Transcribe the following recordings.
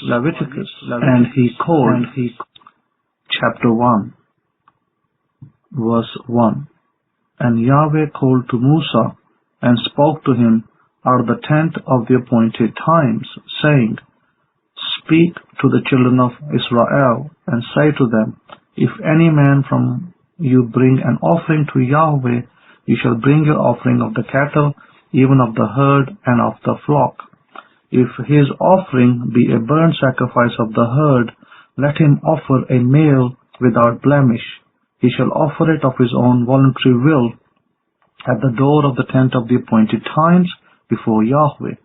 Leviticus, and he called, chapter 1, verse 1. And Yahweh called to Musa, and spoke to him out of the tent of the appointed times, saying, Speak to the children of Israel, and say to them, If any man from you bring an offering to Yahweh, you shall bring your offering of the cattle, even of the herd and of the flock. If his offering be a burnt sacrifice of the herd, let him offer a male without blemish. He shall offer it of his own voluntary will at the door of the tent of the appointed times before Yahweh.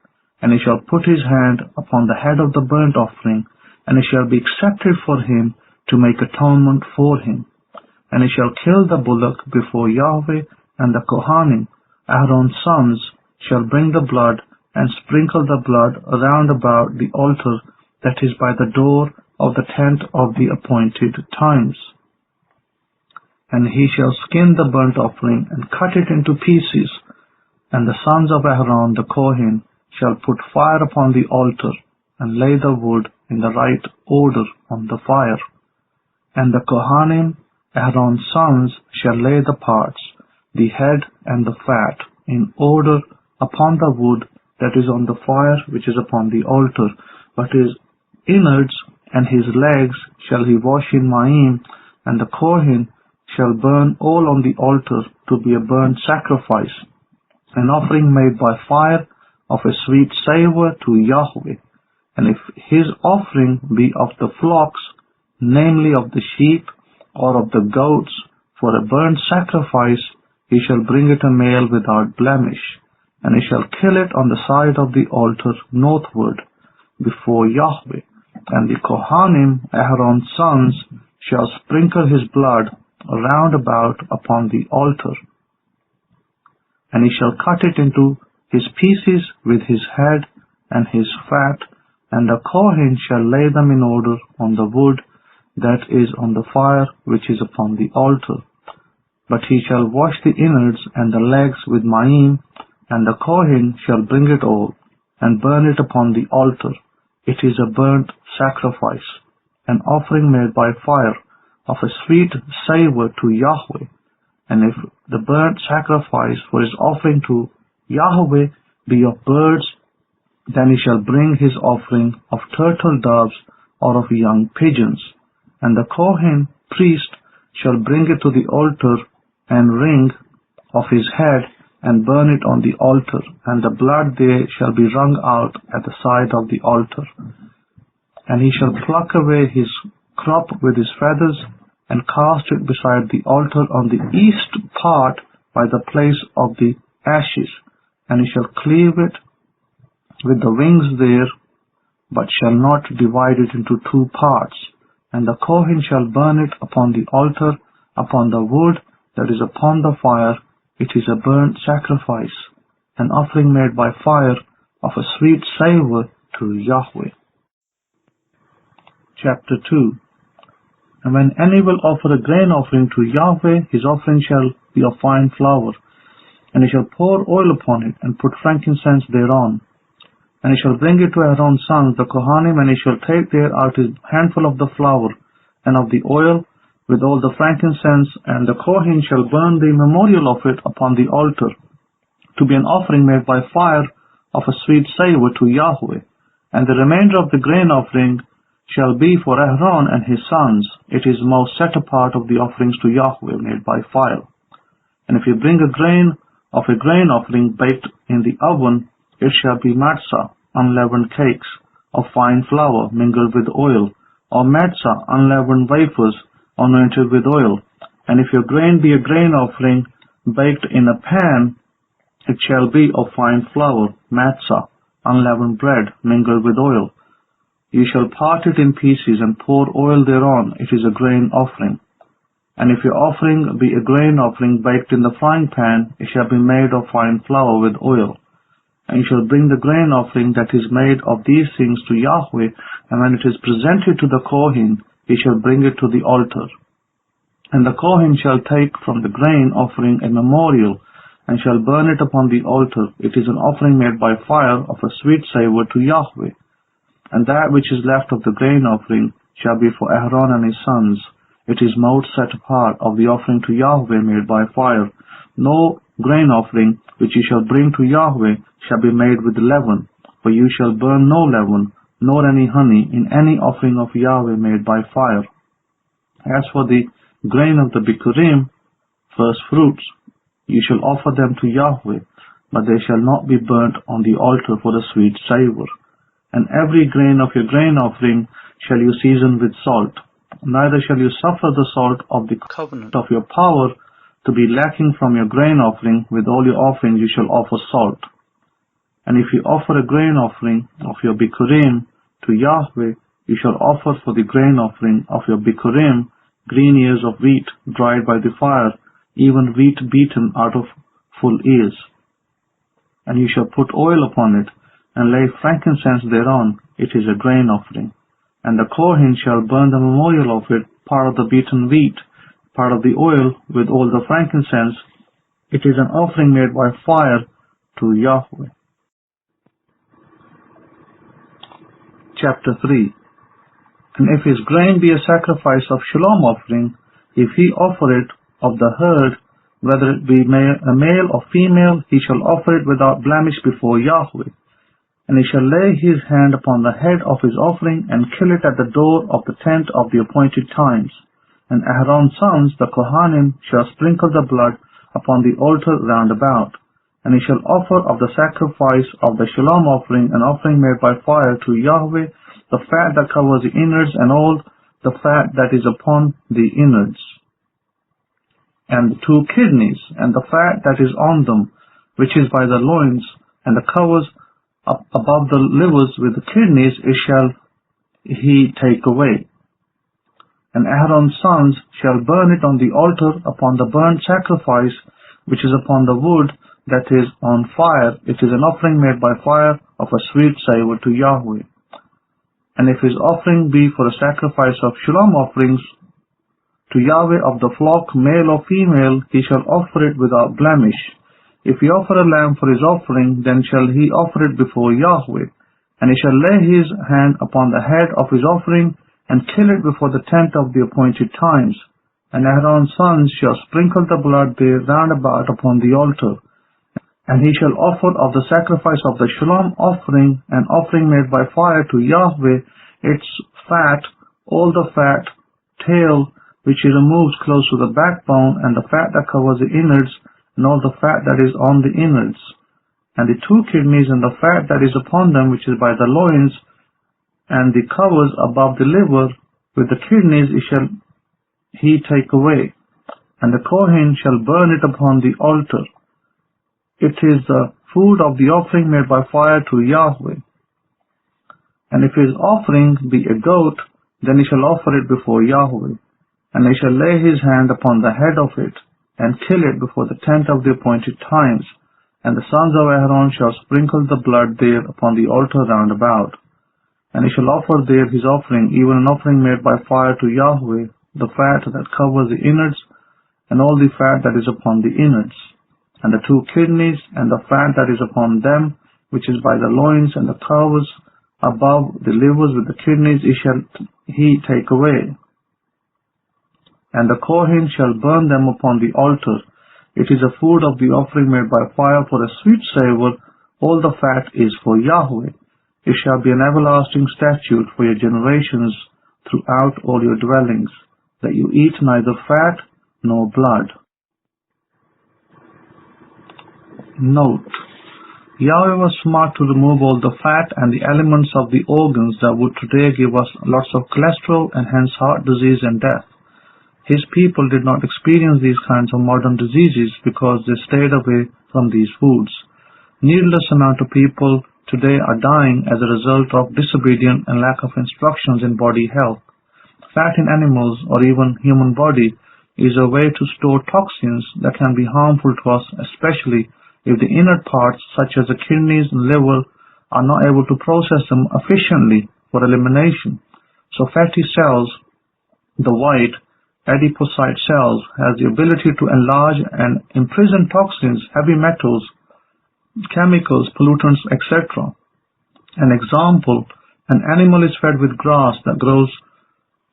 And he shall put his hand upon the head of the burnt offering, and it shall be accepted for him to make atonement for him. And he shall kill the bullock before Yahweh, and the Kohanim, Aaron's sons, shall bring the blood, and sprinkle the blood round about the altar that is by the door of the tent of the appointed times. And he shall skin the burnt offering, and cut it into pieces. And the sons of Aaron the Kohen shall put fire upon the altar, and lay the wood in the right order on the fire. And the Kohanim, Aaron's sons, shall lay the parts, the head and the fat, in order upon the wood that is on the fire which is upon the altar. But his innards and his legs shall he wash in Maim, and the Kohen shall burn all on the altar to be a burnt sacrifice, an offering made by fire of a sweet savour to Yahweh. And if his offering be of the flocks, namely of the sheep or of the goats, for a burnt sacrifice, he shall bring it a male without blemish, and he shall kill it on the side of the altar northward before Yahweh. And the Kohanim, Aaron's sons, shall sprinkle his blood round about upon the altar. And he shall cut it into his pieces with his head and his fat, and the Kohen shall lay them in order on the wood that is on the fire which is upon the altar. But he shall wash the innards and the legs with Maim, and the Kohen shall bring it all, and burn it upon the altar. It is a burnt sacrifice, an offering made by fire, of a sweet savour to Yahweh. And if the burnt sacrifice for his offering to Yahweh be of birds, then he shall bring his offering of turtle doves or of young pigeons. And the Kohen priest shall bring it to the altar, and wring of his head, and burn it on the altar, and the blood there shall be wrung out at the side of the altar. And he shall pluck away his crop with his feathers, and cast it beside the altar on the east part by the place of the ashes. And he shall cleave it with the wings there, but shall not divide it into two parts. And the Kohen shall burn it upon the altar, upon the wood that is upon the fire. It is a burnt sacrifice, an offering made by fire of a sweet savour to Yahweh. Chapter 2. And when any will offer a grain offering to Yahweh, his offering shall be of fine flour. And he shall pour oil upon it, and put frankincense thereon. And he shall bring it to Aaron's sons, the Kohanim, and he shall take there out his handful of the flour, and of the oil, with all the frankincense, and the Kohen shall burn the memorial of it upon the altar, to be an offering made by fire of a sweet savour to Yahweh. And the remainder of the grain offering shall be for Aaron and his sons. It is most set apart of the offerings to Yahweh made by fire. And if you bring a grain offering baked in the oven, it shall be matzah, unleavened cakes, of fine flour mingled with oil, or matzah, unleavened wafers, anointed with oil. And if your grain be a grain offering baked in a pan, it shall be of fine flour, matzah, unleavened bread, mingled with oil. You shall part it in pieces, and pour oil thereon. It is a grain offering. And if your offering be a grain offering baked in the frying pan, it shall be made of fine flour with oil. And you shall bring the grain offering that is made of these things to Yahweh, and when it is presented to the Kohen, he shall bring it to the altar. And the Kohen shall take from the grain offering a memorial, and shall burn it upon the altar. It is an offering made by fire of a sweet savour to Yahweh. And that which is left of the grain offering shall be for Aaron and his sons. It is most set apart of the offering to Yahweh made by fire. No grain offering which you shall bring to Yahweh shall be made with leaven, for you shall burn no leaven, nor any honey in any offering of Yahweh made by fire. As for the grain of the Bikurim, first fruits, you shall offer them to Yahweh, but they shall not be burnt on the altar for a sweet savour. And every grain of your grain offering shall you season with salt. Neither shall you suffer the salt of the covenant of your power to be lacking from your grain offering. With all your offerings you shall offer salt. And if you offer a grain offering of your Bikurim to Yahweh, you shall offer for the grain offering of your Bikurim green ears of wheat dried by the fire, even wheat beaten out of full ears. And you shall put oil upon it, and lay frankincense thereon. It is a grain offering. And the Kohen shall burn the memorial of it, part of the beaten wheat, part of the oil, with all the frankincense. It is an offering made by fire to Yahweh. Chapter 3. And if his grain be a sacrifice of shalom offering, if he offer it of the herd, whether it be a male or female, he shall offer it without blemish before Yahweh. And he shall lay his hand upon the head of his offering, and kill it at the door of the tent of the appointed times. And Aaron's sons, the Kohanim, shall sprinkle the blood upon the altar round about. And he shall offer of the sacrifice of the shalom offering an offering made by fire to Yahweh, the fat that covers the innards, and all the fat that is upon the innards, and the 2 kidneys, and the fat that is on them, which is by the loins, and the covers up above the livers with the kidneys, it shall he take away. And Aaron's sons shall burn it on the altar upon the burnt sacrifice, which is upon the wood that is on fire. It is an offering made by fire of a sweet savour to Yahweh. And if his offering be for a sacrifice of shalom offerings to Yahweh of the flock, male or female, he shall offer it without blemish. If he offer a lamb for his offering, then shall he offer it before Yahweh. And he shall lay his hand upon the head of his offering, and kill it before the tent of the appointed times. And Aaron's sons shall sprinkle the blood there round about upon the altar. And he shall offer of the sacrifice of the shalom offering an offering made by fire to Yahweh, its fat, all the fat, tail, which he removes close to the backbone, and the fat that covers the innards, and all the fat that is on the innards, and the 2 kidneys, and the fat that is upon them, which is by the loins, and the covers above the liver, with the kidneys shall he take away. And the Kohen shall burn it upon the altar. It is the food of the offering made by fire to Yahweh. And if his offering be a goat, then he shall offer it before Yahweh. And he shall lay his hand upon the head of it, and kill it before the tent of the appointed times. And the sons of Aaron shall sprinkle the blood there upon the altar round about. And he shall offer there his offering, even an offering made by fire to Yahweh, the fat that covers the innards, and all the fat that is upon the innards, and the 2 kidneys, and the fat that is upon them, which is by the loins, and the covers above the livers with the kidneys, shall he take away. And the Kohen shall burn them upon the altar. It is a food of the offering made by fire for a sweet savour. All the fat is for Yahweh. It shall be an everlasting statute for your generations throughout all your dwellings, that you eat neither fat nor blood. Note: Yahweh was smart to remove all the fat and the elements of the organs that would today give us lots of cholesterol and hence heart disease and death. His people did not experience these kinds of modern diseases because they stayed away from these foods. Needless amount of people today are dying as a result of disobedience and lack of instructions in body health. Fat in animals or even human body is a way to store toxins that can be harmful to us, especially if the inner parts such as the kidneys and liver are not able to process them efficiently for elimination. So fatty cells, the white, adipocyte cells has the ability to enlarge and imprison toxins, heavy metals, chemicals, pollutants, etc. An example, an animal is fed with grass that grows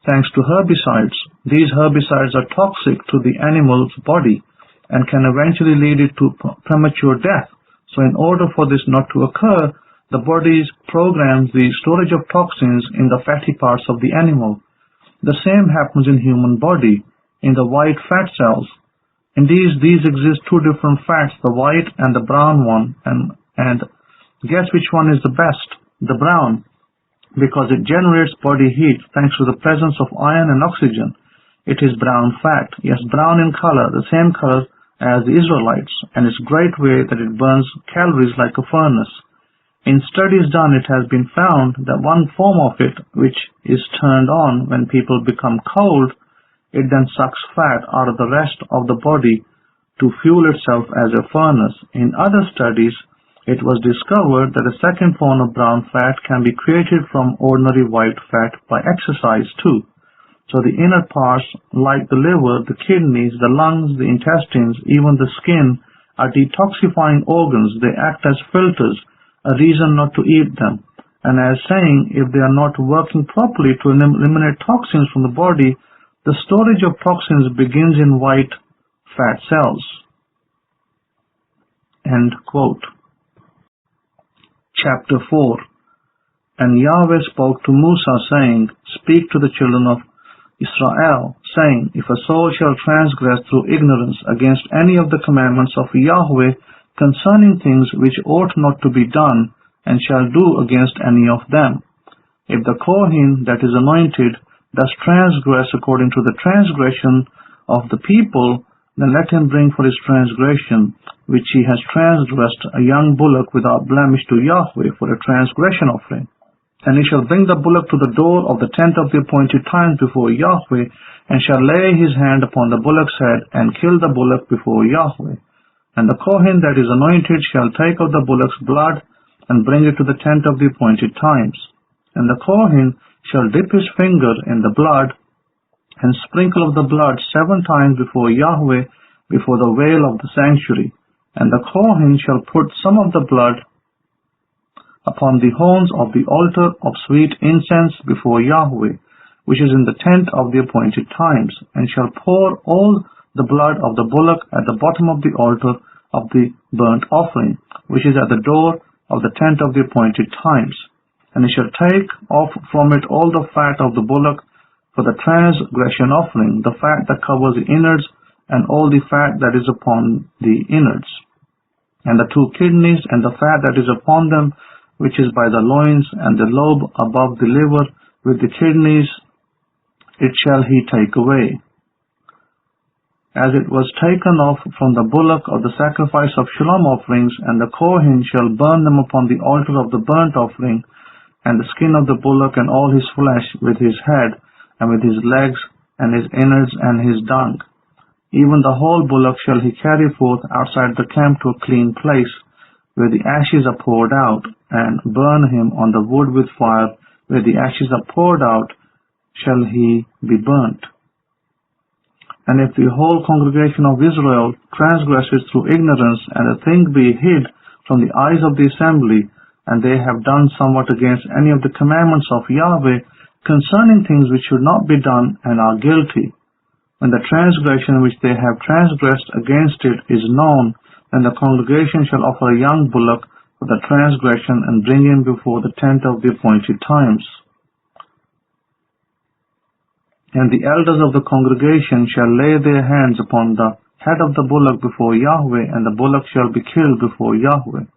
thanks to herbicides. These herbicides are toxic to the animal's body and can eventually lead it to premature death. So in order for this not to occur, the body programs the storage of toxins in the fatty parts of the animal. The same happens in human body, in the white fat cells. In these exist two different fats, the white and the brown one, and guess which one is the best? The brown, because it generates body heat thanks to the presence of iron and oxygen. It is brown fat, yes, brown in color, the same color as the Israelites, and its great way that it burns calories like a furnace. In studies done, it has been found that one form of it, which is turned on when people become cold, it then sucks fat out of the rest of the body to fuel itself as a furnace. In other studies, it was discovered that a second form of brown fat can be created from ordinary white fat by exercise too. So the inner parts, like the liver, the kidneys, the lungs, the intestines, even the skin, are detoxifying organs. They act as filters, a reason not to eat them. And as saying, if they are not working properly to eliminate toxins from the body, the storage of toxins begins in white fat cells. End quote. Chapter 4. And Yahweh spoke to Musa, saying, Speak to the children of Israel, saying, If a soul shall transgress through ignorance against any of the commandments of Yahweh concerning things which ought not to be done, and shall do against any of them. If the Kohen that is anointed does transgress according to the transgression of the people, then let him bring for his transgression, which he has transgressed, a young bullock without blemish to Yahweh for a transgression offering. And he shall bring the bullock to the door of the tent of the appointed times before Yahweh, and shall lay his hand upon the bullock's head, and kill the bullock before Yahweh. And the Kohen that is anointed shall take of the bullock's blood, and bring it to the tent of the appointed times. And the Kohen shall dip his finger in the blood, and sprinkle of the blood 7 times before Yahweh, before the veil of the sanctuary. And the Kohen shall put some of the blood upon the horns of the altar of sweet incense before Yahweh, which is in the tent of the appointed times, and shall pour all the blood of the bullock at the bottom of the altar of the burnt offering, which is at the door of the tent of the appointed times. And he shall take off from it all the fat of the bullock for the transgression offering, the fat that covers the innards, and all the fat that is upon the innards, and the 2 kidneys, and the fat that is upon them, which is by the loins, and the lobe above the liver, with the kidneys, it shall he take away. As it was taken off from the bullock of the sacrifice of shalom offerings, and the Kohen shall burn them upon the altar of the burnt offering, and the skin of the bullock and all his flesh, with his head, and with his legs, and his innards, and his dung. Even the whole bullock shall he carry forth outside the camp to a clean place, where the ashes are poured out, and burn him on the wood with fire, where the ashes are poured out, shall he be burnt. And if the whole congregation of Israel transgresses through ignorance, and a thing be hid from the eyes of the assembly, and they have done somewhat against any of the commandments of Yahweh concerning things which should not be done, and are guilty, when the transgression which they have transgressed against it is known, then the congregation shall offer a young bullock for the transgression, and bring him before the tent of the appointed times. And the elders of the congregation shall lay their hands upon the head of the bullock before Yahweh, and the bullock shall be killed before Yahweh.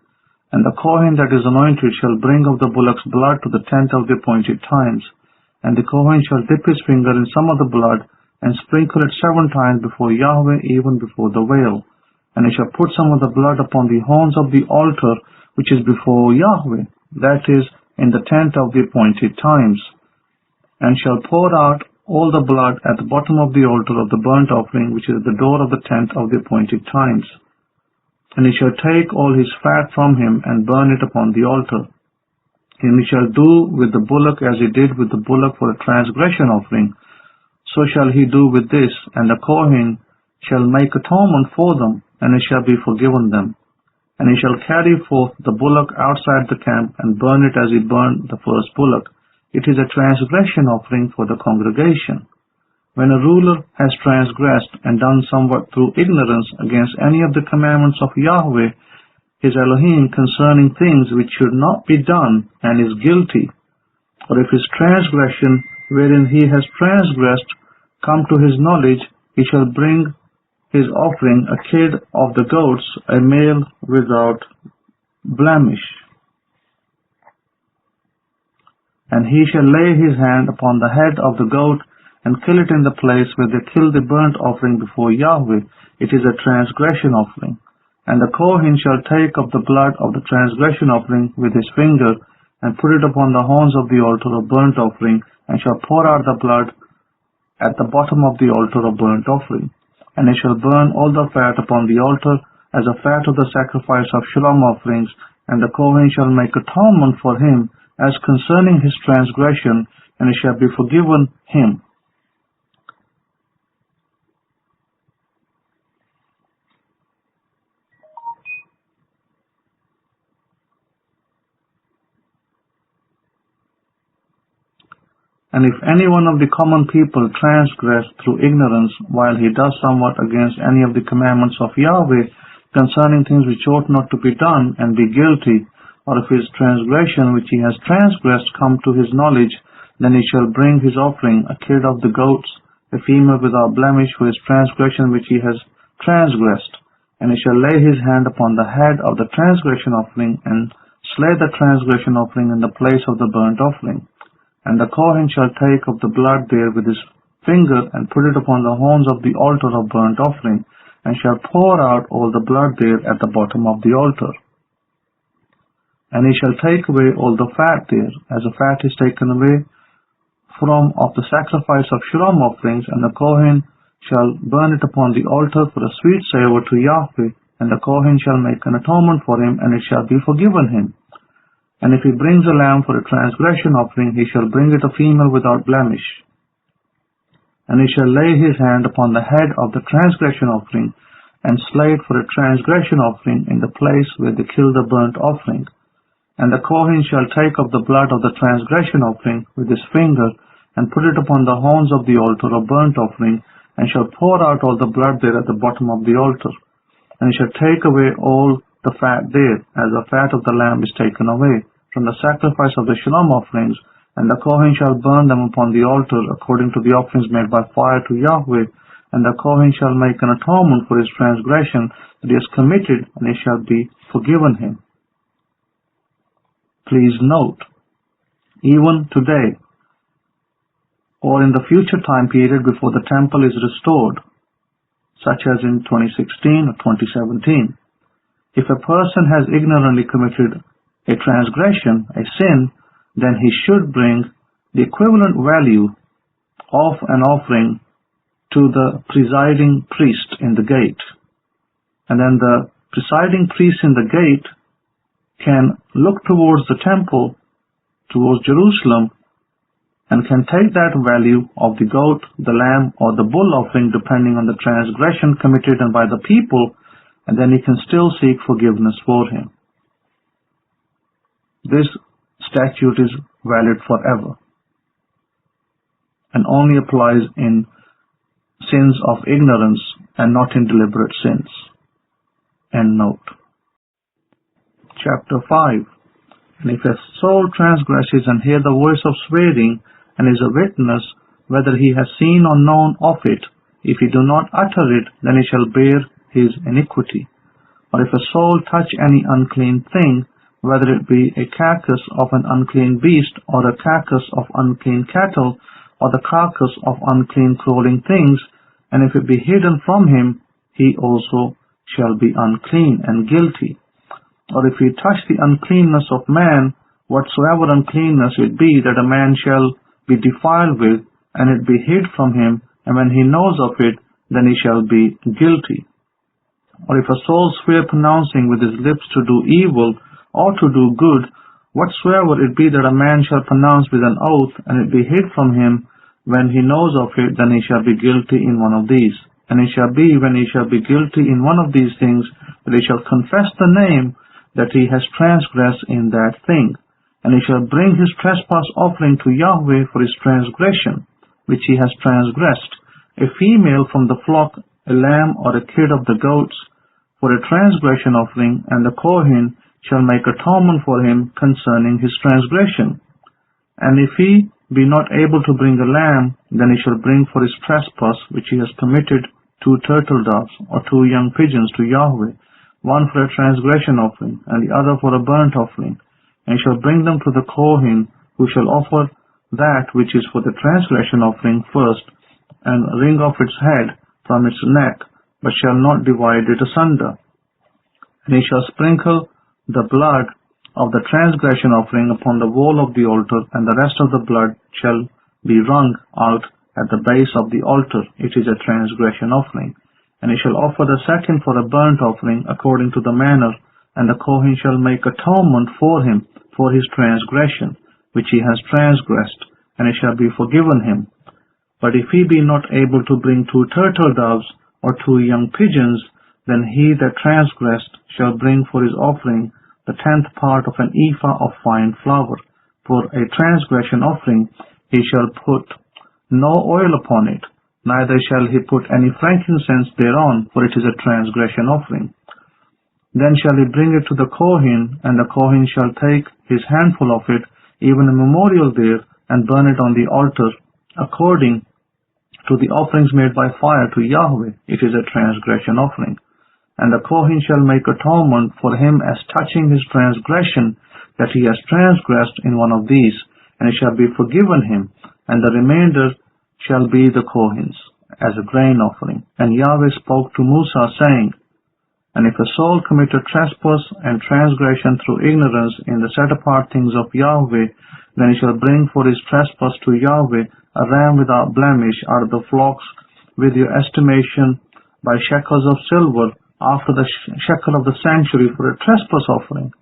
And the Kohen that is anointed shall bring of the bullock's blood to the tent of the appointed times. And the Kohen shall dip his finger in some of the blood, and sprinkle it 7 times before Yahweh, even before the veil. And he shall put some of the blood upon the horns of the altar, which is before Yahweh, that is, in the tent of the appointed times, and shall pour out all the blood at the bottom of the altar of the burnt offering, which is at the door of the tent of the appointed times. And he shall take all his fat from him, and burn it upon the altar. And he shall do with the bullock as he did with the bullock for a transgression offering. So shall he do with this, and the Kohen shall make atonement for them, and it shall be forgiven them. And he shall carry forth the bullock outside the camp, and burn it as he burned the first bullock. It is a transgression offering for the congregation. When a ruler has transgressed and done somewhat through ignorance against any of the commandments of Yahweh, his Elohim, concerning things which should not be done, and is guilty, or if his transgression wherein he has transgressed come to his knowledge, he shall bring his offering, a kid of the goats, a male without blemish. And he shall lay his hand upon the head of the goat, and kill it in the place where they kill the burnt offering before Yahweh. It is a transgression offering. And the Kohen shall take of the blood of the transgression offering with his finger, and put it upon the horns of the altar of burnt offering, and shall pour out the blood at the bottom of the altar of burnt offering. And he shall burn all the fat upon the altar as a fat of the sacrifice of shalom offerings, and the Kohen shall make atonement for him as concerning his transgression, and it shall be forgiven him. And if any one of the common people transgress through ignorance, while he does somewhat against any of the commandments of Yahweh, concerning things which ought not to be done, and be guilty, or if his transgression which he has transgressed come to his knowledge, then he shall bring his offering, a kid of the goats, a female without blemish, for his transgression which he has transgressed. And he shall lay his hand upon the head of the transgression offering, and slay the transgression offering in the place of the burnt offering. And the Kohen shall take of the blood there with his finger, and put it upon the horns of the altar of burnt offering, and shall pour out all the blood there at the bottom of the altar. And he shall take away all the fat there, as the fat is taken away from of the sacrifice of shalom offerings, and the Kohen shall burn it upon the altar for a sweet savour to Yahweh, and the Kohen shall make an atonement for him, and it shall be forgiven him. And if he brings a lamb for a transgression offering, he shall bring it a female without blemish. And he shall lay his hand upon the head of the transgression offering, and slay it for a transgression offering in the place where they kill the burnt offering. And the Kohen shall take of the blood of the transgression offering with his finger, and put it upon the horns of the altar of burnt offering, and shall pour out all the blood there at the bottom of the altar. And he shall take away all the fat there, as the fat of the lamb is taken away from the sacrifice of the shalom offerings, and the Kohen shall burn them upon the altar according to the offerings made by fire to Yahweh, and the Kohen shall make an atonement for his transgression that he has committed, and it shall be forgiven him. Please note, even today, or in the future time period before the temple is restored, such as in 2016 or 2017, if a person has ignorantly committed a transgression, a sin, then he should bring the equivalent value of an offering to the presiding priest in the gate. And then the presiding priest in the gate can look towards the temple, towards Jerusalem, and can take that value of the goat, the lamb, or the bull offering, depending on the transgression committed and by the people, and then he can still seek forgiveness for him. This statute is valid forever and only applies in sins of ignorance and not in deliberate sins. End note. Chapter 5. And if a soul transgresses and hear the voice of swearing, and is a witness, whether he has seen or known of it, if he do not utter it, then he shall bear his iniquity. Or if a soul touch any unclean thing, whether it be a carcass of an unclean beast, or a carcass of unclean cattle, or the carcass of unclean crawling things, and if it be hidden from him, he also shall be unclean and guilty. Or if he touch the uncleanness of man, whatsoever uncleanness it be that a man shall be defiled with, and it be hid from him, and when he knows of it, then he shall be guilty. Or if a soul swear pronouncing with his lips to do evil, or to do good, whatsoever it be that a man shall pronounce with an oath, and it be hid from him, when he knows of it, then he shall be guilty in one of these. And it shall be, when he shall be guilty in one of these things, that he shall confess the name that he has transgressed in that thing. And he shall bring his trespass offering to Yahweh for his transgression, which he has transgressed, a female from the flock, a lamb or a kid of the goats, for a transgression offering, and the Kohen shall make atonement for him concerning his transgression. And if he be not able to bring a lamb, then he shall bring for his trespass which he has committed 2 turtle doves or 2 young pigeons to Yahweh, one for a transgression offering, and the other for a burnt offering. And he shall bring them to the Kohen, who shall offer that which is for the transgression offering first, and wring off its head from its neck, but shall not divide it asunder. And he shall sprinkle the blood of the transgression offering upon the wall of the altar, and the rest of the blood shall be wrung out at the base of the altar. It is a transgression offering. And he shall offer the second for a burnt offering according to the manner, and the Kohen shall make atonement for him for his transgression, which he has transgressed, and it shall be forgiven him. But if he be not able to bring 2 turtle doves or 2 young pigeons, then he that transgressed shall bring for his offering the 10th part of an ephah of fine flour. For a transgression offering he shall put no oil upon it, neither shall he put any frankincense thereon, for it is a transgression offering. Then shall he bring it to the Kohen, and the Kohen shall take his handful of it, even a memorial there, and burn it on the altar, according to the offerings made by fire to Yahweh. It is a transgression offering. And the Kohen shall make atonement for him as touching his transgression, that he has transgressed in one of these, and it shall be forgiven him, and the remainder shall be the Kohen's, as a grain offering. And Yahweh spoke to Musa, saying, And if a soul commit a trespass and transgression through ignorance in the set-apart things of Yahweh, then he shall bring for his trespass to Yahweh a ram without blemish out of the flocks, with your estimation by shekels of silver, after the shekel of the sanctuary, for a trespass offering.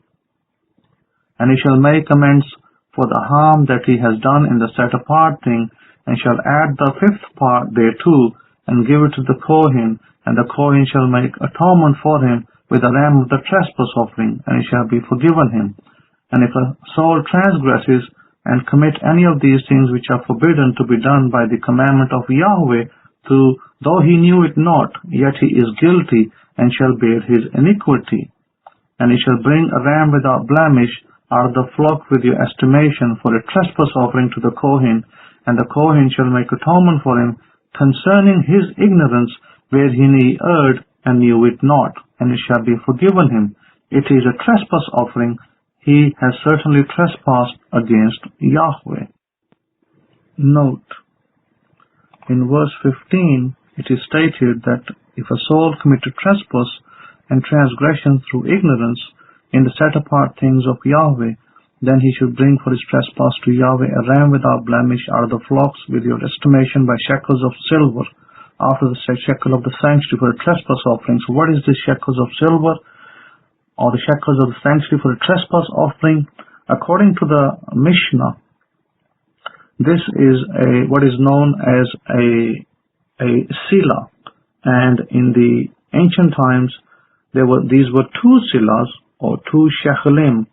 And he shall make amends for the harm that he has done in the set-apart thing, and shall add the 5th part thereto, and give it to the Kohen, and the Kohen shall make atonement for him with the ram of the trespass offering, and it shall be forgiven him. And if a soul transgresses and commit any of these things which are forbidden to be done by the commandment of Yahweh, though he knew it not, yet he is guilty, and shall bear his iniquity. And he shall bring a ram without blemish out of the flock with your estimation for a trespass offering to the Kohen, and the Kohen shall make atonement for him concerning his ignorance, where he erred and knew it not, and it shall be forgiven him. It is a trespass offering. He has certainly trespassed against Yahweh. Note, in verse 15, it is stated that if a soul commit a trespass and transgression through ignorance in the set-apart things of Yahweh, then he should bring for his trespass to Yahweh a ram without blemish out of the flocks, with your estimation by shekels of silver, after the shekel of the sanctuary, for a trespass offering. So what is the shekels of silver, or the shekels of the sanctuary for a trespass offering? According to the Mishnah, this is what is known as a sila, and in the ancient times these were 2 silas or 2 shekelim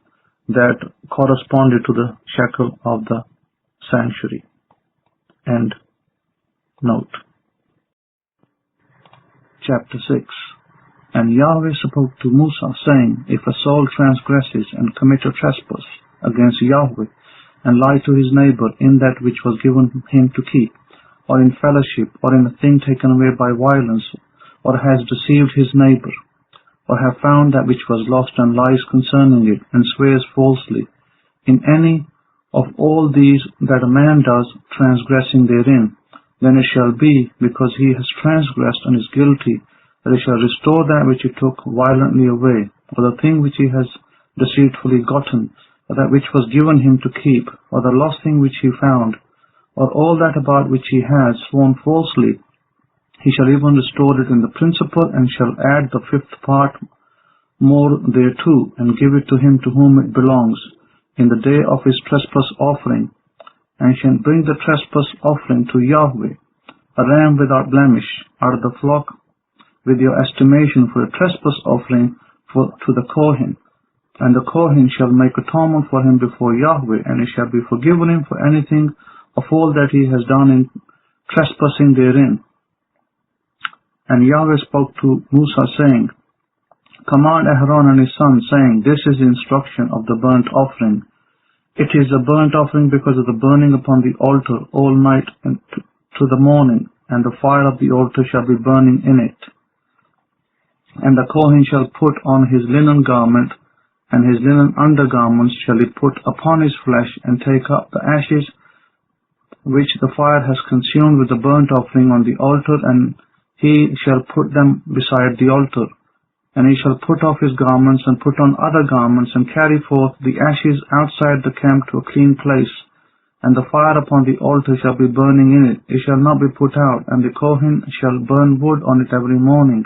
that corresponded to the shekel of the sanctuary. And note, chapter 6. And Yahweh spoke to Musa, saying, If a soul transgresses and commit a trespass against Yahweh, and lie to his neighbor in that which was given him to keep, or in fellowship, or in a thing taken away by violence, or has deceived his neighbor, or have found that which was lost and lies concerning it, and swears falsely, in any of all these that a man does, transgressing therein, then it shall be, because he has transgressed and is guilty, that he shall restore that which he took violently away, or the thing which he has deceitfully gotten, or that which was given him to keep, or the lost thing which he found, or all that about which he has sworn falsely. He shall even restore it in the principal, and shall add the 5th part more thereto, and give it to him to whom it belongs, in the day of his trespass offering. and shall bring the trespass offering to Yahweh, a ram without blemish, out of the flock, with your estimation for a trespass offering to the Kohen. And the Kohen shall make atonement for him before Yahweh, and it shall be forgiven him for anything of all that he has done in trespassing therein. And Yahweh spoke to Musa, saying, Command Aaron and his sons, saying, This is the instruction of the burnt offering. It is a burnt offering because of the burning upon the altar all night and to the morning, and the fire of the altar shall be burning in it. And the Kohen shall put on his linen garment, and his linen undergarments shall he put upon his flesh, and take up the ashes which the fire has consumed with the burnt offering on the altar, and he shall put them beside the altar. And he shall put off his garments, and put on other garments, and carry forth the ashes outside the camp to a clean place. And the fire upon the altar shall be burning in it, it shall not be put out. And the Kohen shall burn wood on it every morning,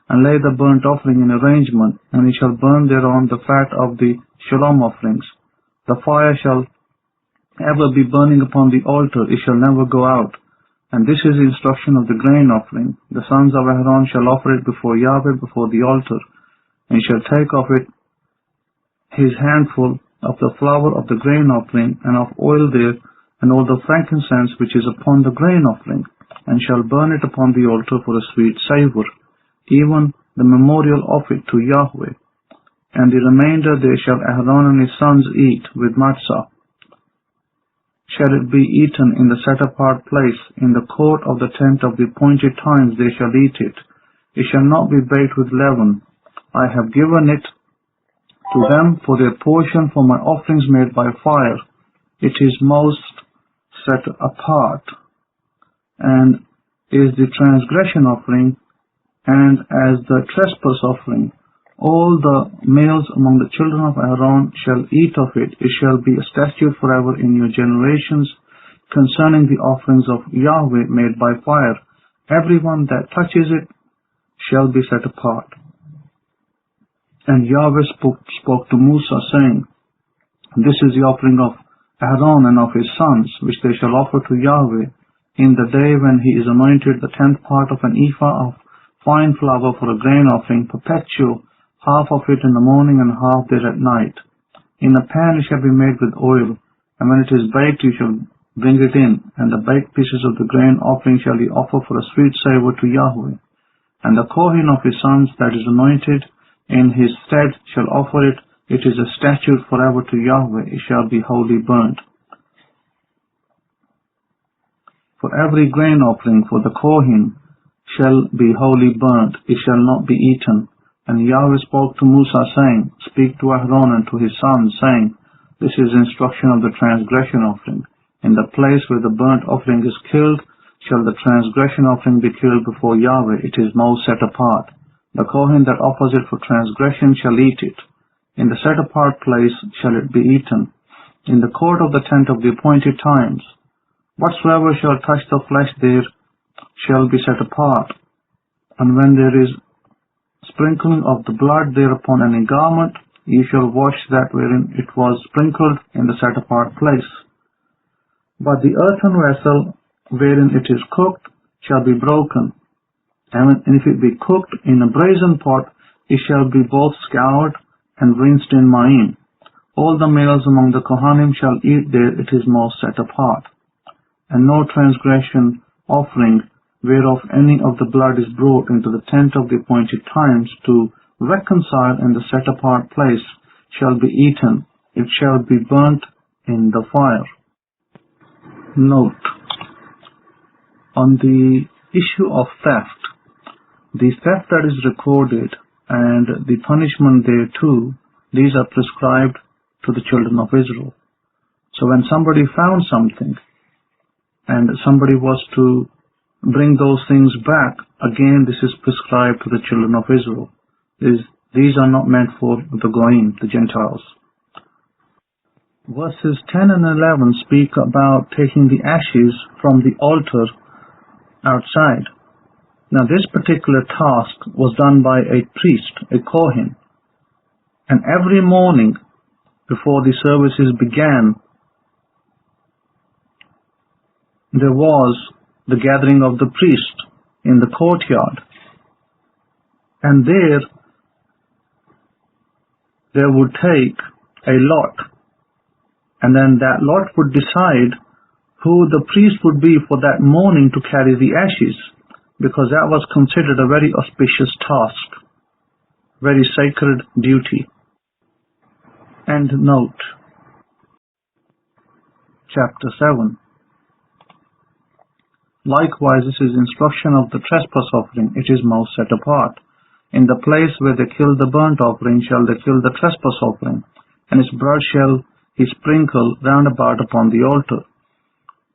and lay the burnt offering in arrangement, and he shall burn thereon the fat of the shalom offerings. The fire shall ever be burning upon the altar, it shall never go out. And this is the instruction of the grain offering. The sons of Aaron shall offer it before Yahweh, before the altar, and he shall take of it his handful of the flour of the grain offering, and of oil there, and all the frankincense which is upon the grain offering, and shall burn it upon the altar for a sweet savour, even the memorial of it to Yahweh. And the remainder there shall Aaron and his sons eat with matzah. Shall it be eaten in the set-apart place, in the court of the tent of the appointed times they shall eat it. It shall not be baked with leaven. I have given it to them for their portion for my offerings made by fire. It is most set apart, and is the transgression offering, and as the trespass offering. All the males among the children of Aaron shall eat of it. It shall be a statute forever in your generations concerning the offerings of Yahweh made by fire. Everyone that touches it shall be set apart. And Yahweh spoke to Musa, saying, This is the offering of Aaron and of his sons, which they shall offer to Yahweh in the day when he is anointed, the 10th part of an ephah of fine flour for a grain offering, perpetual, half of it in the morning and half there at night. In a pan it shall be made with oil, and when it is baked you shall bring it in, and the baked pieces of the grain offering shall he offer for a sweet savour to Yahweh. And the Kohen of his sons that is anointed in his stead shall offer it. It is a statute forever to Yahweh. It shall be wholly burnt. For every grain offering for the Kohen shall be wholly burnt. It shall not be eaten. And Yahweh spoke to Musa, saying, Speak to Aaron and to his sons, saying, This is instruction of the transgression offering. In the place where the burnt offering is killed, shall the transgression offering be killed before Yahweh. It is most set apart. The Kohen that offers it for transgression shall eat it. In the set apart place shall it be eaten, in the court of the tent of the appointed times. Whatsoever shall touch the flesh there shall be set apart. And when there is sprinkling of the blood thereupon any garment, ye shall wash that wherein it was sprinkled in the set apart place. But the earthen vessel wherein it is cooked shall be broken, and if it be cooked in a brazen pot, it shall be both scoured and rinsed in Maim. All the males among the Kohanim shall eat there, it is most set apart. And no transgression offering whereof any of the blood is brought into the tent of the appointed times to reconcile in the set apart place shall be eaten. It shall be burnt in the fire. Note: on the issue of theft, the theft that is recorded and the punishment thereto, these are prescribed to the children of Israel. So when somebody found something and somebody was to bring those things back, again this is prescribed to the children of Israel. These are not meant for the Goyim, the Gentiles. Verses 10 and 11 speak about taking the ashes from the altar outside. Now this particular task was done by a priest, a Kohen, and every morning before the services began, there was the gathering of the priest in the courtyard, and there they would take a lot, and then that lot would decide who the priest would be for that morning to carry the ashes, because that was considered a very auspicious task, very sacred duty. End note. Chapter 7. Likewise, this is instruction of the trespass offering. It is most set apart. In the place where they kill the burnt offering shall they kill the trespass offering, and its blood shall he sprinkle round about upon the altar.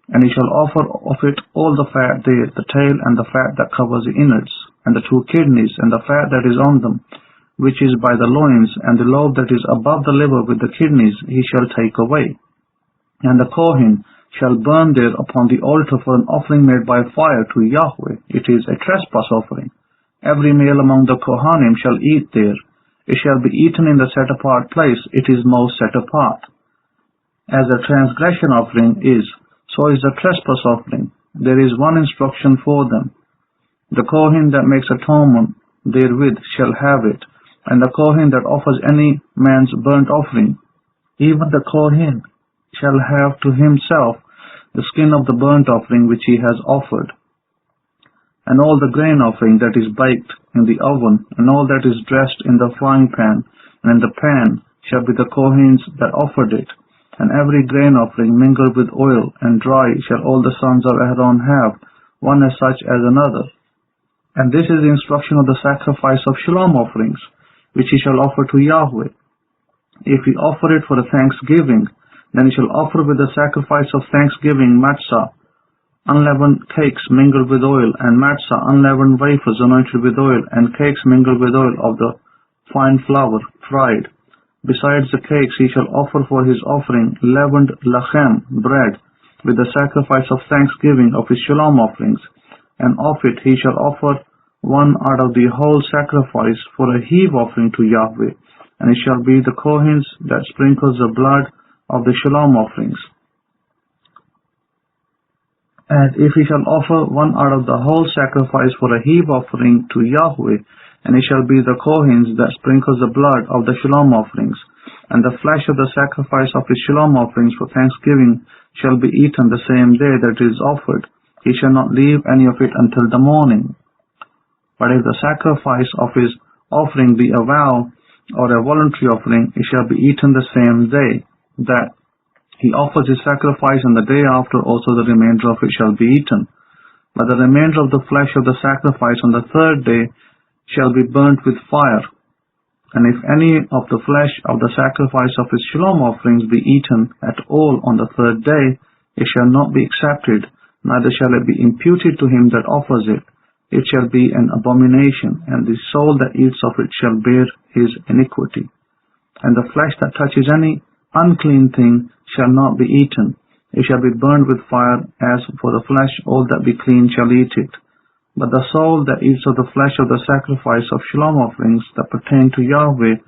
And he shall offer of it all the fat there, the tail and the fat that covers the innards, and the 2 kidneys, and the fat that is on them, which is by the loins, and the lobe that is above the liver with the kidneys he shall take away. And the Kohen shall burn there upon the altar for an offering made by fire to Yahweh. It is a trespass offering. Every male among the Kohanim shall eat there. It shall be eaten in the set-apart place. It is most set apart. As a transgression offering is, so is the trespass offering. There is one instruction for them. The Kohen that makes atonement therewith shall have it, and the Kohen that offers any man's burnt offering, even the Kohen shall have to himself the skin of the burnt offering which he has offered, and all the grain offering that is baked in the oven, and all that is dressed in the frying pan, and in the pan shall be the Kohen's that offered it, and every grain offering mingled with oil and dry shall all the sons of Aaron have, one as such as another. And this is the instruction of the sacrifice of shalom offerings, which he shall offer to Yahweh. If he offer it for a thanksgiving, then he shall offer with the sacrifice of thanksgiving matzah, unleavened cakes mingled with oil, and matzah, unleavened wafers anointed with oil, and cakes mingled with oil of the fine flour, fried. Besides the cakes he shall offer for his offering leavened lachem, bread, with the sacrifice of thanksgiving of his shalom offerings, and of it he shall offer one out of the whole sacrifice for a heave offering to Yahweh, and it shall be the Kohen's that sprinkles the blood of the shalom offerings. And if he shall offer one out of the whole sacrifice for a heave offering to Yahweh, and it shall be the Kohen's that sprinkles the blood of the shalom offerings, and the flesh of the sacrifice of his shalom offerings for thanksgiving shall be eaten the same day that it is offered. He shall not leave any of it until the morning. But if the sacrifice of his offering be a vow or a voluntary offering, it shall be eaten the same day that he offers his sacrifice, and the day after also the remainder of it shall be eaten. But the remainder of the flesh of the sacrifice on the 3rd day shall be burnt with fire. And if any of the flesh of the sacrifice of his shalom offerings be eaten at all on the 3rd day, it shall not be accepted, neither shall it be imputed to him that offers it. It shall be an abomination, and the soul that eats of it shall bear his iniquity. And the flesh that touches any unclean thing shall not be eaten. It shall be burned with fire. As for the flesh, all that be clean shall eat it. But the soul that eats of the flesh of the sacrifice of shalom offerings that pertain to Yahweh,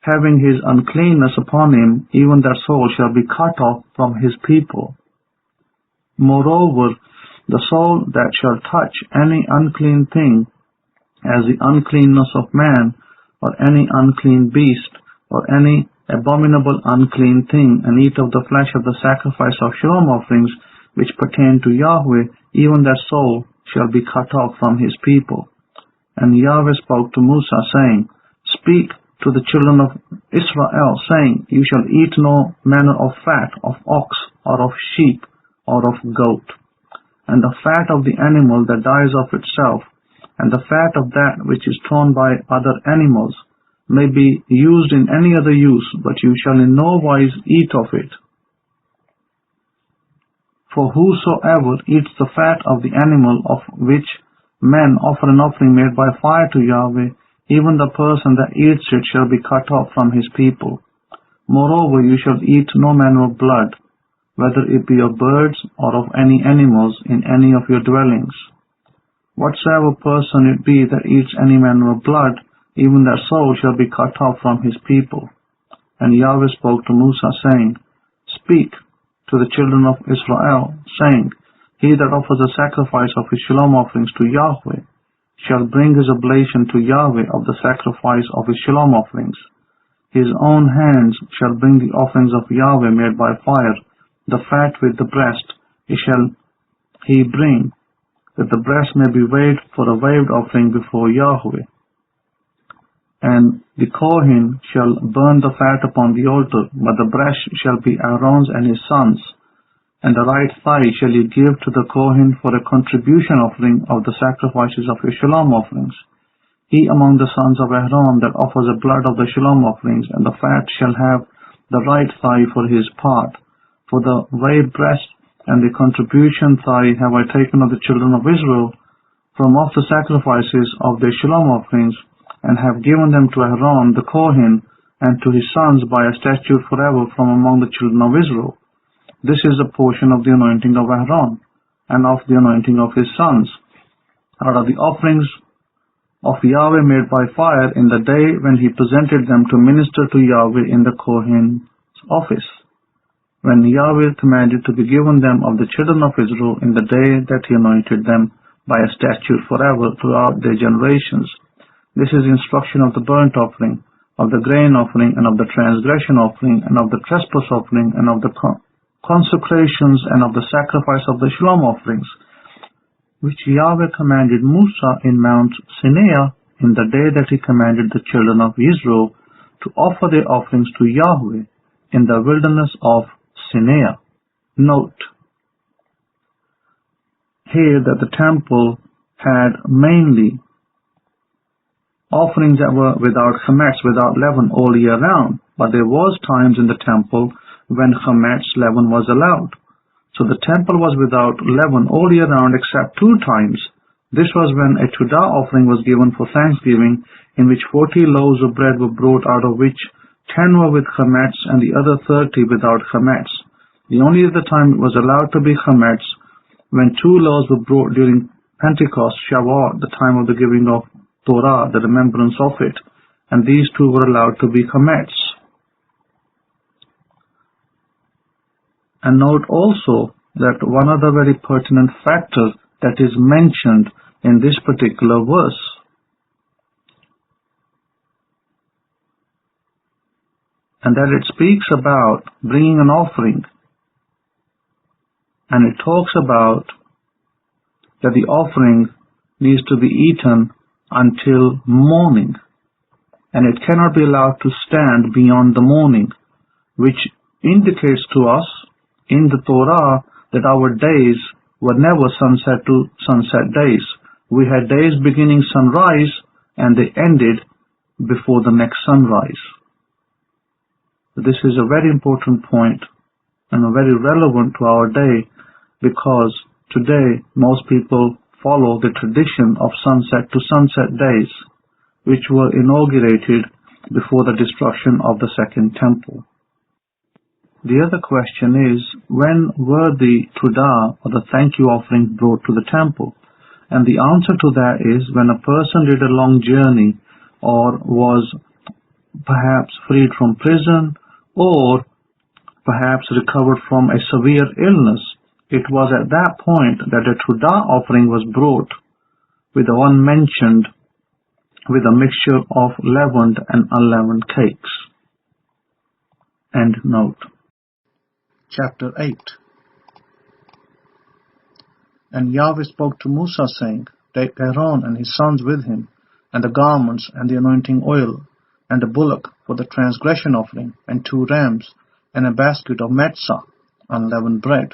having his uncleanness upon him, even that soul shall be cut off from his people. Moreover, the soul that shall touch any unclean thing, as the uncleanness of man, or any unclean beast, or any abominable unclean thing, and eat of the flesh of the sacrifice of shalom offerings, which pertain to Yahweh, even that soul shall be cut off from his people. And Yahweh spoke to Musa, saying, Speak to the children of Israel, saying, You shall eat no manner of fat of ox, or of sheep, or of goat. And the fat of the animal that dies of itself, and the fat of that which is torn by other animals, may be used in any other use, but you shall in no wise eat of it. For whosoever eats the fat of the animal of which men offer an offering made by fire to Yahweh, even the person that eats it shall be cut off from his people. Moreover, you shall eat no manner of blood, whether it be of birds or of any animals in any of your dwellings. Whatsoever person it be that eats any manner of blood, even that soul shall be cut off from his people. And Yahweh spoke to Musa, saying, Speak to the children of Israel, saying, He that offers a sacrifice of his shalom offerings to Yahweh shall bring his oblation to Yahweh of the sacrifice of his shalom offerings. His own hands shall bring the offerings of Yahweh made by fire, the fat with the breast shall he bring, that the breast may be weighed for a waved offering before Yahweh. And the Kohen shall burn the fat upon the altar, but the breast shall be Aaron's and his sons'. And the right thigh shall he give to the Kohen for a contribution offering of the sacrifices of his shalom offerings. He among the sons of Aaron that offers the blood of the shalom offerings, and the fat shall have the right thigh for his part. For the waved breast and the contribution thigh have I taken of the children of Israel from off the sacrifices of their shalom offerings, and have given them to Aaron the Kohen and to his sons by a statute forever from among the children of Israel. This is a portion of the anointing of Aaron, and of the anointing of his sons, out of the offerings of Yahweh made by fire in the day when he presented them to minister to Yahweh in the Kohen's office, when Yahweh commanded to be given them of the children of Israel in the day that he anointed them by a statute forever throughout their generations. This is instruction of the burnt offering, of the grain offering, and of the transgression offering, and of the trespass offering, and of the consecrations, and of the sacrifice of the shalom offerings, which Yahweh commanded Musa in Mount Sinai in the day that he commanded the children of Israel to offer their offerings to Yahweh in the wilderness of Sinai. Note here that the temple had mainly offerings that were without chametz, without leaven, all year round, but there was times in the temple when chametz, leaven, was allowed. So the temple was without leaven all year round except 2 times. This was when a Tudah offering was given for thanksgiving, in which 40 loaves of bread were brought, out of which 10 were with chametz and the other 30 without chametz. The only other time it was allowed to be chametz when 2 loaves were brought during Pentecost, Shavuot, the time of the giving of Torah, the remembrance of it, and these 2 were allowed to be chametz. And note also that one other very pertinent factor that is mentioned in this particular verse. And that it speaks about bringing an offering. And it talks about that the offering needs to be eaten until morning. And it cannot be allowed to stand beyond the morning, which indicates to us in the Torah that our days were never sunset to sunset days. We had days beginning sunrise and they ended before the next sunrise. This is a very important point and very relevant to our day, because today most people follow the tradition of sunset to sunset days, which were inaugurated before the destruction of the Second Temple. The other question is, when were the Tudah, or the thank you offering, brought to the temple? And the answer to that is when a person did a long journey, or was perhaps freed from prison, or perhaps recovered from a severe illness. It was at that point that a Tudah offering was brought, with the one mentioned, with a mixture of leavened and unleavened cakes. End note. Chapter 8. And Yahweh spoke to Musa, saying, Take Aaron and his sons with him, and the garments, and the anointing oil, and a bullock for the transgression offering, and 2 rams, and a basket of matzah, unleavened bread.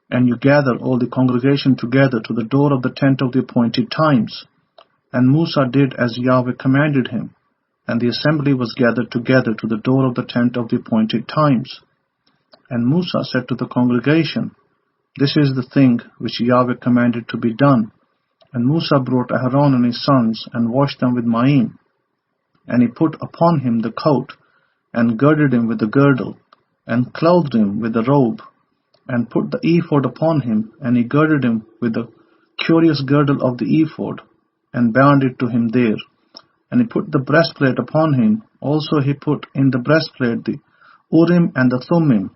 And you gather all the congregation together to the door of the tent of the appointed times. And Musa did as Yahweh commanded him, and the assembly was gathered together to the door of the tent of the appointed times. And Musa said to the congregation, This is the thing which Yahweh commanded to be done. And Musa brought Aaron and his sons, and washed them with Ma'im. And he put upon him the coat, and girded him with the girdle, and clothed him with the robe, and put the ephod upon him, and he girded him with the curious girdle of the ephod, and bound it to him there. And he put the breastplate upon him. Also he put in the breastplate the Urim and the Thummim.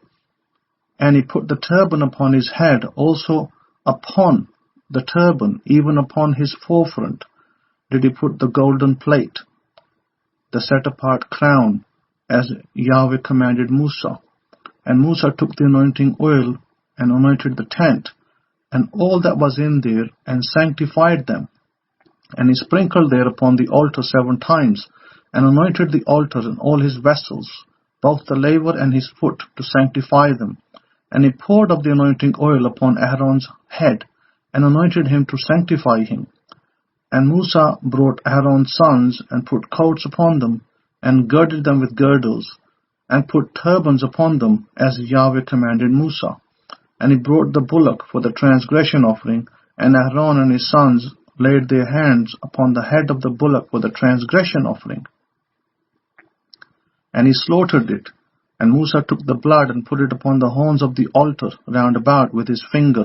And he put the turban upon his head, also upon the turban, even upon his forefront, did he put the golden plate, the set-apart crown, as Yahweh commanded Musa. And Musa took the anointing oil and anointed the tent, and all that was in there, and sanctified them. And he sprinkled there upon the altar 7 times, and anointed the altar and all his vessels, both the laver and his foot, to sanctify them. And he poured of the anointing oil upon Aaron's head, and anointed him to sanctify him. And Musa brought Aaron's sons, and put coats upon them, and girded them with girdles, and put turbans upon them, as Yahweh commanded Musa. And he brought the bullock for the transgression offering, and Aaron and his sons laid their hands upon the head of the bullock for the transgression offering. And he slaughtered it. And Musa took the blood and put it upon the horns of the altar round about with his finger,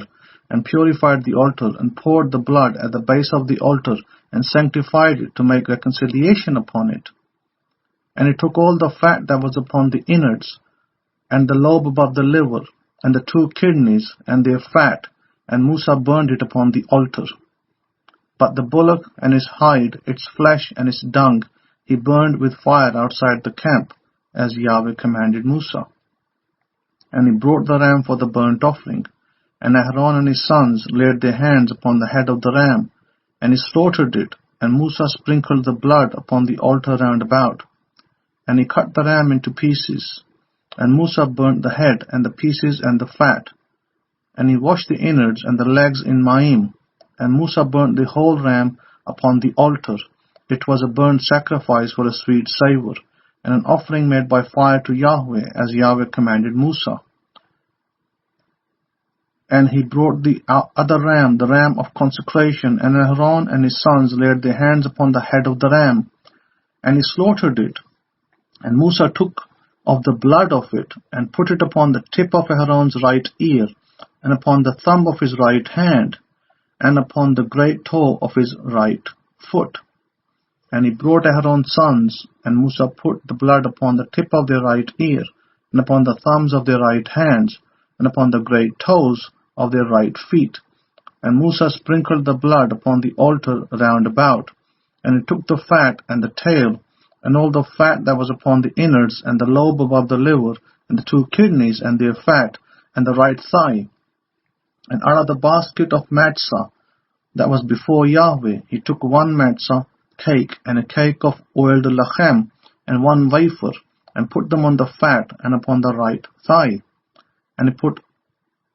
and purified the altar, and poured the blood at the base of the altar, and sanctified it to make reconciliation upon it. And he took all the fat that was upon the innards, and the lobe above the liver, and the 2 kidneys, and their fat, and Musa burned it upon the altar. But the bullock and his hide, its flesh and its dung, he burned with fire outside the camp, as Yahweh commanded Musa. And he brought the ram for the burnt offering, and Aaron and his sons laid their hands upon the head of the ram, and he slaughtered it, and Musa sprinkled the blood upon the altar round about. And he cut the ram into pieces, and Musa burnt the head and the pieces and the fat. And he washed the innards and the legs in Maim, and Musa burnt the whole ram upon the altar. It was a burnt sacrifice for a sweet savour, and an offering made by fire to Yahweh, as Yahweh commanded Musa. And he brought the other ram, the ram of consecration, and Aaron and his sons laid their hands upon the head of the ram, and he slaughtered it. And Musa took of the blood of it, and put it upon the tip of Aaron's right ear, and upon the thumb of his right hand, and upon the great toe of his right foot. And he brought Aaron's sons, and Musa put the blood upon the tip of their right ear, and upon the thumbs of their right hands, and upon the great toes of their right feet. And Musa sprinkled the blood upon the altar round about. And he took the fat and the tail, and all the fat that was upon the innards, and the lobe above the liver, and the 2 kidneys and their fat, and the right thigh. And out of the basket of matzah that was before Yahweh, he took 1 matzah cake, and a cake of oiled lachem, and 1 wafer, and put them on the fat and upon the right thigh. And he put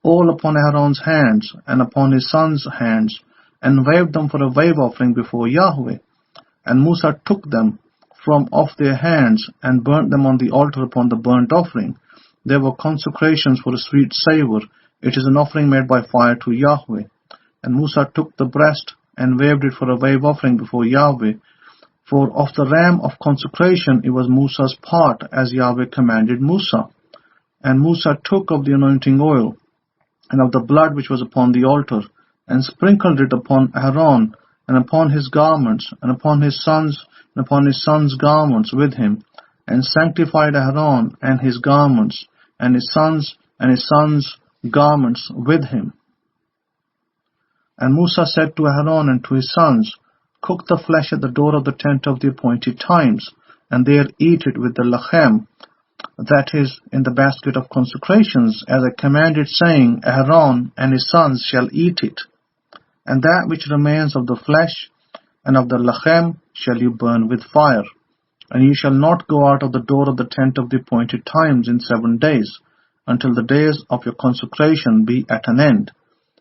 all upon Aaron's hands, and upon his sons' hands, and waved them for a wave offering before Yahweh. And Musa took them from off their hands, and burnt them on the altar upon the burnt offering. They were consecrations for a sweet savour. It is an offering made by fire to Yahweh. And Musa took the breast, and waved it for a wave offering before Yahweh. For of the ram of consecration it was Musa's part, as Yahweh commanded Musa. And Musa took of the anointing oil, and of the blood which was upon the altar, and sprinkled it upon Aaron, and upon his garments, and upon his sons' garments with him, and sanctified Aaron and his garments, and his sons' garments with him. And Musa said to Aaron and to his sons, Cook the flesh at the door of the tent of the appointed times, and there eat it with the lachem, that is, in the basket of consecrations, as I commanded, saying, Aaron and his sons shall eat it. And that which remains of the flesh and of the lachem shall you burn with fire. And you shall not go out of the door of the tent of the appointed times in 7 days, until the days of your consecration be at an end.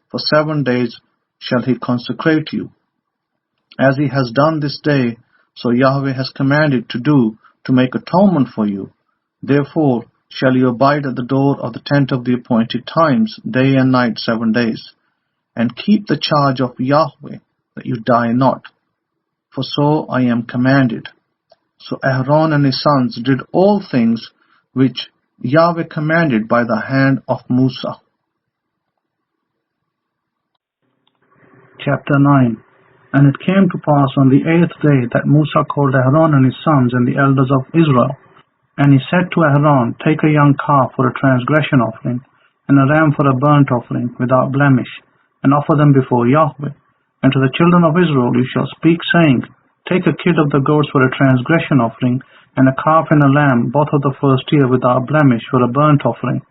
For 7 days shall he consecrate you. As he has done this day, so Yahweh has commanded to do, to make atonement for you. Therefore shall you abide at the door of the tent of the appointed times, day and night 7 days. And keep the charge of Yahweh, that you die not. For so I am commanded. So Aaron and his sons did all things which Yahweh commanded by the hand of Musa. Chapter 9. And it came to pass on the 8th day that Musa called Aaron and his sons and the elders of Israel. And he said to Aaron, Take a young calf for a transgression offering, and a ram for a burnt offering without blemish, and offer them before Yahweh. And to the children of Israel you shall speak, saying, Take a kid of the goats for a transgression offering, and a calf and a lamb, both of the first year without blemish, for a burnt offering.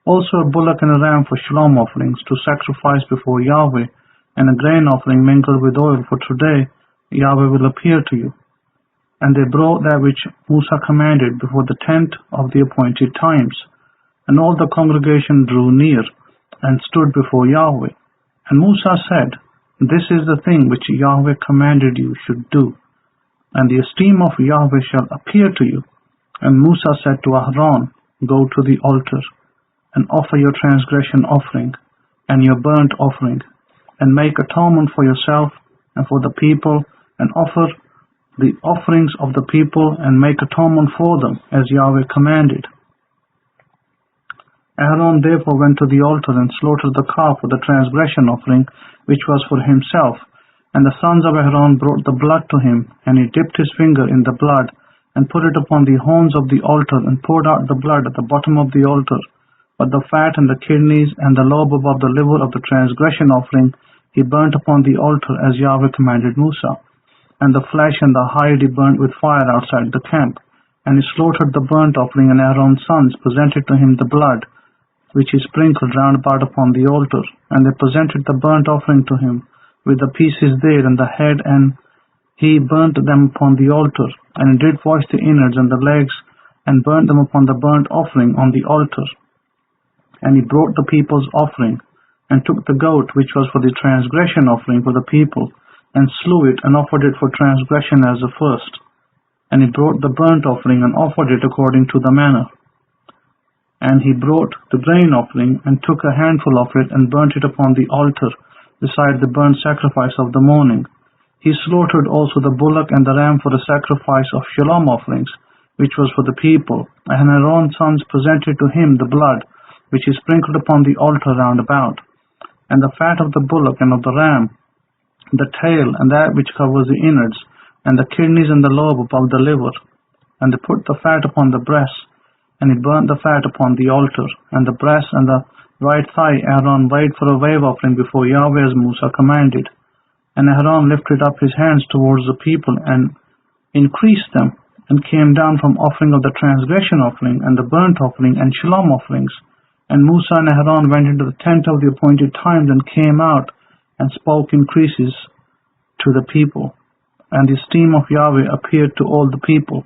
Also a bullock and a ram for shalom offerings, to sacrifice before Yahweh, and a grain offering mingled with oil, for today Yahweh will appear to you. And they brought that which Musa commanded before the tent of the appointed times. And all the congregation drew near, and stood before Yahweh. And Musa said, This is the thing which Yahweh commanded you should do, and the esteem of Yahweh shall appear to you. And Musa said to Aaron, Go to the altar, and offer your transgression offering, and your burnt offering, and make atonement for yourself and for the people, and offer the offerings of the people, and make atonement for them, as Yahweh commanded. Aaron therefore went to the altar, and slaughtered the calf for the transgression offering, which was for himself. And the sons of Aaron brought the blood to him, and he dipped his finger in the blood, and put it upon the horns of the altar, and poured out the blood at the bottom of the altar. But the fat and the kidneys and the lobe above the liver of the transgression offering he burnt upon the altar, as Yahweh commanded Musa. And the flesh and the hide he burnt with fire outside the camp. And he slaughtered the burnt offering, and Aaron's sons presented to him the blood, which he sprinkled round about upon the altar. And they presented the burnt offering to him, with the pieces there and the head, and he burnt them upon the altar. And he did wash the innards and the legs, and burnt them upon the burnt offering on the altar. And he brought the people's offering, and took the goat which was for the transgression offering for the people, and slew it, and offered it for transgression as the first. And he brought the burnt offering, and offered it according to the manner. And he brought the grain offering, and took a handful of it, and burnt it upon the altar, beside the burnt sacrifice of the morning. He slaughtered also the bullock and the ram for the sacrifice of shalom offerings, which was for the people. And Aaron's sons presented to him the blood, which he sprinkled upon the altar round about, and the fat of the bullock and of the ram, the tail and that which covers the innards, and the kidneys and the lobe above the liver. And they put the fat upon the breast, and he burnt the fat upon the altar. And the breast and the right thigh Aaron weighed for a wave offering before Yahweh, as Musa commanded. And Aaron lifted up his hands towards the people, and increased them, and came down from offering of the transgression offering, and the burnt offering, and shalom offerings. And Musa and Aaron went into the tent of the appointed times, and came out, and spoke increases to the people. And the esteem of Yahweh appeared to all the people.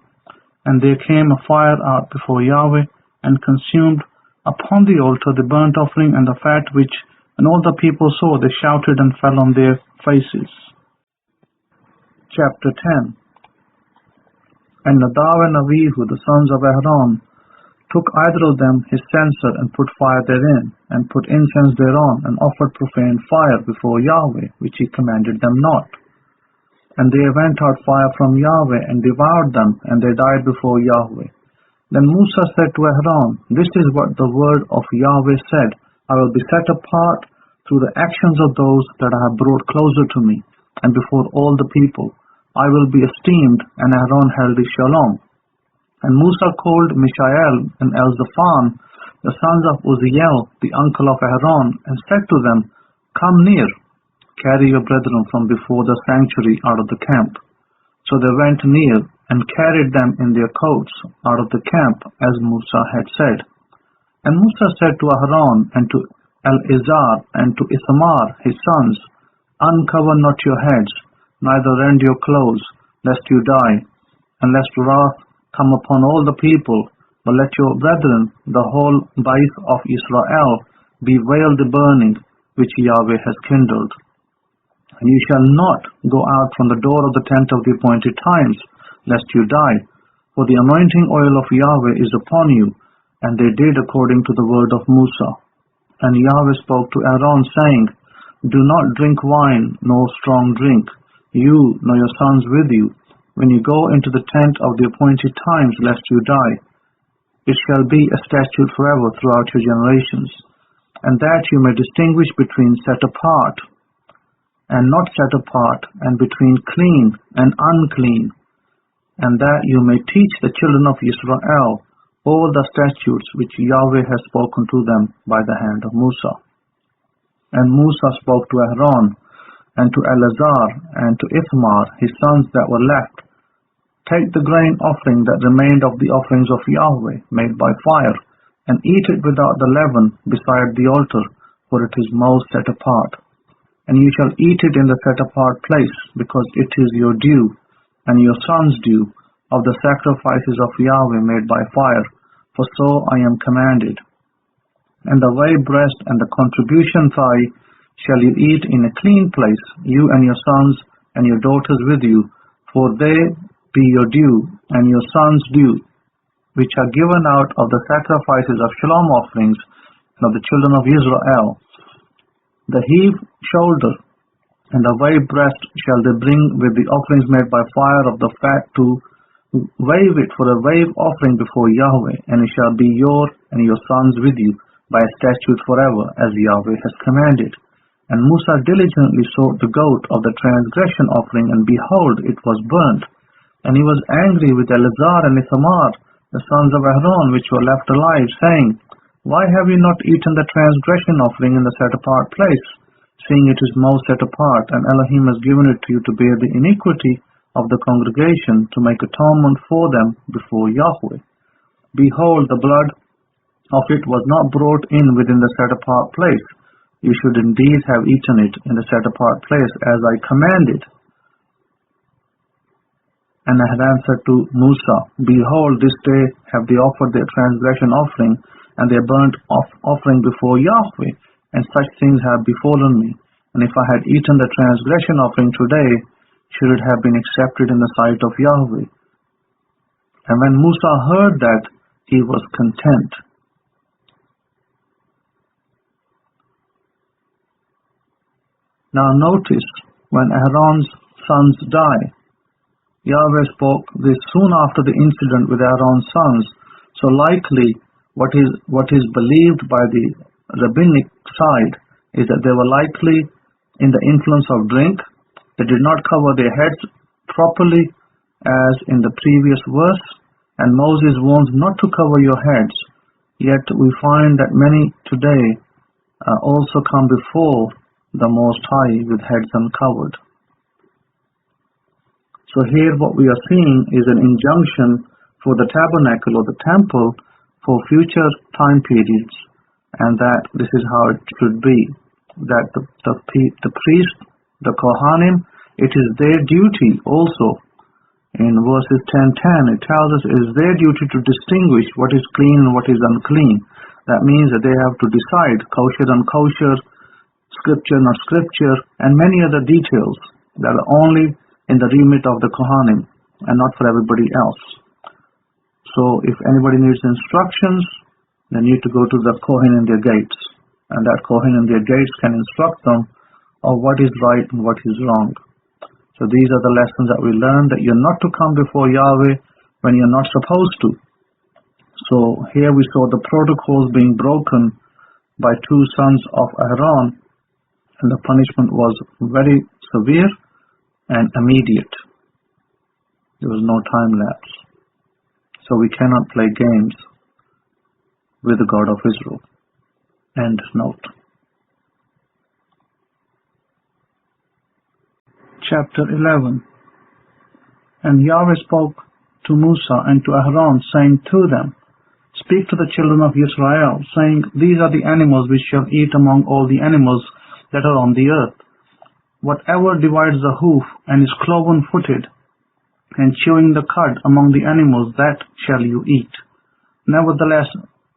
And there came a fire out before Yahweh, and consumed upon the altar the burnt offering and the fat, which when all the people saw, they shouted and fell on their faces. Chapter 10. And Nadab and Abihu, the sons of Aaron, took either of them his censer, and put fire therein, and put incense thereon, and offered profane fire before Yahweh, which he commanded them not. And there went out fire from Yahweh, and devoured them, and they died before Yahweh. Then Musa said to Aaron, This is what the word of Yahweh said, I will be set apart through the actions of those that I have brought closer to me, and before all the people. I will be esteemed. And Aaron held his shalom. And Musa called Mishael and Elzaphan, the sons of Uzziel, the uncle of Aaron, and said to them, Come near, carry your brethren from before the sanctuary out of the camp. So they went near, and carried them in their coats out of the camp, as Musa had said. And Musa said to Aaron, and to Eleazar, and to Ithamar his sons, Uncover not your heads, neither rend your clothes, lest you die, and lest wrath come upon all the people, but let your brethren, the whole base of Israel, bewail the burning which Yahweh has kindled. And you shall not go out from the door of the tent of the appointed times, lest you die, for the anointing oil of Yahweh is upon you. And they did according to the word of Musa. And Yahweh spoke to Aaron, saying, Do not drink wine, nor strong drink, you nor your sons with you, when you go into the tent of the appointed times, lest you die. It shall be a statute forever throughout your generations, and that you may distinguish between set apart and not set apart, and between clean and unclean, and that you may teach the children of Israel all the statutes which Yahweh has spoken to them by the hand of Musa. And Musa spoke to Aaron, and to Eleazar, and to Ithamar, his sons that were left, Take the grain offering that remained of the offerings of Yahweh, made by fire, and eat it without the leaven beside the altar, for it is most set apart. And you shall eat it in the set apart place, because it is your due, and your son's due, of the sacrifices of Yahweh made by fire, for so I am commanded. And the whey breast and the contribution thigh shall you eat in a clean place, you and your sons and your daughters with you, for they be your due, and your sons' due, which are given out of the sacrifices of shalom offerings of the children of Israel. The heave shoulder and the whey breast shall they bring with the offerings made by fire of the fat to wave it for a wave offering before Yahweh, and it shall be your and your sons with you by a statute forever, as Yahweh has commanded. And Musa diligently sought the goat of the transgression offering, and behold, it was burnt. And he was angry with Eleazar and Ithamar, the sons of Aaron, which were left alive, saying, Why have you not eaten the transgression offering in the set apart place, seeing it is most set apart, and Elohim has given it to you to bear the iniquity of the congregation, to make atonement for them before Yahweh? Behold, the blood of it was not brought in within the set apart place. You should indeed have eaten it in the set apart place, as I commanded. And I had answered to Musa, Behold, this day have they offered their transgression offering, and their burnt offering before Yahweh, and such things have befallen me. And if I had eaten the transgression offering today, should it have been accepted in the sight of Yahweh? And when Musa heard that, he was content. Now notice, when Aaron's sons die, Yahweh spoke this soon after the incident with Aaron's sons, so likely what is believed by the rabbinic side is that they were likely in the influence of drink. They did not cover their heads properly as in the previous verse, and Moses warns not to cover your heads. Yet we find that many today also come before the Most High with heads uncovered. So here what we are seeing is an injunction for the tabernacle or the temple for future time periods, and that this is how it should be. That the priest, the Kohanim, it is their duty also. In verses 10:10, it tells us it is their duty to distinguish what is clean and what is unclean. That means that they have to decide kosher, unkosher, scripture, not scripture, and many other details that are only in the remit of the Kohanim and not for everybody else. So if anybody needs instructions, they need to go to the Kohen in their gates, and that Kohen in their gates can instruct them of what is right and what is wrong. So these are the lessons that we learn, that you're not to come before Yahweh when you're not supposed to. So here we saw the protocols being broken by two sons of Aaron, and the punishment was very severe and immediate. There was no time lapse. So we cannot play games with the God of Israel. End note. Chapter 11. And Yahweh spoke to Musa and to Aaron, saying to them, Speak to the children of Israel, saying, These are the animals which shall eat among all the animals that are on the earth. Whatever divides the hoof and is cloven-footed, and chewing the cud among the animals, that shall you eat. Nevertheless,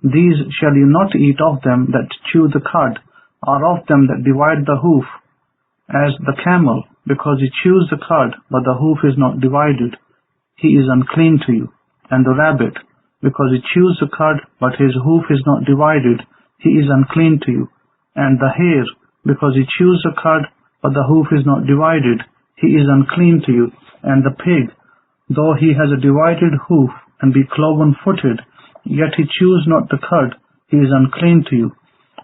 these shall you not eat of them that chew the cud, or of them that divide the hoof, as the camel, because he chews the cud, but the hoof is not divided, he is unclean to you. And the rabbit, because he chews the cud, but his hoof is not divided, he is unclean to you. And the hare, because he chews the cud, but the hoof is not divided, he is unclean to you. And the pig, though he has a divided hoof, and be cloven-footed, yet he chews not the cud, he is unclean to you.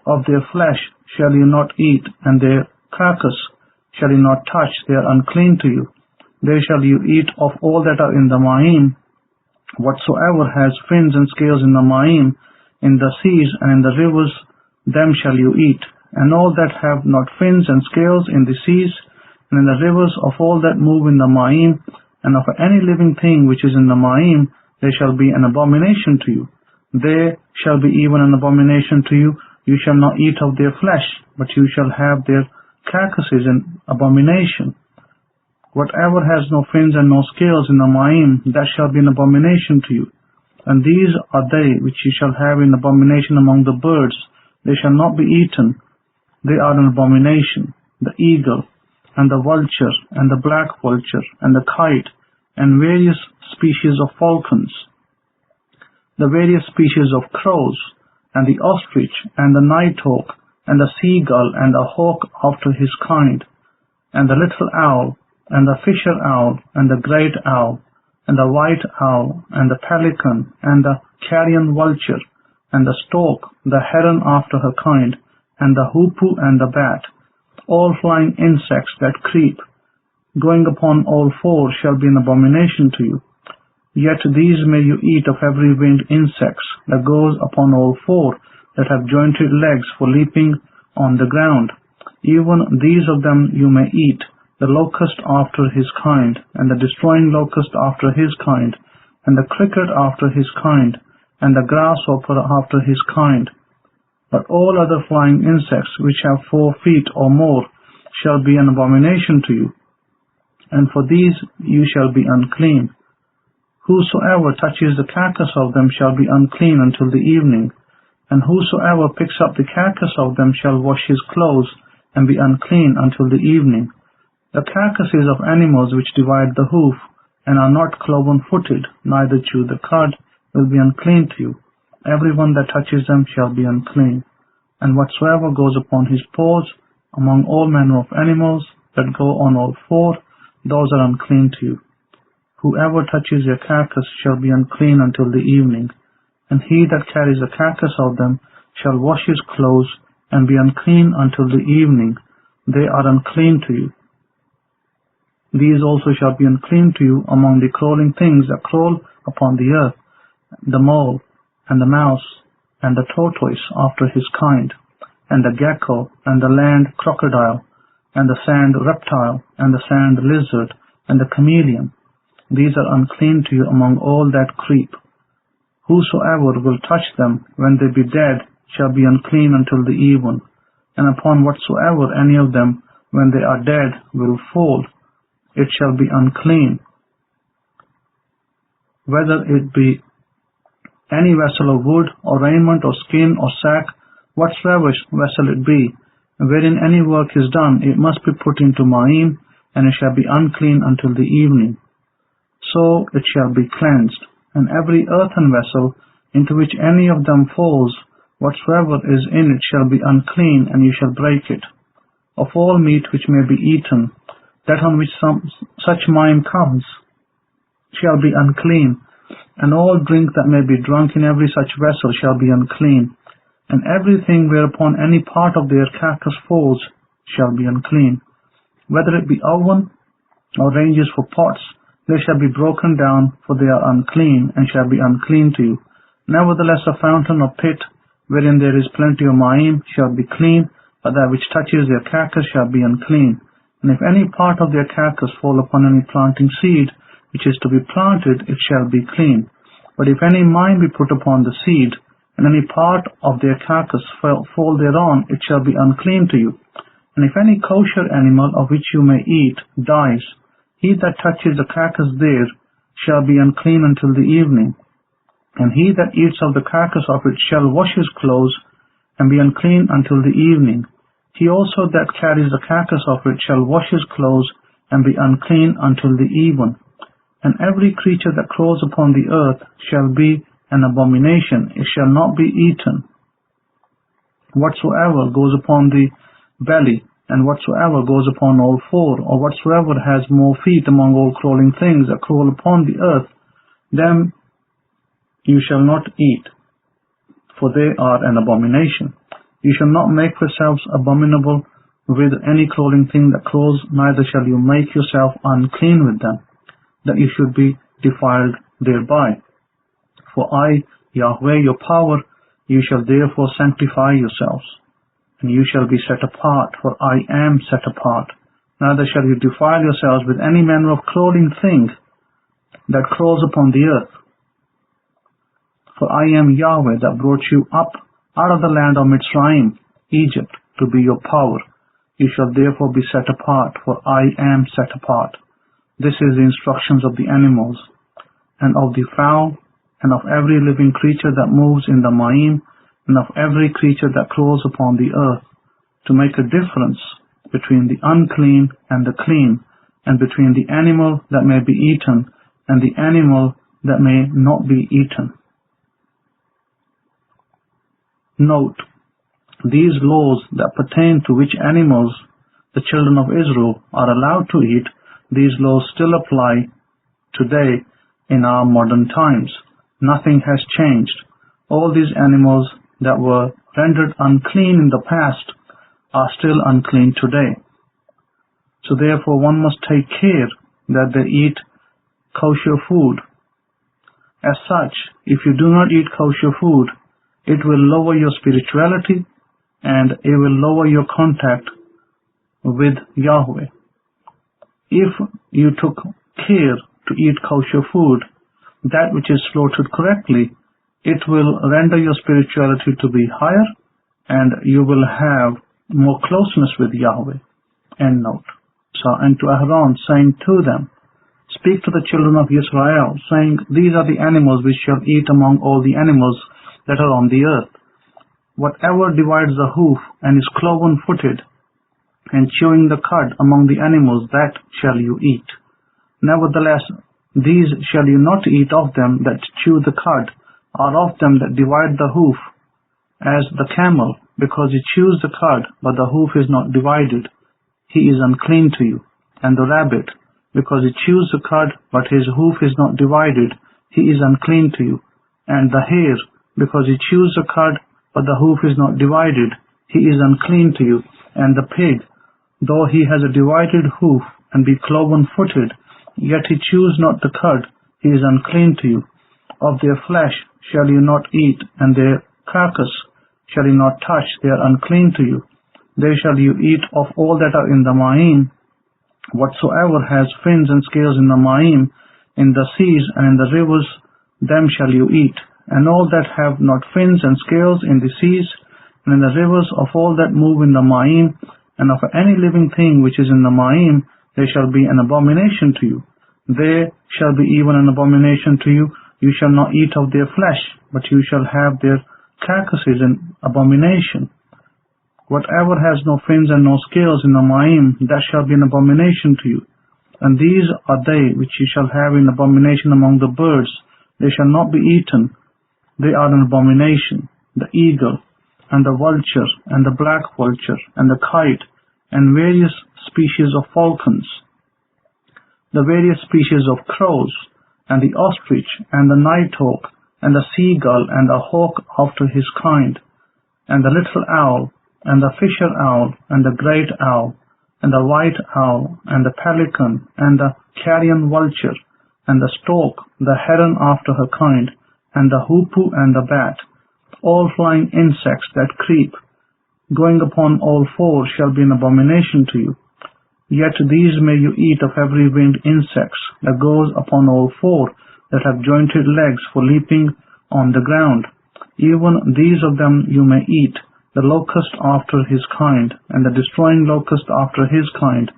Of their flesh shall you not eat, and their carcass shall you not touch, they are unclean to you. There shall you eat of all that are in the ma'im, Whatsoever has fins and scales in the ma'im, in the seas and in the rivers, them shall you eat. And all that have not fins and scales in the seas and in the rivers, of all that move in the ma'im, and of any living thing which is in the ma'im, they shall be an abomination to you. They shall be even an abomination to you. You shall not eat of their flesh, but you shall have their carcasses in abomination. Whatever has no fins and no scales in the ma'im, that shall be an abomination to you. And these are they which you shall have in abomination among the birds. They shall not be eaten. They are an abomination: the eagle, and the vulture, and the black vulture, and the kite, and various species of falcons, the various species of crows, and the ostrich, and the nighthawk, and the seagull, and the hawk after his kind, and the little owl, and the fisher owl, and the great owl, and the white owl, and the pelican, and the carrion vulture, and the stork, the heron after her kind, and the hoopoe, and the bat, all flying insects that creep, going upon all four, shall be an abomination to you. Yet these may you eat of every winged insect that goes upon all four, that have jointed legs for leaping on the ground. Even these of them you may eat, the locust after his kind, and the destroying locust after his kind, and the cricket after his kind, and the grasshopper after his kind. But all other flying insects which have 4 feet or more shall be an abomination to you, and for these you shall be unclean. Whosoever touches the carcass of them shall be unclean until the evening, and whosoever picks up the carcass of them shall wash his clothes, and be unclean until the evening. The carcasses of animals which divide the hoof, and are not cloven-footed, neither chew the cud, will be unclean to you. Everyone that touches them shall be unclean. And whatsoever goes upon his paws, among all manner of animals that go on all four, those are unclean to you. Whoever touches their carcass shall be unclean until the evening. And he that carries the carcass of them shall wash his clothes, and be unclean until the evening. They are unclean to you. These also shall be unclean to you among the crawling things that crawl upon the earth, the mole, and the mouse, and the tortoise after his kind, and the gecko, and the land crocodile, and the sand reptile, and the sand lizard, and the chameleon. These are unclean to you among all that creep. Whosoever will touch them when they be dead shall be unclean until the even, and upon whatsoever any of them when they are dead will fall, it shall be unclean. Whether it be any vessel of wood, or raiment, or skin, or sack, whatsoever vessel it be, wherein any work is done, it must be put into ma'im, and it shall be unclean until the evening. So it shall be cleansed. And every earthen vessel into which any of them falls, whatsoever is in it shall be unclean, and you shall break it. Of all meat which may be eaten, that on which such ma'im comes shall be unclean, and all drink that may be drunk in every such vessel shall be unclean, and everything whereupon any part of their carcass falls shall be unclean. Whether it be oven, or ranges for pots, they shall be broken down, for they are unclean, and shall be unclean to you. Nevertheless a fountain or pit, wherein there is plenty of ma'im, shall be clean, but that which touches their carcass shall be unclean. And if any part of their carcass fall upon any planting seed, which is to be planted, it shall be clean. But if any ma'im be put upon the seed, and any part of their carcass fall thereon, it shall be unclean to you. And if any kosher animal of which you may eat dies, he that touches the carcass there shall be unclean until the evening. And he that eats of the carcass of it shall wash his clothes, and be unclean until the evening. He also that carries the carcass of it shall wash his clothes, and be unclean until the even. And every creature that crawls upon the earth shall be an abomination, it shall not be eaten. Whatsoever goes upon the belly, and whatsoever goes upon all four, or whatsoever has more feet among all crawling things that crawl upon the earth, them you shall not eat, for they are an abomination. You shall not make yourselves abominable with any crawling thing that crawls, neither shall you make yourself unclean with them, that you should be defiled thereby. For I, Yahweh, your power, you shall therefore sanctify yourselves, and you shall be set apart, for I am set apart. Neither shall you defile yourselves with any manner of crawling thing that crawls upon the earth. For I am Yahweh that brought you up out of the land of Mitzrayim, Egypt, to be your power. You shall therefore be set apart, for I am set apart. This is the instructions of the animals, and of the fowl, and of every living creature that moves in the Ma'im, and of every creature that crawls upon the earth, to make a difference between the unclean and the clean, and between the animal that may be eaten and the animal that may not be eaten. Note, these laws that pertain to which animals the children of Israel are allowed to eat, these laws still apply today in our modern times. Nothing has changed. All these animals that were rendered unclean in the past are still unclean today. So therefore one must take care that they eat kosher food. As such, if you do not eat kosher food, it will lower your spirituality and it will lower your contact with Yahweh. If you took care to eat kosher food, that which is slaughtered correctly, it will render your spirituality to be higher and you will have more closeness with Yahweh. End note. So, and to Aaron, saying to them, speak to the children of Israel, saying, these are the animals which shall eat among all the animals that are on the earth. Whatever divides the hoof and is cloven-footed and chewing the cud among the animals, that shall you eat. Nevertheless, these shall you not eat of them that chew the cud, or of them that divide the hoof, as the camel, because he chews the cud, but the hoof is not divided, he is unclean to you. And the rabbit, because he chews the cud, but his hoof is not divided, he is unclean to you. And the hare, because he chews the cud, but the hoof is not divided, he is unclean to you. And the pig, though he has a divided hoof, and be cloven-footed, yet he chews not the cud, he is unclean to you. Of their flesh shall you not eat, and their carcass shall you not touch, they are unclean to you. There shall you eat of all that are in the Ma'im, whatsoever has fins and scales in the Ma'im, in the seas and in the rivers, them shall you eat. And all that have not fins and scales in the seas and in the rivers, of all that move in the Ma'im, and of any living thing which is in the Ma'im, they shall be an abomination to you. They shall be even an abomination to you. You shall not eat of their flesh, but you shall have their carcasses in abomination. Whatever has no fins and no scales in the Ma'im, that shall be an abomination to you. And these are they which you shall have in abomination among the birds. They shall not be eaten. They are an abomination. The eagle, and the vulture, and the black vulture, and the kite, and various species of falcons, the various species of crows, and the ostrich, and the nighthawk, and the seagull, and the hawk after his kind, and the little owl, and the fisher owl, and the great owl, and the white owl, and the pelican, and the carrion vulture, and the stork, the heron after her kind, and the hoopoe, and the bat, all flying insects that creep, going upon all four, shall be an abomination to you. Yet these may you eat of every winged insects that goes upon all four, that have jointed legs for leaping on the ground. Even these of them you may eat, the locust after his kind, and the destroying locust after his kind,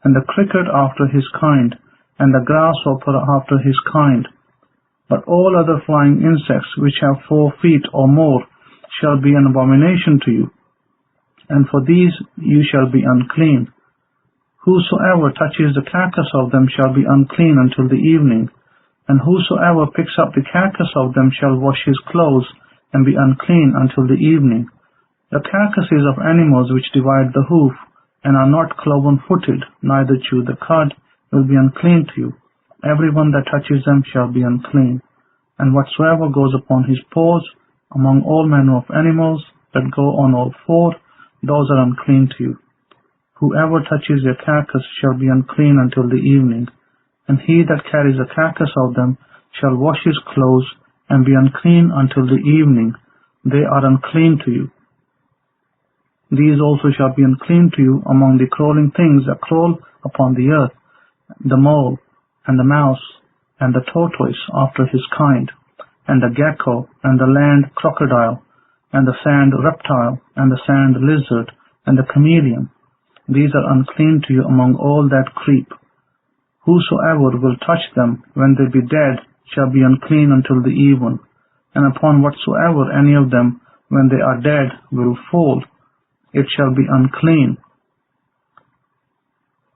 and the cricket after his kind, and the grasshopper after his kind. But all other flying insects which have 4 feet or more shall be an abomination to you, and for these you shall be unclean. Whosoever touches the carcass of them shall be unclean until the evening, and whosoever picks up the carcass of them shall wash his clothes and be unclean until the evening. The carcasses of animals which divide the hoof and are not cloven-footed, neither chew the cud, will be unclean to you. Everyone that touches them shall be unclean. And whatsoever goes upon his paws, among all manner of animals that go on all four, those are unclean to you. Whoever touches their carcass shall be unclean until the evening, and he that carries the carcass of them shall wash his clothes and be unclean until the evening. They are unclean to you. These also shall be unclean to you among the crawling things that crawl upon the earth, the mole, and the mouse, and the tortoise after his kind, and the gecko, and the land crocodile, and the sand reptile, and the sand lizard, and the chameleon. These are unclean to you among all that creep. Whosoever will touch them when they be dead shall be unclean until the even, and upon whatsoever any of them when they are dead will fall, it shall be unclean.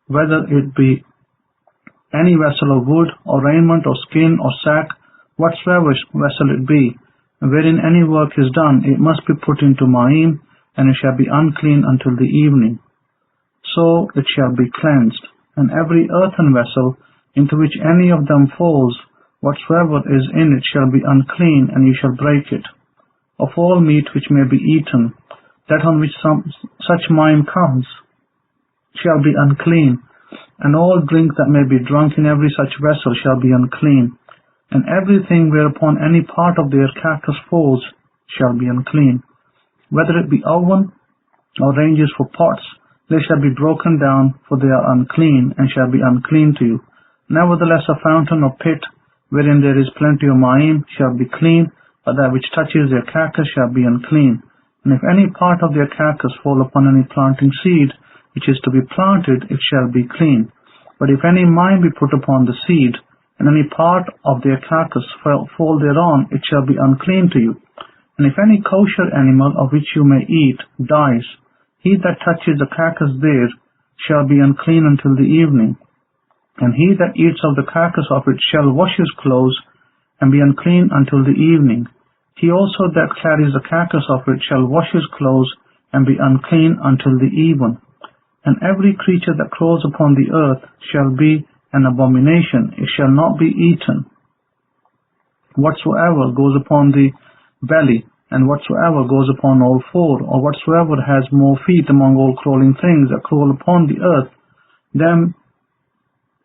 Whether it be any vessel of wood, or raiment, or skin, or sack, whatsoever vessel it be, wherein any work is done, it must be put into Ma'im, and it shall be unclean until the evening. So it shall be cleansed. And every earthen vessel into which any of them falls, whatsoever is in it shall be unclean, and you shall break it. Of all meat which may be eaten, that on which such Ma'im comes shall be unclean, and all drink that may be drunk in every such vessel shall be unclean, and everything whereupon any part of their carcass falls shall be unclean. Whether it be oven, or ranges for pots, they shall be broken down, for they are unclean, and shall be unclean to you. Nevertheless a fountain or pit, wherein there is plenty of Ma'im, shall be clean, but that which touches their carcass shall be unclean. And if any part of their carcass fall upon any planting seed, which is to be planted, it shall be clean. But if any Ma'im be put upon the seed, and any part of their carcass fall thereon, it shall be unclean to you. And if any kosher animal of which you may eat dies, he that touches the carcass there shall be unclean until the evening. And he that eats of the carcass of it shall wash his clothes, and be unclean until the evening. He also that carries the carcass of it shall wash his clothes, and be unclean until the even. And every creature that crawls upon the earth shall be an abomination, it shall not be eaten. Whatsoever goes upon the belly, and whatsoever goes upon all four, or whatsoever has more feet among all crawling things that crawl upon the earth, them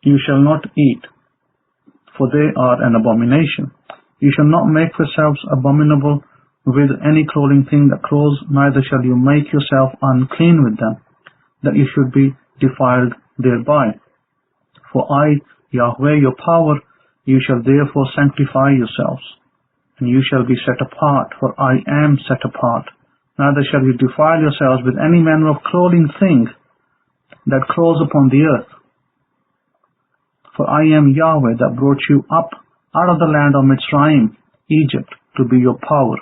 you shall not eat, for they are an abomination. You shall not make yourselves abominable with any crawling thing that crawls, neither shall you make yourself unclean with them, that you should be defiled thereby. For I, Yahweh your power, you shall therefore sanctify yourselves, and you shall be set apart, for I am set apart. Neither shall you defile yourselves with any manner of crawling thing that crawls upon the earth. For I am Yahweh that brought you up out of the land of Mitzrayim, Egypt, to be your power.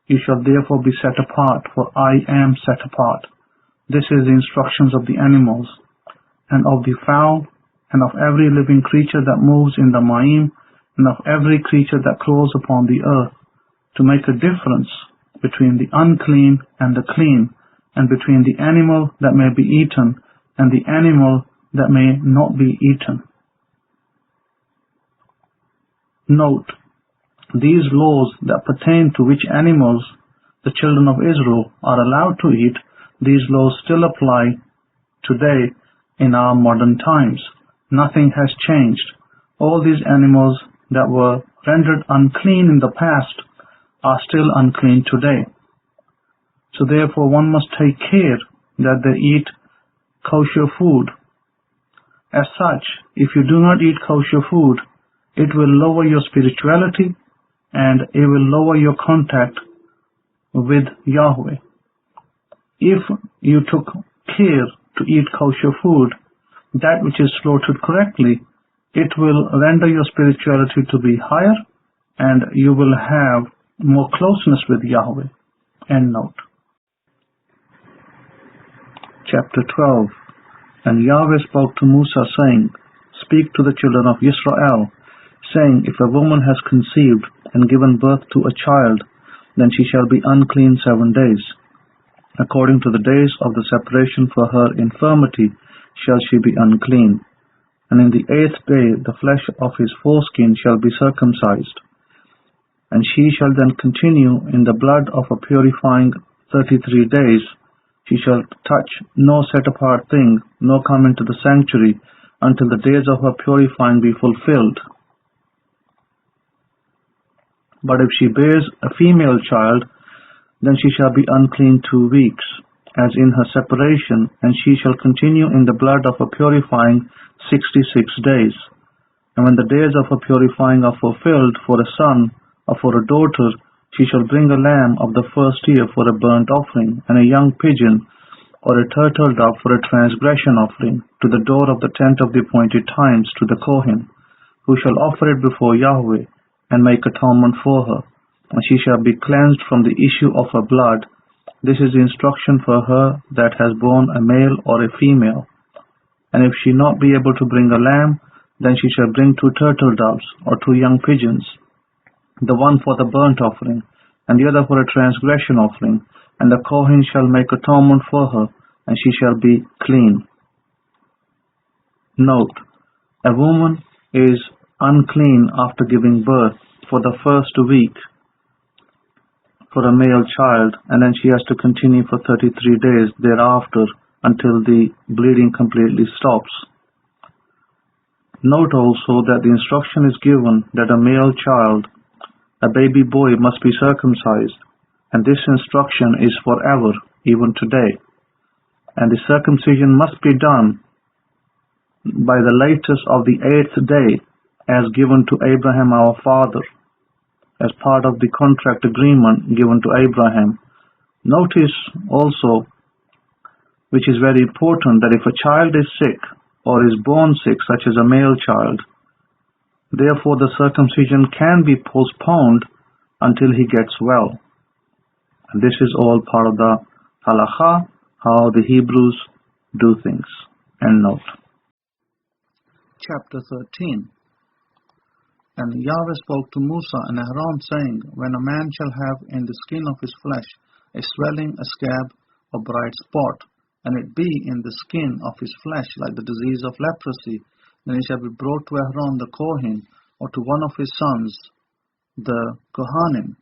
You shall therefore be set apart, for I am set apart. This is the instructions of the animals, and of the fowl, and of every living creature that moves in the Ma'im, and of every creature that crawls upon the earth, to make a difference between the unclean and the clean, and between the animal that may be eaten and the animal that may not be eaten. Note, these laws that pertain to which animals the children of Israel are allowed to eat, these laws still apply today in our modern times. Nothing has changed. All these animals that were rendered unclean in the past are still unclean today. So therefore one must take care that they eat kosher food. As such, if you do not eat kosher food, it will lower your spirituality, and it will lower your contact with Yahweh. If you took care to eat kosher food, that which is slaughtered correctly, it will render your spirituality to be higher, and you will have more closeness with Yahweh. End note. Chapter 12. And Yahweh spoke to Musa, saying, Speak to the children of Israel, saying, If a woman has conceived and given birth to a child, then she shall be unclean 7 days. According to the days of the separation for her infirmity shall she be unclean. And in the 8th day the flesh of his foreskin shall be circumcised. And she shall then continue in the blood of a purifying 33 days. She shall touch no set apart thing, nor come into the sanctuary, until the days of her purifying be fulfilled. But if she bears a female child, then she shall be unclean 2 weeks, as in her separation, and she shall continue in the blood of her purifying 66 days. And when the days of her purifying are fulfilled for a son or for a daughter, she shall bring a lamb of the first year for a burnt offering, and a young pigeon or a turtle dove for a transgression offering, to the door of the tent of the appointed times, to the Kohen, who shall offer it before Yahweh, and make atonement for her. And she shall be cleansed from the issue of her blood. This is the instruction for her that has borne a male or a female. And if she not be able to bring a lamb, then she shall bring 2 turtle doves, or 2 young pigeons, the one for the burnt offering, and the other for a transgression offering, and the Kohen shall make atonement for her, and she shall be clean. Note: a woman is unclean after giving birth for the first week for a male child, and then she has to continue for 33 days thereafter until the bleeding completely stops. Note also that the instruction is given that a male child, a baby boy, must be circumcised, and this instruction is forever, even today. And the circumcision must be done by the latest of the 8th day, as given to Abraham our father, as part of the contract agreement given to Abraham. Notice also, which is very important, that if a child is sick or is born sick, such as a male child, therefore the circumcision can be postponed until he gets well. And this is all part of the halakha, how the Hebrews do things. End note. Chapter 13. And Yahweh spoke to Musa and Aaron, saying, when a man shall have in the skin of his flesh a swelling, a scab, or bright spot, and it be in the skin of his flesh like the disease of leprosy, then he shall be brought to Aaron the Kohen, or to one of his sons, the Kohanim.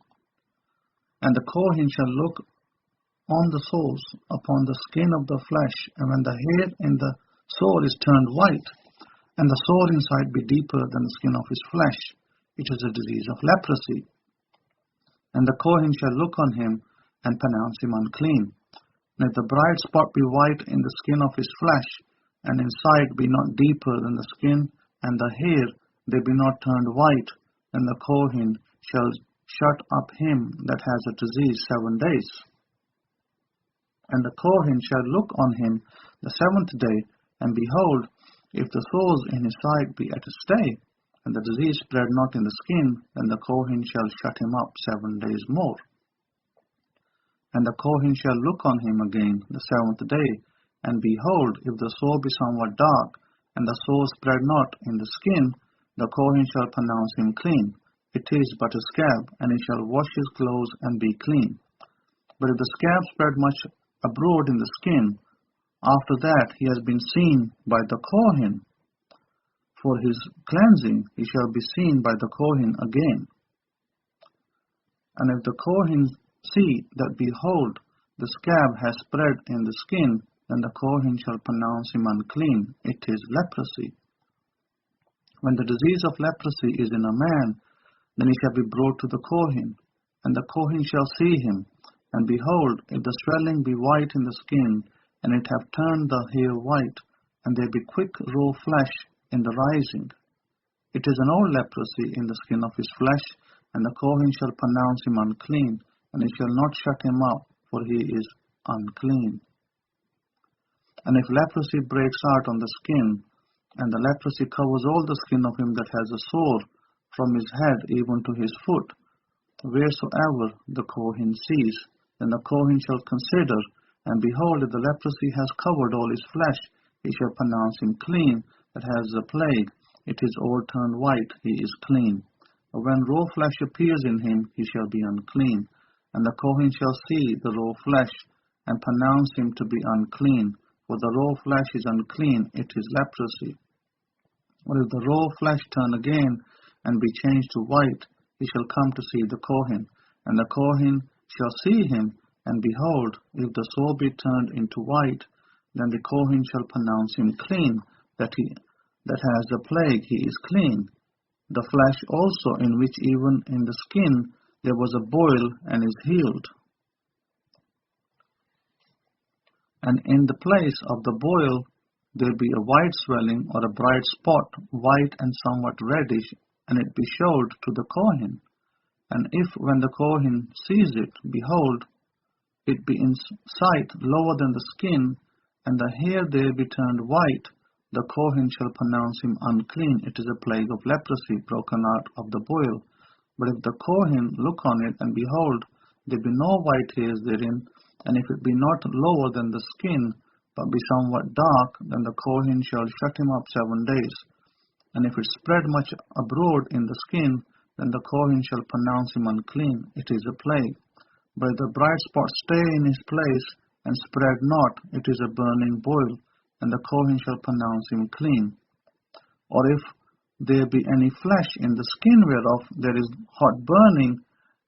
And the Kohen shall look on the sores upon the skin of the flesh, and when the hair in the sore is turned white, and the sore inside be deeper than the skin of his flesh, it is a disease of leprosy. And the Kohen shall look on him and pronounce him unclean. And if the bright spot be white in the skin of his flesh, and inside be not deeper than the skin, and the hair they be not turned white, then the Kohen shall shut up him that has a disease 7 days. And the Kohen shall look on him the 7th day, and behold, if the sores in his side be at a stay, and the disease spread not in the skin, then the Kohen shall shut him up 7 days more. And the Kohen shall look on him again the 7th day, and behold, if the sore be somewhat dark, and the sore spread not in the skin, the Kohen shall pronounce him clean. It is but a scab, and he shall wash his clothes and be clean. But if the scab spread much abroad in the skin, after that he has been seen by the Kohen for his cleansing, he shall be seen by the Kohen again. And if the Kohen see that, behold, the scab has spread in the skin, then the Kohen shall pronounce him unclean. It is leprosy. When the disease of leprosy is in a man, then he shall be brought to the Kohen, and the Kohen shall see him. And behold, if the swelling be white in the skin, and it have turned the hair white, and there be quick raw flesh in the rising, it is an old leprosy in the skin of his flesh, and the Kohen shall pronounce him unclean, and he shall not shut him up, for he is unclean. And if leprosy breaks out on the skin, and the leprosy covers all the skin of him that has a sore, from his head even to his foot, wheresoever the Kohen sees, then the Kohen shall consider, and behold, if the leprosy has covered all his flesh, he shall pronounce him clean that has the plague. It is all turned white, he is clean. But when raw flesh appears in him, he shall be unclean. And the Kohen shall see the raw flesh, and pronounce him to be unclean. For the raw flesh is unclean, it is leprosy. But if the raw flesh turn again, and be changed to white, he shall come to see the Kohen. And the Kohen shall see him, and behold, if the sore be turned into white, then the Kohen shall pronounce him clean, that has the plague, he is clean. the flesh also, in which even in the skin there was a boil, and is healed. And in the place of the boil there be a white swelling or a bright spot, white and somewhat reddish, and it be showed to the Kohen. And if when the Kohen sees it, behold, it be in sight lower than the skin, and the hair there be turned white, the Kohen shall pronounce him unclean. It is a plague of leprosy broken out of the boil. But if the Kohen look on it, and behold, there be no white hairs therein, and if it be not lower than the skin, but be somewhat dark, then the Kohen shall shut him up 7 days. And if it spread much abroad in the skin, then the Kohen shall pronounce him unclean. It is a plague. But if the bright spot stay in his place, and spread not, it is a burning boil, and the Kohen shall pronounce him clean. Or if there be any flesh in the skin whereof there is hot burning,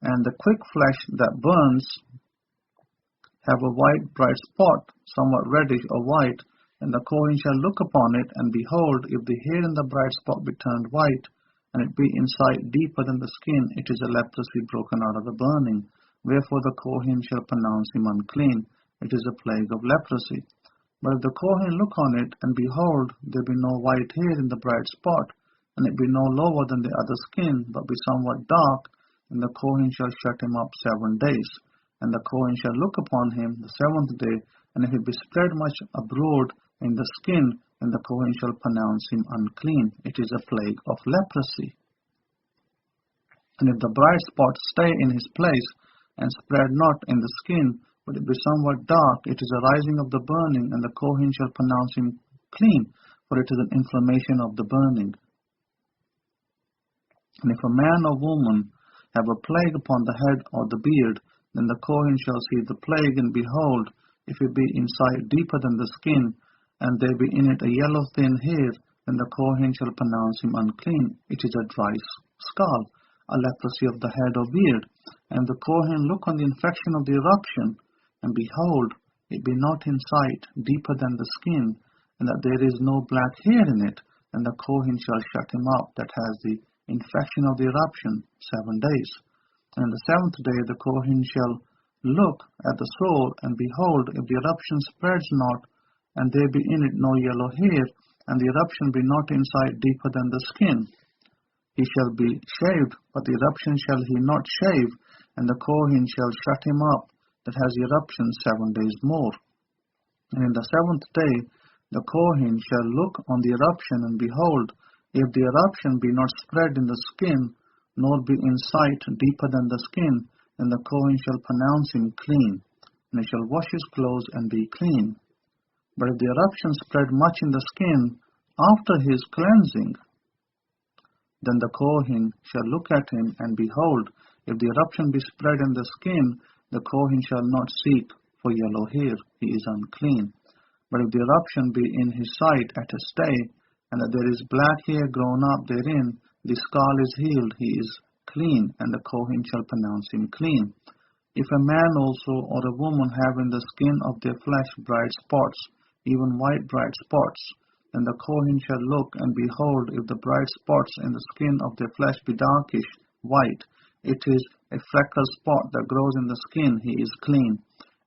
and the quick flesh that burns have a white bright spot, somewhat reddish or white, and the Kohen shall look upon it, and behold, if the hair in the bright spot be turned white, and it be in sight deeper than the skin, it is a leprosy broken out of the burning. Wherefore the Kohen shall pronounce him unclean. It is a plague of leprosy. But if the Kohen look on it, and behold, there be no white hair in the bright spot, and it be no lower than the other skin, but be somewhat dark, then the Kohen shall shut him up 7 days. And the Kohen shall look upon him the 7th day, and if it be spread much abroad in the skin, then the Kohen shall pronounce him unclean. It is a plague of leprosy. And if the bright spot stay in his place, and spread not in the skin, but it be somewhat dark, it is a rising of the burning, and the Kohen shall pronounce him clean, for it is an inflammation of the burning. And if a man or woman have a plague upon the head or the beard, then the Kohen shall see the plague, and behold, if it be in sight deeper than the skin, and there be in it a yellow thin hair, then the Kohen shall pronounce him unclean. It is a dry scald, a leprosy of the head or beard. And the Kohen look on the infection of the eruption, and behold, it be not in sight deeper than the skin, and that there is no black hair in it, then the Kohen shall shut him up that has the infection of the eruption 7 days. And the 7th day the Kohen shall look at the sore, and behold, if the eruption spreads not, and there be in it no yellow hair, and the eruption be not in sight deeper than the skin, he shall be shaved, but the eruption shall he not shave, and the Kohen shall shut him up that has the eruption 7 days more. And in the 7th day the Kohen shall look on the eruption, and behold, if the eruption be not spread in the skin, nor be in sight deeper than the skin, then the Kohen shall pronounce him clean, and he shall wash his clothes and be clean. But if the eruption spread much in the skin after his cleansing, then the Kohen shall look at him, and behold, if the eruption be spread in the skin, the Kohen shall not seek for yellow hair, he is unclean. But if the eruption be in his sight at a stay, and that there is black hair grown up therein, the scald is healed, he is clean, and the Kohen shall pronounce him clean. If a man also or a woman have in the skin of their flesh bright spots, even white bright spots, then the Kohen shall look, and behold, if the bright spots in the skin of their flesh be darkish white, it is a freckled spot that grows in the skin, he is clean.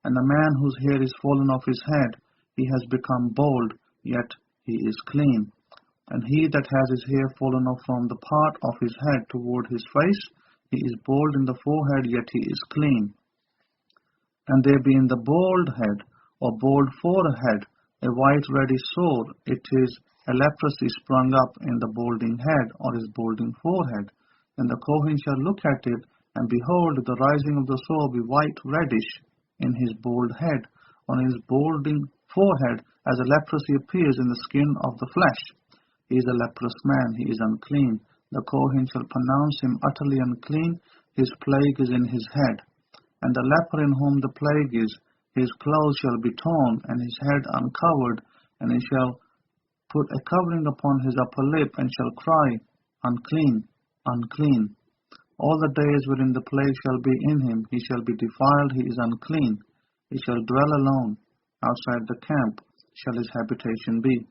And a man whose hair is fallen off his head, he has become bald, yet he is clean. And he that has his hair fallen off from the part of his head toward his face, he is bald in the forehead, yet he is clean. And there be in the bald head, or bald forehead, a white reddish sore, it is a leprosy sprung up in the balding head, or his balding forehead. Then the Kohen shall look at it, and behold, the rising of the sore be white reddish in his bald head, on his balding forehead, as a leprosy appears in the skin of the flesh. He is a leprous man, he is unclean. The Kohen shall pronounce him utterly unclean, his plague is in his head. And the leper in whom the plague is, his clothes shall be torn, and his head uncovered, and he shall put a covering upon his upper lip, and shall cry, unclean, unclean. All the days wherein the plague shall be in him, he shall be defiled, he is unclean. He shall dwell alone, outside the camp shall his habitation be.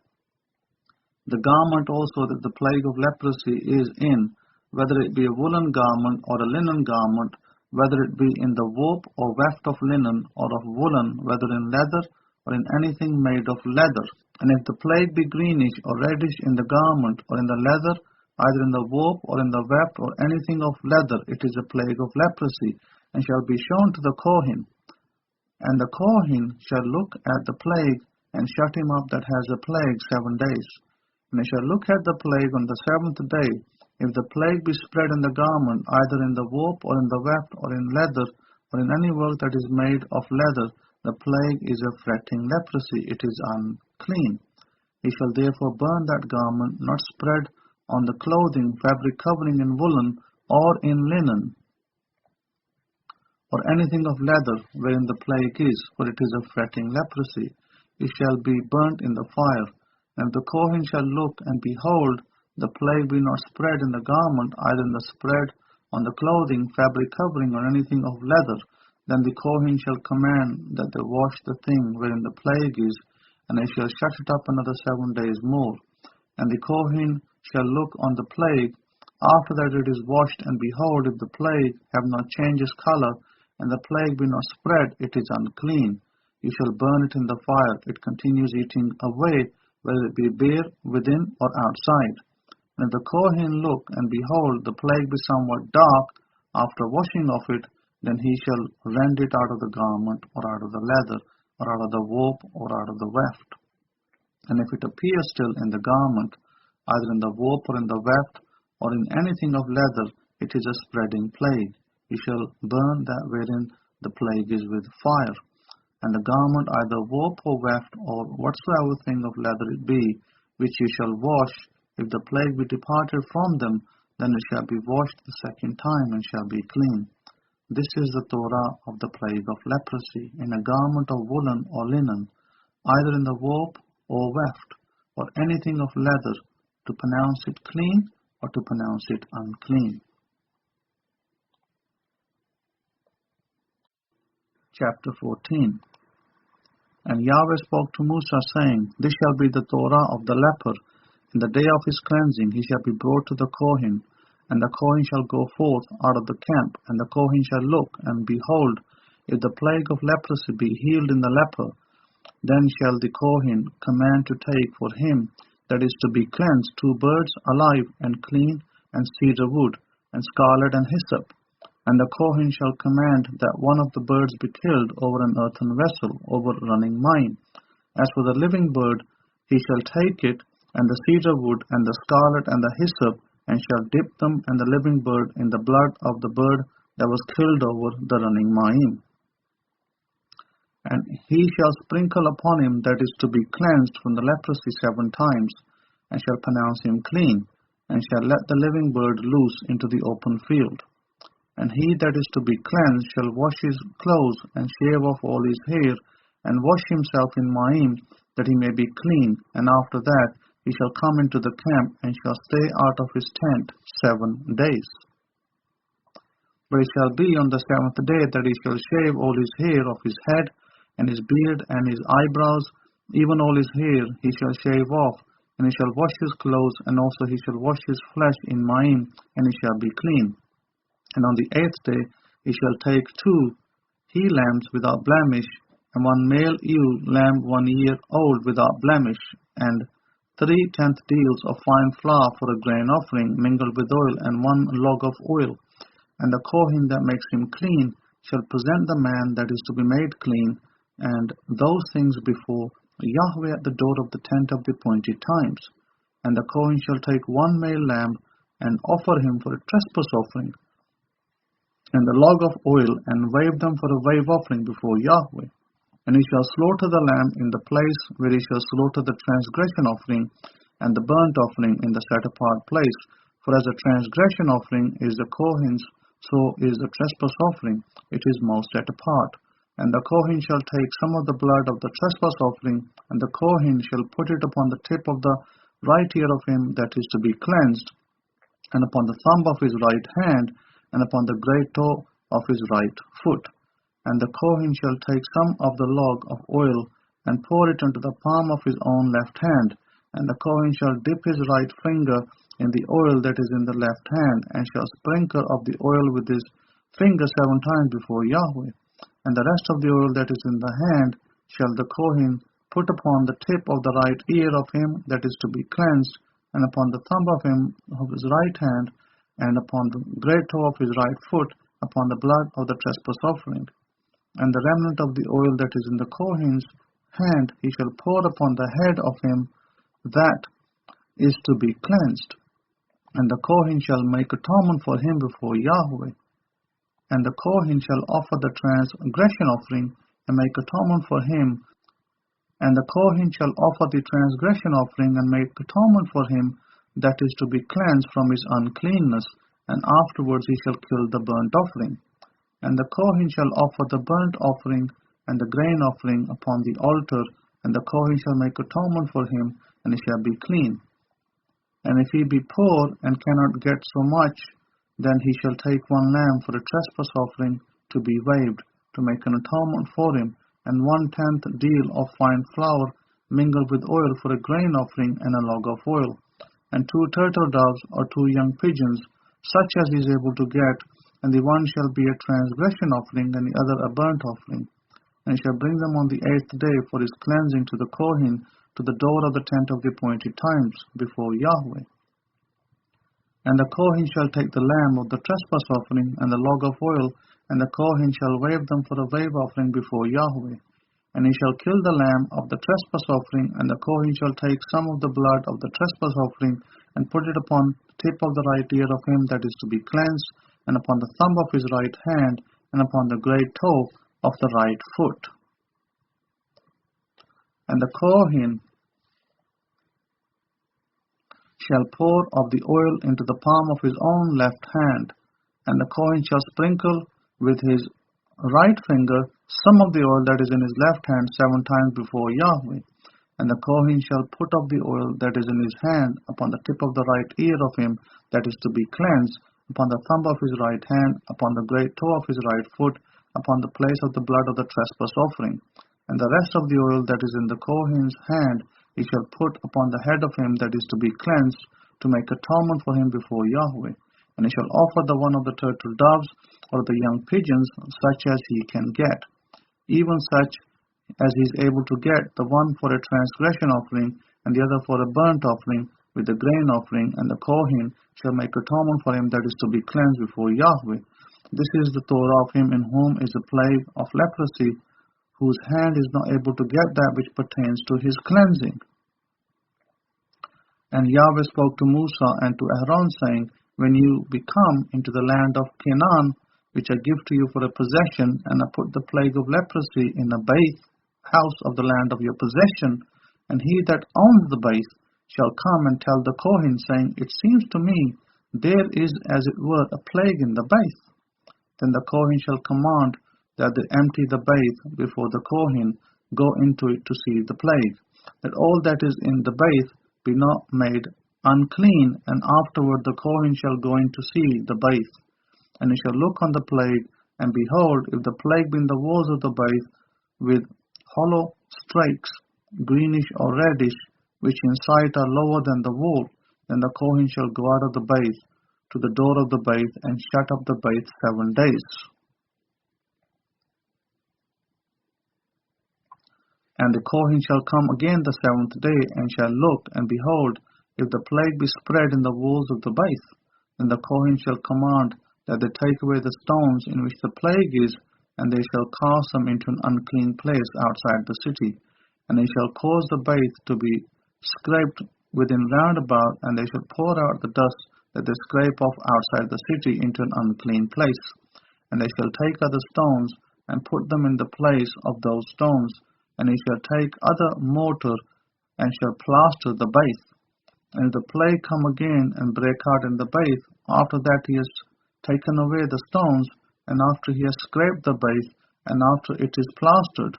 The garment also that the plague of leprosy is in whether it be a woolen garment or a linen garment, whether it be in the warp or weft of linen or of woolen, whether in leather or in anything made of leather. And if the plague be greenish or reddish in the garment or in the leather, either in the warp or in the weft or anything of leather, it is a plague of leprosy, and shall be shown to the Kohen. And the Kohen shall look at the plague, and shut him up that has the plague 7 days. And he shall look at the plague on the 7th day. If the plague be spread in the garment, either in the warp or in the weft or in leather, or in any work that is made of leather, the plague is a fretting leprosy, it is unclean. He shall therefore burn that garment, not spread on the clothing, fabric covering in woolen, or in linen, or anything of leather wherein the plague is, for it is a fretting leprosy. It shall be burnt in the fire. And the Kohen shall look, and behold, the plague be not spread in the garment, either in the spread on the clothing, fabric covering, or anything of leather, then the Kohen shall command that they wash the thing wherein the plague is, and they shall shut it up another 7 days more. And the Kohen shall look on the plague, after that it is washed, and behold, if the plague have not changed its color, and the plague be not spread, it is unclean. You shall burn it in the fire. It continues eating away, whether it be bare within or outside. And if the Kohen look, and behold, the plague be somewhat dark, after washing of it, then he shall rend it out of the garment, or out of the leather, or out of the warp, or out of the weft. And if it appear still in the garment, either in the warp or in the weft, or in anything of leather, it is a spreading plague. You shall burn that wherein the plague is with fire. And the garment, either warp or weft, or whatsoever thing of leather it be, which you shall wash, if the plague be departed from them, then it shall be washed the second time, and shall be clean. This is the Torah of the plague of leprosy, in a garment of woolen or linen, either in the warp or weft, or anything of leather, to pronounce it clean, or to pronounce it unclean. Chapter 14. And Yahweh spoke to Musa, saying, This shall be the Torah of the leper. In the day of his cleansing he shall be brought to the Kohen, and the Kohen shall go forth out of the camp, and the Kohen shall look, and behold, if the plague of leprosy be healed in the leper, then shall the Kohen command to take for him that is to be cleansed 2 birds alive and clean, and cedar wood, and scarlet and hyssop. And the Kohen shall command that one of the birds be killed over an earthen vessel, over running wine. As for the living bird, he shall take it, and the cedar wood, and the scarlet, and the hyssop, and shall dip them and the living bird in the blood of the bird that was killed over the running wine. And he shall sprinkle upon him that is to be cleansed from the leprosy 7 times, and shall pronounce him clean, and shall let the living bird loose into the open field. And he that is to be cleansed shall wash his clothes, and shave off all his hair, and wash himself in Maim, that he may be clean. And after that he shall come into the camp, and shall stay out of his tent 7 days. But it shall be on the 7th day that he shall shave all his hair off his head, and his beard, and his eyebrows, even all his hair he shall shave off, and he shall wash his clothes, and also he shall wash his flesh in Maim, and he shall be clean. And on the 8th day he shall take 2 he-lambs without blemish, and 1 male ewe lamb 1 year old without blemish, and 3/10 deals of fine flour for a grain offering mingled with oil, and 1 log of oil. And the Kohen that makes him clean shall present the man that is to be made clean, and those things before Yahweh at the door of the tent of the appointed times. And the Kohen shall take 1 male lamb, and offer him for a trespass offering, and the log of oil, and wave them for a wave offering before Yahweh. And he shall slaughter the lamb in the place where he shall slaughter the transgression offering, and the burnt offering in the set-apart place. For as a transgression offering is the Kohen's, so is the trespass offering, it is most set apart. And the Kohen shall take some of the blood of the trespass offering, and the Kohen shall put it upon the tip of the right ear of him that is to be cleansed, and upon the thumb of his right hand, and upon the great toe of his right foot. And the Kohen shall take some of the log of oil, and pour it into the palm of his own left hand, and the Kohen shall dip his right finger in the oil that is in the left hand, and shall sprinkle of the oil with his finger 7 times before Yahweh. And the rest of the oil that is in the hand shall the Kohen put upon the tip of the right ear of him that is to be cleansed, and upon the thumb of him of his right hand, and upon the great toe of his right foot, upon the blood of the trespass offering. And the remnant of the oil that is in the Kohen's hand he shall pour upon the head of him that is to be cleansed. And the Kohen shall make atonement for him before Yahweh. And the Kohen shall offer the transgression offering and make atonement for him. And the Kohen shall offer the transgression offering and make atonement for him that is to be cleansed from his uncleanness, and afterwards he shall kill the burnt offering. And the Kohen shall offer the burnt offering and the grain offering upon the altar, and the Kohen shall make atonement for him, and he shall be clean. And if he be poor and cannot get so much, then he shall take 1 lamb for a trespass offering to be waved, to make an atonement for him, and 1/10 deal of fine flour mingled with oil for a grain offering, and a log of oil, and 2 turtle doves or 2 young pigeons, such as he is able to get, and the one shall be a transgression offering, and the other a burnt offering. And he shall bring them on the 8th day for his cleansing to the Kohen, to the door of the tent of the appointed times, before Yahweh. And the Kohen shall take the lamb of the trespass offering and the log of oil, and the Kohen shall wave them for a wave offering before Yahweh. And he shall kill the lamb of the trespass offering, and the Kohen shall take some of the blood of the trespass offering, and put it upon the tip of the right ear of him that is to be cleansed, and upon the thumb of his right hand, and upon the great toe of the right foot. And the Kohen shall pour of the oil into the palm of his own left hand, and the Kohen shall sprinkle with his right finger some of the oil that is in his left hand 7 times before Yahweh. And the Kohen shall put of the oil that is in his hand upon the tip of the right ear of him that is to be cleansed, upon the thumb of his right hand, upon the great toe of his right foot, upon the place of the blood of the trespass offering. And the rest of the oil that is in the Kohen's hand he shall put upon the head of him that is to be cleansed, to make atonement for him before Yahweh. And he shall offer the one of the turtle doves or the young pigeons, such as he can get, even such as he is able to get, the one for a transgression offering, and the other for a burnt offering, with the grain offering. And the Kohen shall make atonement for him that is to be cleansed before Yahweh. This is the Torah of him in whom is the plague of leprosy, whose hand is not able to get that which pertains to his cleansing. And Yahweh spoke to Musa and to Aaron, saying, When you become into the land of Canaan, which I give to you for a possession, and I put the plague of leprosy in the base house of the land of your possession, and he that owns the base shall come and tell the Kohen, saying, It seems to me there is as it were a plague in the base. Then the Kohen shall command that they empty the base before the Kohen go into it to see the plague, that all that is in the base be not made unclean, and afterward the Kohen shall go in to see the base. And he shall look on the plague, and behold, if the plague be in the walls of the base, with hollow streaks, greenish or reddish, which in sight are lower than the wall, then the Kohen shall go out of the base to the door of the base, and shut up the base 7 days. And the Kohen shall come again the 7th day, and shall look, and behold, if the plague be spread in the walls of the base, then the Kohen shall command that they take away the stones in which the plague is, and they shall cast them into an unclean place outside the city. And they shall cause the base to be scraped within round about, and they shall pour out the dust that they scrape off outside the city into an unclean place. And they shall take other stones, and put them in the place of those stones, and he shall take other mortar, and shall plaster the base. And if the plague come again and break out in the base, after that he has taken away the stones, and after he has scraped the base, and after it is plastered,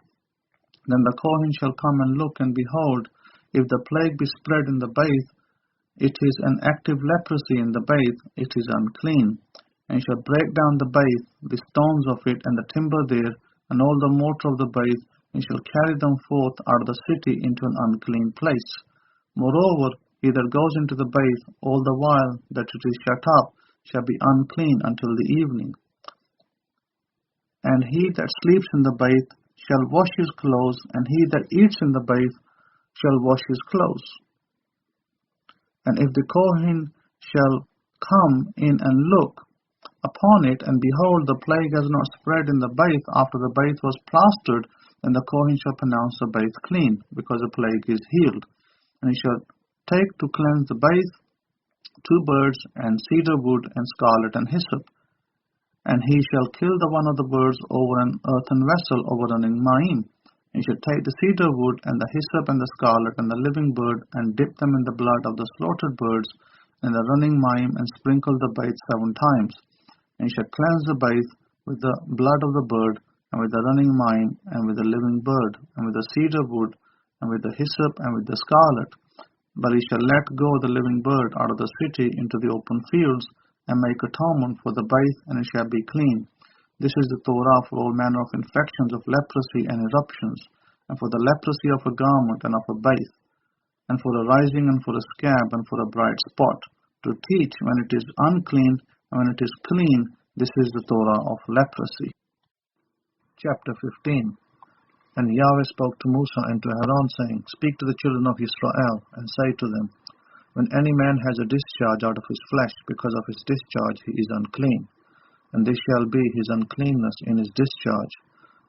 then the Kohen shall come and look, and behold, if the plague be spread in the base, it is an active leprosy in the base, it is unclean. And he shall break down the base, the stones of it, and the timber there, and all the mortar of the base, and shall carry them forth out of the city into an unclean place. Moreover, He that goes into the bath all the while that it is shut up shall be unclean until the evening. And he that sleeps in the bath shall wash his clothes, and he that eats in the bath shall wash his clothes. And if the Kohen shall come in and look upon it, and behold, the plague has not spread in the bath after the bath was plastered, then the Kohen shall pronounce the bath clean, because the plague is healed. And he shall take to cleanse the bath 2 birds, and cedar wood, and scarlet, and hyssop. And he shall kill the one of the birds over an earthen vessel over running mayim. He shall take the cedar wood, and the hyssop, and the scarlet, and the living bird, and dip them in the blood of the slaughtered birds, and the running mayim, and sprinkle the bath 7 times. And he shall cleanse the bath with the blood of the bird, and with the running mayim, and with the living bird, and with the cedar wood, and with the hyssop, and with the scarlet. But he shall let go the living bird out of the city into the open fields, and make atonement for the bath, and it shall be clean. This is the Torah for all manner of infections of leprosy and eruptions, and for the leprosy of a garment and of a bath, and for a rising, and for a scab, and for a bright spot, to teach when it is unclean, and when it is clean. This is the Torah of leprosy. Chapter 15. And Yahweh spoke to Musa and to Aaron, saying, Speak to the children of Israel, and say to them, When any man has a discharge out of his flesh, because of his discharge he is unclean. And this shall be his uncleanness in his discharge,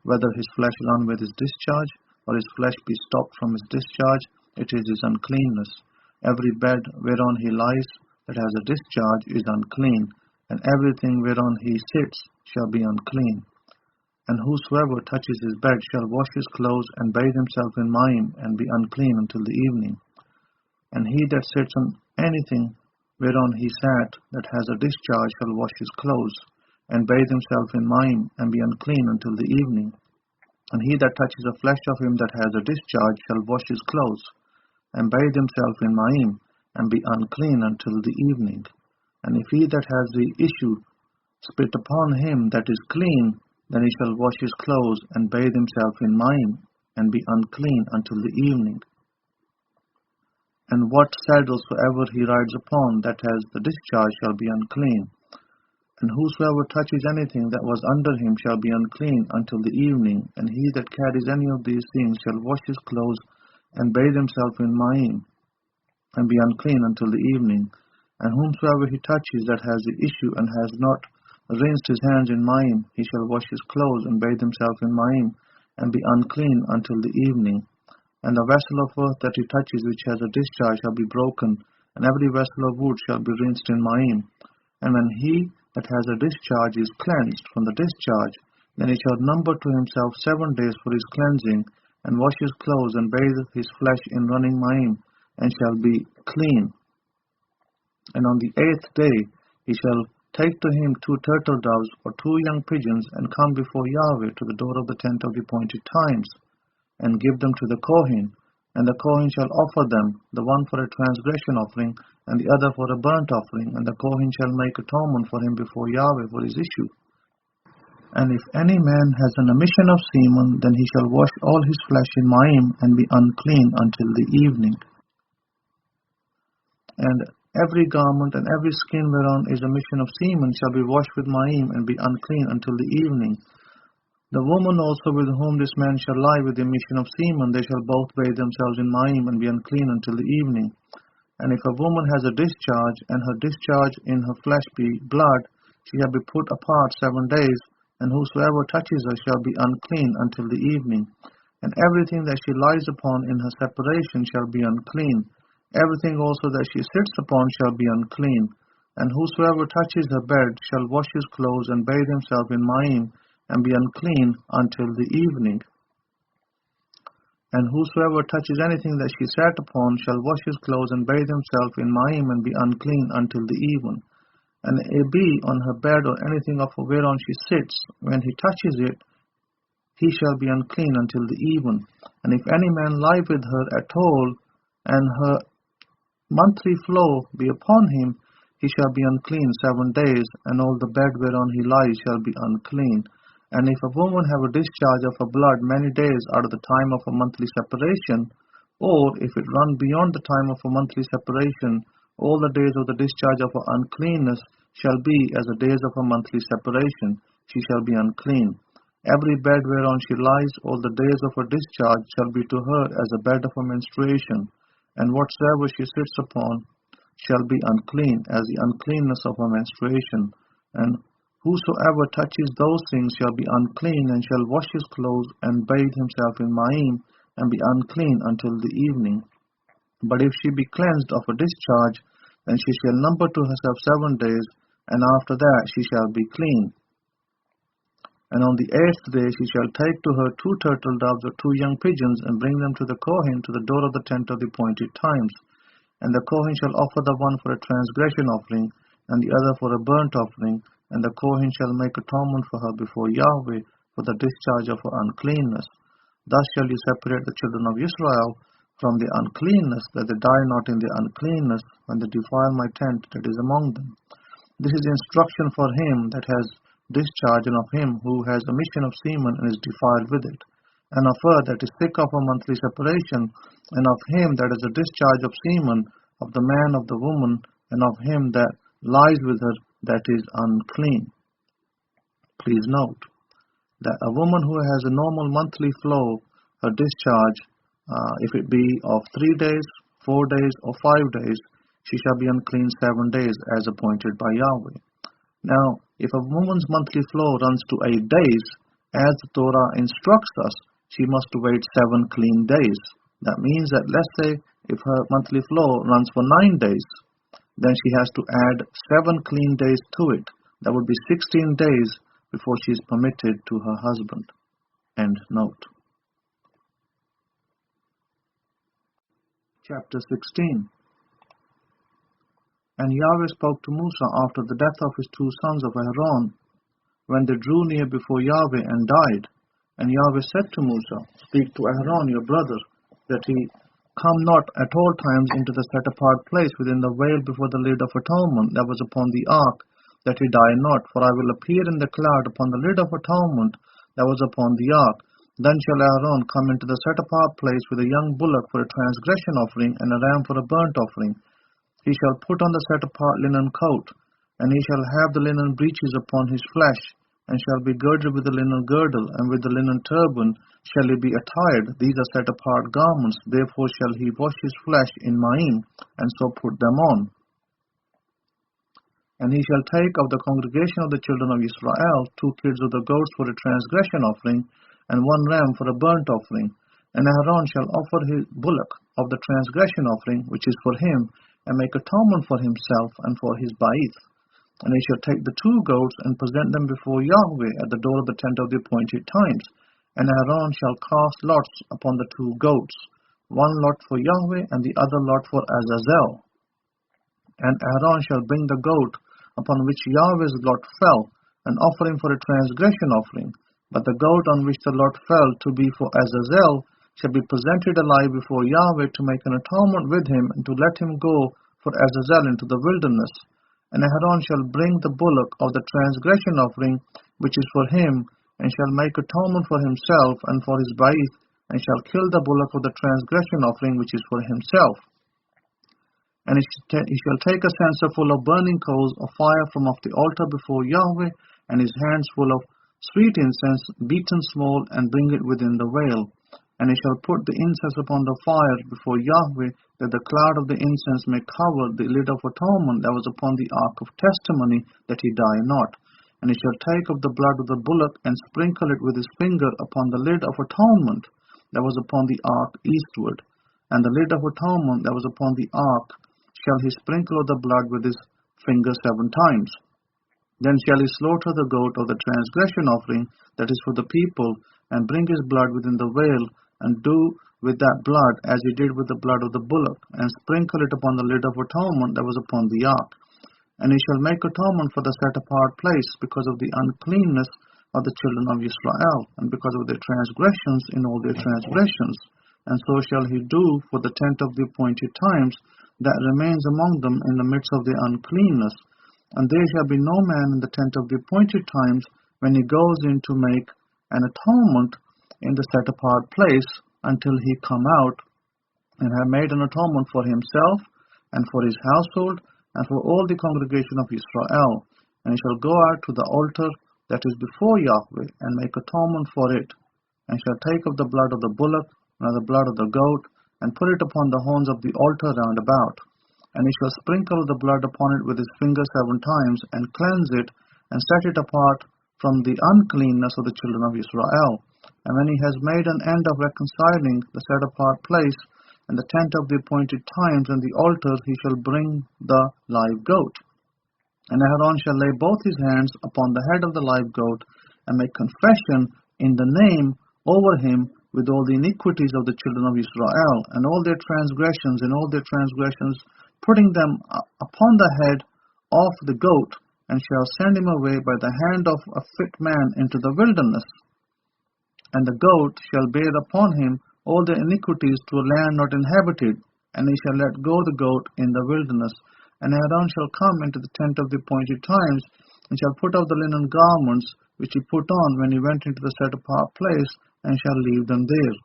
whether his flesh run with his discharge, or his flesh be stopped from his discharge, it is his uncleanness. Every bed whereon he lies that has a discharge is unclean, and everything whereon he sits shall be unclean. And whosoever touches his bed shall wash his clothes, and bathe himself in mayim, and be unclean until the evening. And he that sits on anything whereon he sat that has a discharge shall wash his clothes, and bathe himself in mayim, and be unclean until the evening. And he that touches the flesh of him that has a discharge shall wash his clothes, and bathe himself in mayim, and be unclean until the evening. And if he that has the issue spit upon him that is clean, then he shall wash his clothes, and bathe himself in mayim, and be unclean until the evening. And what saddle soever he rides upon that has the discharge shall be unclean. And whosoever touches anything that was under him shall be unclean until the evening. And he that carries any of these things shall wash his clothes, and bathe himself in mayim, and be unclean until the evening. And whomsoever he touches that has the issue, and has not rinsed his hands in mayim, he shall wash his clothes, and bathe himself in mayim, and be unclean until the evening. And the vessel of earth that he touches which has a discharge shall be broken, and every vessel of wood shall be rinsed in mayim. And when he that has a discharge is cleansed from the discharge, then he shall number to himself 7 days for his cleansing, and wash his clothes, and bathe his flesh in running mayim, and shall be clean. And on the 8th day he shall take to him 2 turtle doves or 2 young pigeons, and come before Yahweh to the door of the tent of the appointed times, and give them to the Kohen. And the Kohen shall offer them, the one for a transgression offering, and the other for a burnt offering. And the Kohen shall make atonement for him before Yahweh for his issue. And if any man has an emission of semen, then he shall wash all his flesh in mayim, and be unclean until the evening. And every garment and every skin whereon is a mission of semen shall be washed with mayim, and be unclean until the evening. The woman also with whom this man shall lie with the emission of semen, they shall both bathe themselves in mayim, and be unclean until the evening. And if a woman has a discharge, and her discharge in her flesh be blood, she shall be put apart 7 days, and whosoever touches her shall be unclean until the evening. And everything that she lies upon in her separation shall be unclean. Everything also that she sits upon shall be unclean. And whosoever touches her bed shall wash his clothes, and bathe himself in mayim, and be unclean until the evening. And whosoever touches anything that she sat upon shall wash his clothes, and bathe himself in mayim, and be unclean until the even. And a bee on her bed, or anything of whereon she sits, when he touches it, he shall be unclean until the even. And if any man lie with her at all, and her monthly flow be upon him, he shall be unclean 7 days, and all the bed whereon he lies shall be unclean. And if a woman have a discharge of her blood many days out of the time of a monthly separation, Or if it run beyond the time of a monthly separation, all the days of the discharge of her uncleanness shall be as the days of a monthly separation. She shall be unclean. Every bed whereon she lies, all the days of her discharge shall be to her as a bed of her menstruation, and whatsoever she sits upon shall be unclean, as the uncleanness of her menstruation. And whosoever touches those things shall be unclean, and shall wash his clothes, and bathe himself in Ma'im, and be unclean until the evening. But if she be cleansed of a discharge, then she shall number to herself 7 days, and after that she shall be clean. And on the 8th day she shall take to her 2 turtle doves or 2 young pigeons, and bring them to the Kohen to the door of the tent of the appointed times. And the Kohen shall offer the one for a transgression offering, and the other for a burnt offering, and the Kohen shall make atonement for her before Yahweh for the discharge of her uncleanness. Thus shall you separate the children of Israel from the uncleanness, that they die not in the uncleanness, when they defile my tent that is among them. This is instruction for him that has discharge, and of him who has emission of semen and is defiled with it, and of her that is sick of a monthly separation, and of him that is a discharge of semen, of the man, of the woman, and of him that lies with her that is unclean. Please note that a woman who has a normal monthly flow, her discharge, if it be of 3 days, 4 days, or 5 days, she shall be unclean 7 days, as appointed by Yahweh. Now, if a woman's monthly flow runs to 8 days, as the Torah instructs us, she must wait 7 clean days. That means that, let's say, if her monthly flow runs for 9 days, then she has to add 7 clean days to it. That would be 16 days before she is permitted to her husband. End note. Chapter 16. And Yahweh spoke to Musa after the death of his 2 sons of Aaron, when they drew near before Yahweh and died. And Yahweh said to Musa, Speak to Aaron your brother, that he come not at all times into the set-apart place within the veil before the lid of atonement that was upon the ark, that he die not. For I will appear in the cloud upon the lid of atonement that was upon the ark. Then shall Aaron come into the set-apart place with a young bullock for a transgression offering, and a ram for a burnt offering. He shall put on the set-apart linen coat, and he shall have the linen breeches upon his flesh, and shall be girded with the linen girdle, and with the linen turban shall he be attired. These are set-apart garments, therefore shall he wash his flesh in Ma'im, and so put them on. And he shall take of the congregation of the children of Israel 2 kids of the goats for a transgression offering, and 1 ram for a burnt offering. And Aaron shall offer his bullock of the transgression offering, which is for him, and make atonement for himself and for his ba'ith. And he shall take the 2 goats and present them before Yahweh at the door of the tent of the appointed times. And Aaron shall cast lots upon the 2 goats, 1 lot for Yahweh and the other lot for Azazel. And Aaron shall bring the goat upon which Yahweh's lot fell, and offer him for a transgression offering. But the goat on which the lot fell to be for Azazel shall be presented alive before Yahweh to make an atonement with him, and to let him go for Azazel into the wilderness. And Aaron shall bring the bullock of the transgression offering, which is for him, and shall make atonement for himself and for his ba'ith, and shall kill the bullock of the transgression offering, which is for himself. And he shall take a censer full of burning coals of fire from off the altar before Yahweh, and his hands full of sweet incense, beaten small, and bring it within the veil. And he shall put the incense upon the fire before Yahweh, that the cloud of the incense may cover the lid of atonement that was upon the ark of testimony, that he die not. And he shall take of the blood of the bullock, and sprinkle it with his finger upon the lid of atonement that was upon the ark eastward. And the lid of atonement that was upon the ark shall he sprinkle of the blood with his finger 7 times. Then shall he slaughter the goat of the transgression offering that is for the people, and bring his blood within the veil, and do with that blood as he did with the blood of the bullock, and sprinkle it upon the lid of atonement that was upon the ark. And he shall make atonement for the set-apart place, because of the uncleanness of the children of Israel, and because of their transgressions in all their transgressions. And so shall he do for the tent of the appointed times that remains among them in the midst of their uncleanness. And there shall be no man in the tent of the appointed times when he goes in to make an atonement in the set-apart place, until he come out and have made an atonement for himself and for his household and for all the congregation of Israel. And he shall go out to the altar that is before Yahweh and make atonement for it, and shall take of the blood of the bullock and of the blood of the goat, and put it upon the horns of the altar round about. And he shall sprinkle the blood upon it with his finger 7 times, and cleanse it, and set it apart from the uncleanness of the children of Israel. And when he has made an end of reconciling the set apart place, and the tent of the appointed times, and the altar, he shall bring the live goat. And Aaron shall lay both his hands upon the head of the live goat, and make confession in the name over him with all the iniquities of the children of Israel, and all their transgressions, putting them upon the head of the goat, and shall send him away by the hand of a fit man into the wilderness. And the goat shall bear upon him all the iniquities to a land not inhabited, and he shall let go the goat in the wilderness. And Aaron shall come into the tent of the appointed times, and shall put off the linen garments which he put on when he went into the set apart place, and shall leave them there.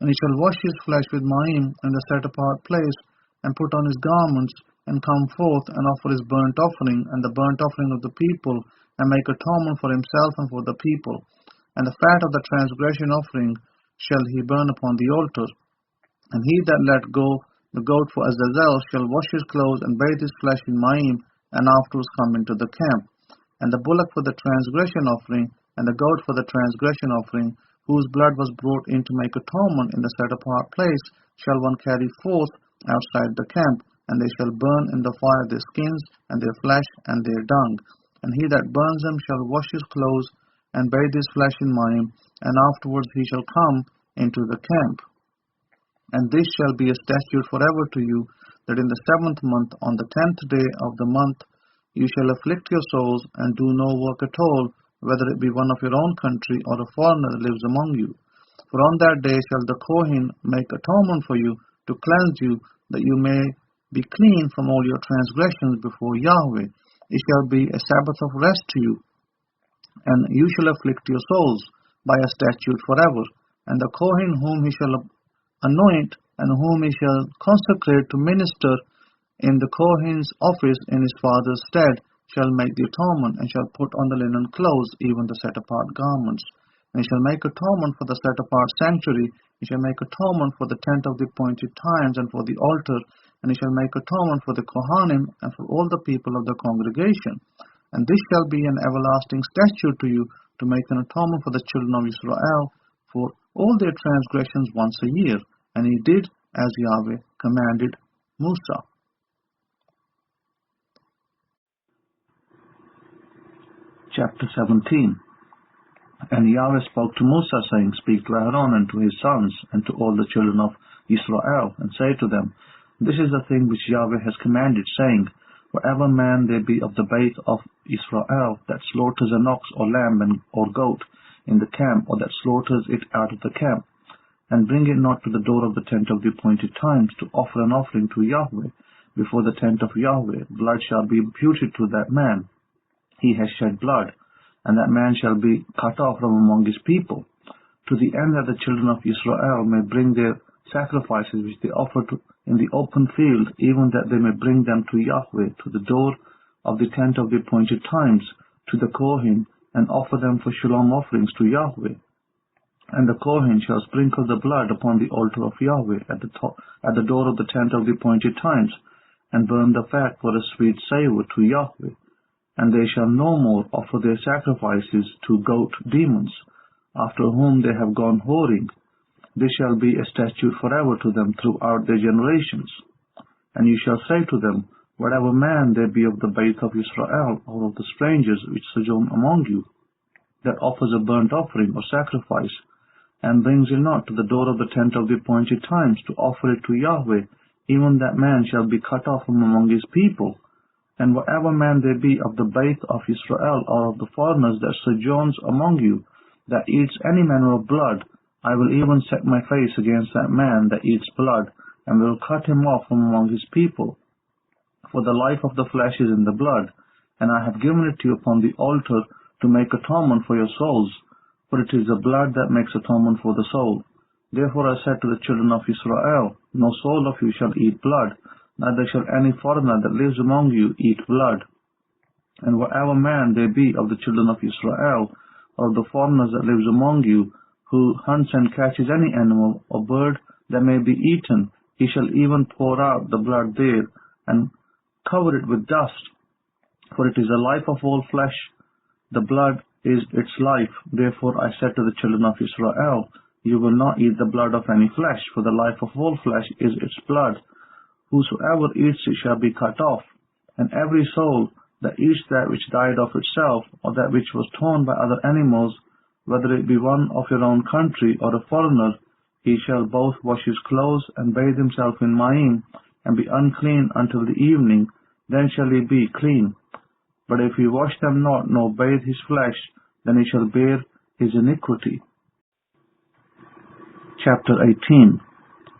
And he shall wash his flesh with mayim in the set apart place, and put on his garments, and come forth, and offer his burnt offering, and the burnt offering of the people, and make atonement for himself and for the people. And the fat of the transgression offering shall he burn upon the altar. And he that let go the goat for Azazel shall wash his clothes, and bathe his flesh in mayim, and afterwards come into the camp. And the bullock for the transgression offering, and the goat for the transgression offering, whose blood was brought in to make atonement in the set apart place, shall one carry forth outside the camp, and they shall burn in the fire their skins, and their flesh, and their dung. And he that burns them shall wash his clothes, and bathe his flesh in mayim, and afterwards he shall come into the camp. And this shall be a statute forever to you, that in the 7th month, on the 10th day of the month, you shall afflict your souls, and do no work at all, whether it be one of your own country, or a foreigner that lives among you. For on that day shall the Kohen make atonement for you, to cleanse you, that you may be clean from all your transgressions before Yahweh. It shall be a Sabbath of rest to you, and you shall afflict your souls by a statute forever. And the Kohen whom he shall anoint, and whom he shall consecrate to minister in the Kohen's office in his father's stead, shall make the atonement, and shall put on the linen clothes, even the set apart garments. And he shall make atonement for the set apart sanctuary, he shall make atonement for the tent of the appointed times, and for the altar, and he shall make atonement for the Kohanim, and for all the people of the congregation. And this shall be an everlasting statute to you, to make an atonement for the children of Israel, for all their transgressions once a year. And he did as Yahweh commanded Musa. Chapter 17. And Yahweh spoke to Musa, saying, Speak to Aaron and to his sons, and to all the children of Israel, and say to them, This is the thing which Yahweh has commanded, saying, Wherever man there be of the base of Israel, that slaughters an ox or lamb or goat in the camp, or that slaughters it out of the camp, and bring it not to the door of the tent of the appointed times, to offer an offering to Yahweh before the tent of Yahweh, blood shall be imputed to that man. He has shed blood, and that man shall be cut off from among his people, to the end that the children of Israel may bring their sacrifices which they offer in the open field, even that they may bring them to Yahweh, to the door of the tent of the appointed times, to the Kohen, and offer them for shalom offerings to Yahweh. And the Kohen shall sprinkle the blood upon the altar of Yahweh at the door of the tent of the appointed times, and burn the fat for a sweet savour to Yahweh. And they shall no more offer their sacrifices to goat demons, after whom they have gone whoring. This shall be a statute forever to them throughout their generations. And you shall say to them, Whatever man there be of the base of Israel, or of the strangers which sojourn among you, that offers a burnt offering or sacrifice, and brings it not to the door of the tent of the appointed times, to offer it to Yahweh, even that man shall be cut off from among his people. And whatever man there be of the base of Israel, or of the foreigners that sojourns among you, that eats any manner of blood, I will even set my face against that man that eats blood, and will cut him off from among his people. For the life of the flesh is in the blood, and I have given it to you upon the altar to make atonement for your souls, for it is the blood that makes atonement for the soul. Therefore I said to the children of Israel, no soul of you shall eat blood, neither shall any foreigner that lives among you eat blood. And whatever man there be of the children of Israel, or of the foreigners that lives among you, who hunts and catches any animal or bird that may be eaten, he shall even pour out the blood there, and cover it with dust. For it is the life of all flesh, the blood is its life. Therefore I said to the children of Israel, you will not eat the blood of any flesh, for the life of all flesh is its blood. Whosoever eats it shall be cut off. And every soul that eats that which died of itself, or that which was torn by other animals, whether it be one of your own country or a foreigner, he shall both wash his clothes and bathe himself in Mayim, and be unclean until the evening, then shall he be clean. But if he wash them not, nor bathe his flesh, then he shall bear his iniquity. Chapter 18.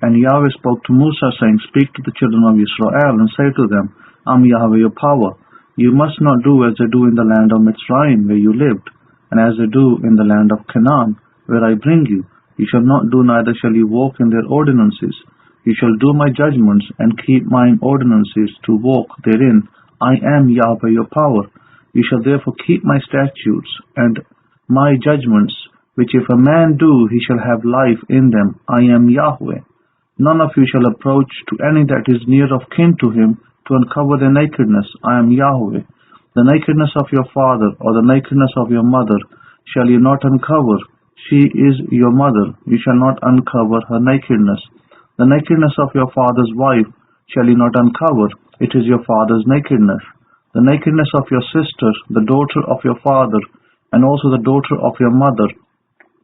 And Yahweh spoke to Musa, saying, Speak to the children of Israel, and say to them, I am Yahweh your power. You must not do as they do in the land of Mitzrayim, where you lived, and as they do in the land of Canaan, where I bring you. You shall not do, neither shall you walk in their ordinances. You shall do my judgments, and keep mine ordinances, to walk therein. I am Yahweh your power. You shall therefore keep my statutes, and my judgments, which if a man do, he shall have life in them. I am Yahweh. None of you shall approach to any that is near of kin to him, to uncover their nakedness. I am Yahweh. The nakedness of your father, or the nakedness of your mother, shall you not uncover. She is your mother. You shall not uncover her nakedness. The nakedness of your father's wife shall you not uncover. It is your father's nakedness. The nakedness of your sister, the daughter of your father, and also the daughter of your mother,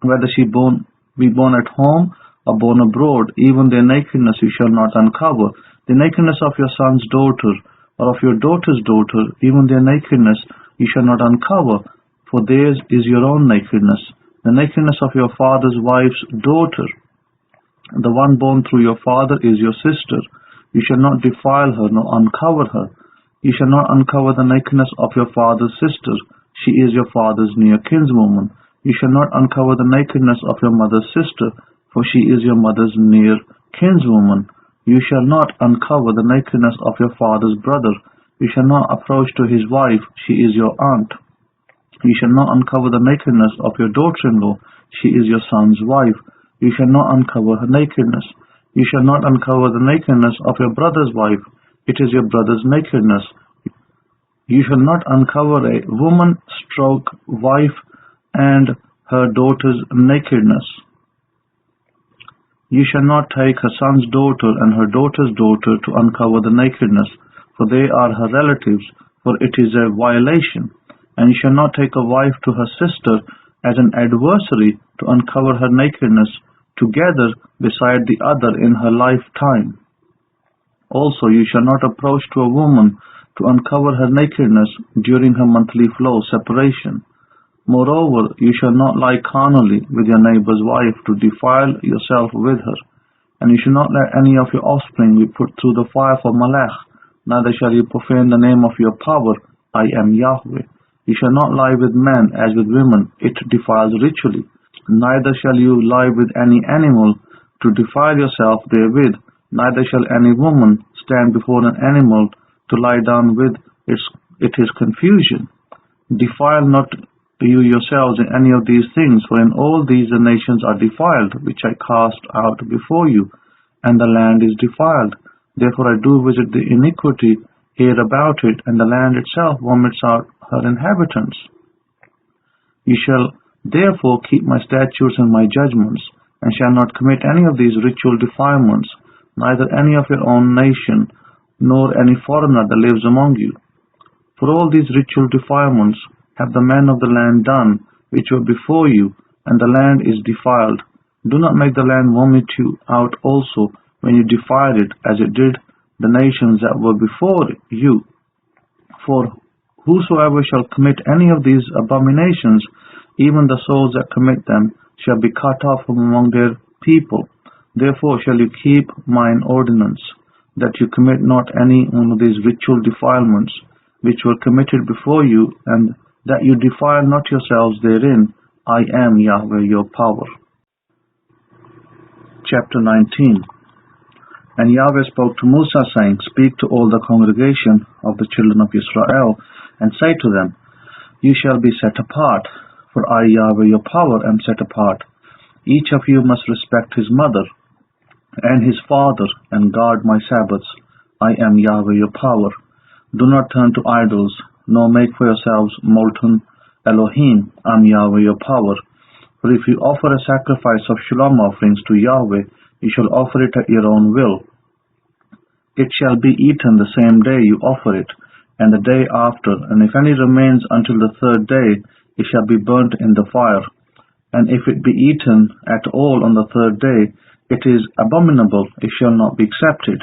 whether she be born at home or born abroad, even their nakedness you shall not uncover. The nakedness of your son's daughter, or of your daughter's daughter, even their nakedness you shall not uncover, for theirs is your own nakedness. The nakedness of your father's wife's daughter, the one born through your father, is your sister. You shall not defile her, nor uncover her. You shall not uncover the nakedness of your father's sister. She is your father's near kinswoman. You shall not uncover the nakedness of your mother's sister, for she is your mother's near kinswoman. You shall not uncover the nakedness of your father's brother. You shall not approach to his wife. She is your aunt. You shall not uncover the nakedness of your daughter-in-law. She is your son's wife. You shall not uncover her nakedness. You shall not uncover the nakedness of your brother's wife. It is your brother's nakedness. You shall not uncover a woman stroke wife and her daughter's nakedness. You shall not take her son's daughter and her daughter's daughter to uncover the nakedness, for they are her relatives, for it is a violation. And you shall not take a wife to her sister as an adversary to uncover her nakedness, together beside the other in her lifetime. Also you shall not approach to a woman to uncover her nakedness during her monthly flow separation. Moreover, you shall not lie carnally with your neighbor's wife to defile yourself with her. And you shall not let any of your offspring be put through the fire for Malach, neither shall you profane the name of your power. I am Yahweh. You shall not lie with men as with women, it defiles ritually. Neither shall you lie with any animal to defile yourself therewith, neither shall any woman stand before an animal to lie down with it is confusion. Defile not you yourselves in any of these things, for in all these the nations are defiled, which I cast out before you, and the land is defiled. Therefore I do visit the iniquity here about it, and the land itself vomits out her inhabitants. You shall therefore keep my statutes and my judgments, and shall not commit any of these ritual defilements, neither any of your own nation, nor any foreigner that lives among you. For all these ritual defilements have the men of the land done, which were before you, and the land is defiled. Do not make the land vomit you out also when you defile it, as it did the nations that were before you. For whosoever shall commit any of these abominations, even the souls that commit them, shall be cut off from among their people. Therefore shall you keep mine ordinance, that you commit not any one of these ritual defilements, which were committed before you, and that you defile not yourselves therein. I am Yahweh your power. Chapter 19. And Yahweh spoke to Musa, saying, Speak to all the congregation of the children of Israel, and say to them, You shall be set apart, for I, Yahweh, your power, am set apart. Each of you must respect his mother and his father, and guard my Sabbaths. I am Yahweh, your power. Do not turn to idols, nor make for yourselves molten Elohim. I am Yahweh, your power. For if you offer a sacrifice of shalom offerings to Yahweh, you shall offer it at your own will. It shall be eaten the same day you offer it, and the day after, and if any remains until the third day, it shall be burnt in the fire. And if it be eaten at all on the third day, it is abominable, it shall not be accepted.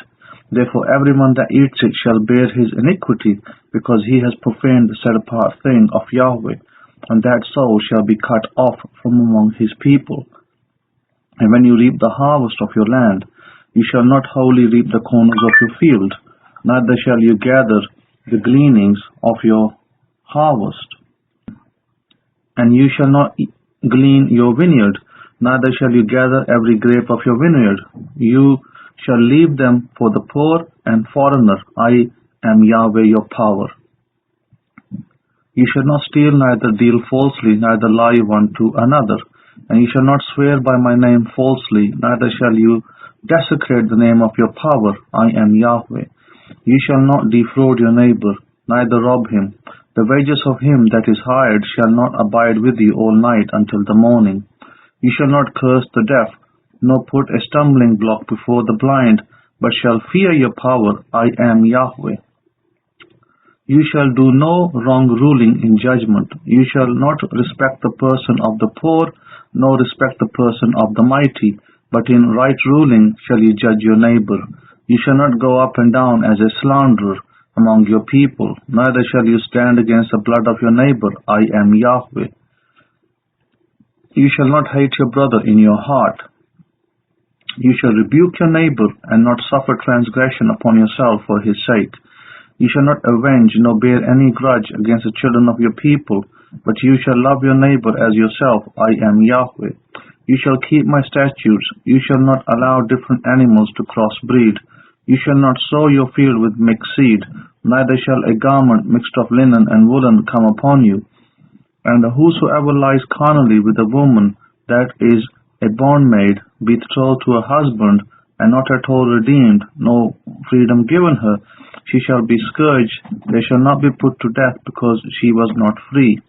Therefore everyone that eats it shall bear his iniquity, because he has profaned the set-apart thing of Yahweh, and that soul shall be cut off from among his people. And when you reap the harvest of your land, you shall not wholly reap the corners of your field, neither shall you gather the gleanings of your harvest. And you shall not glean your vineyard, neither shall you gather every grape of your vineyard. You shall leave them for the poor and foreigner. I am Yahweh, your power. You shall not steal, neither deal falsely, neither lie one to another. And you shall not swear by my name falsely, neither shall you desecrate the name of your power. I am Yahweh. You shall not defraud your neighbor, neither rob him. The wages of him that is hired shall not abide with you all night until the morning. You shall not curse the deaf, nor put a stumbling block before the blind, but shall fear your power. I am Yahweh. You shall do no wrong ruling in judgment. You shall not respect the person of the poor, nor respect the person of the mighty, but in right ruling shall you judge your neighbor. You shall not go up and down as a slanderer among your people, neither shall you stand against the blood of your neighbor. I am Yahweh. You shall not hate your brother in your heart. You shall rebuke your neighbor, and not suffer transgression upon yourself for his sake. You shall not avenge, nor bear any grudge against the children of your people, but you shall love your neighbor as yourself. I am Yahweh. You shall keep my statutes. You shall not allow different animals to crossbreed. You shall not sow your field with mixed seed, neither shall a garment mixed of linen and woolen come upon you. And whosoever lies carnally with a woman that is a bondmaid, betrothed to a husband, and not at all redeemed, no freedom given her, she shall be scourged. They shall not be put to death, because she was not free.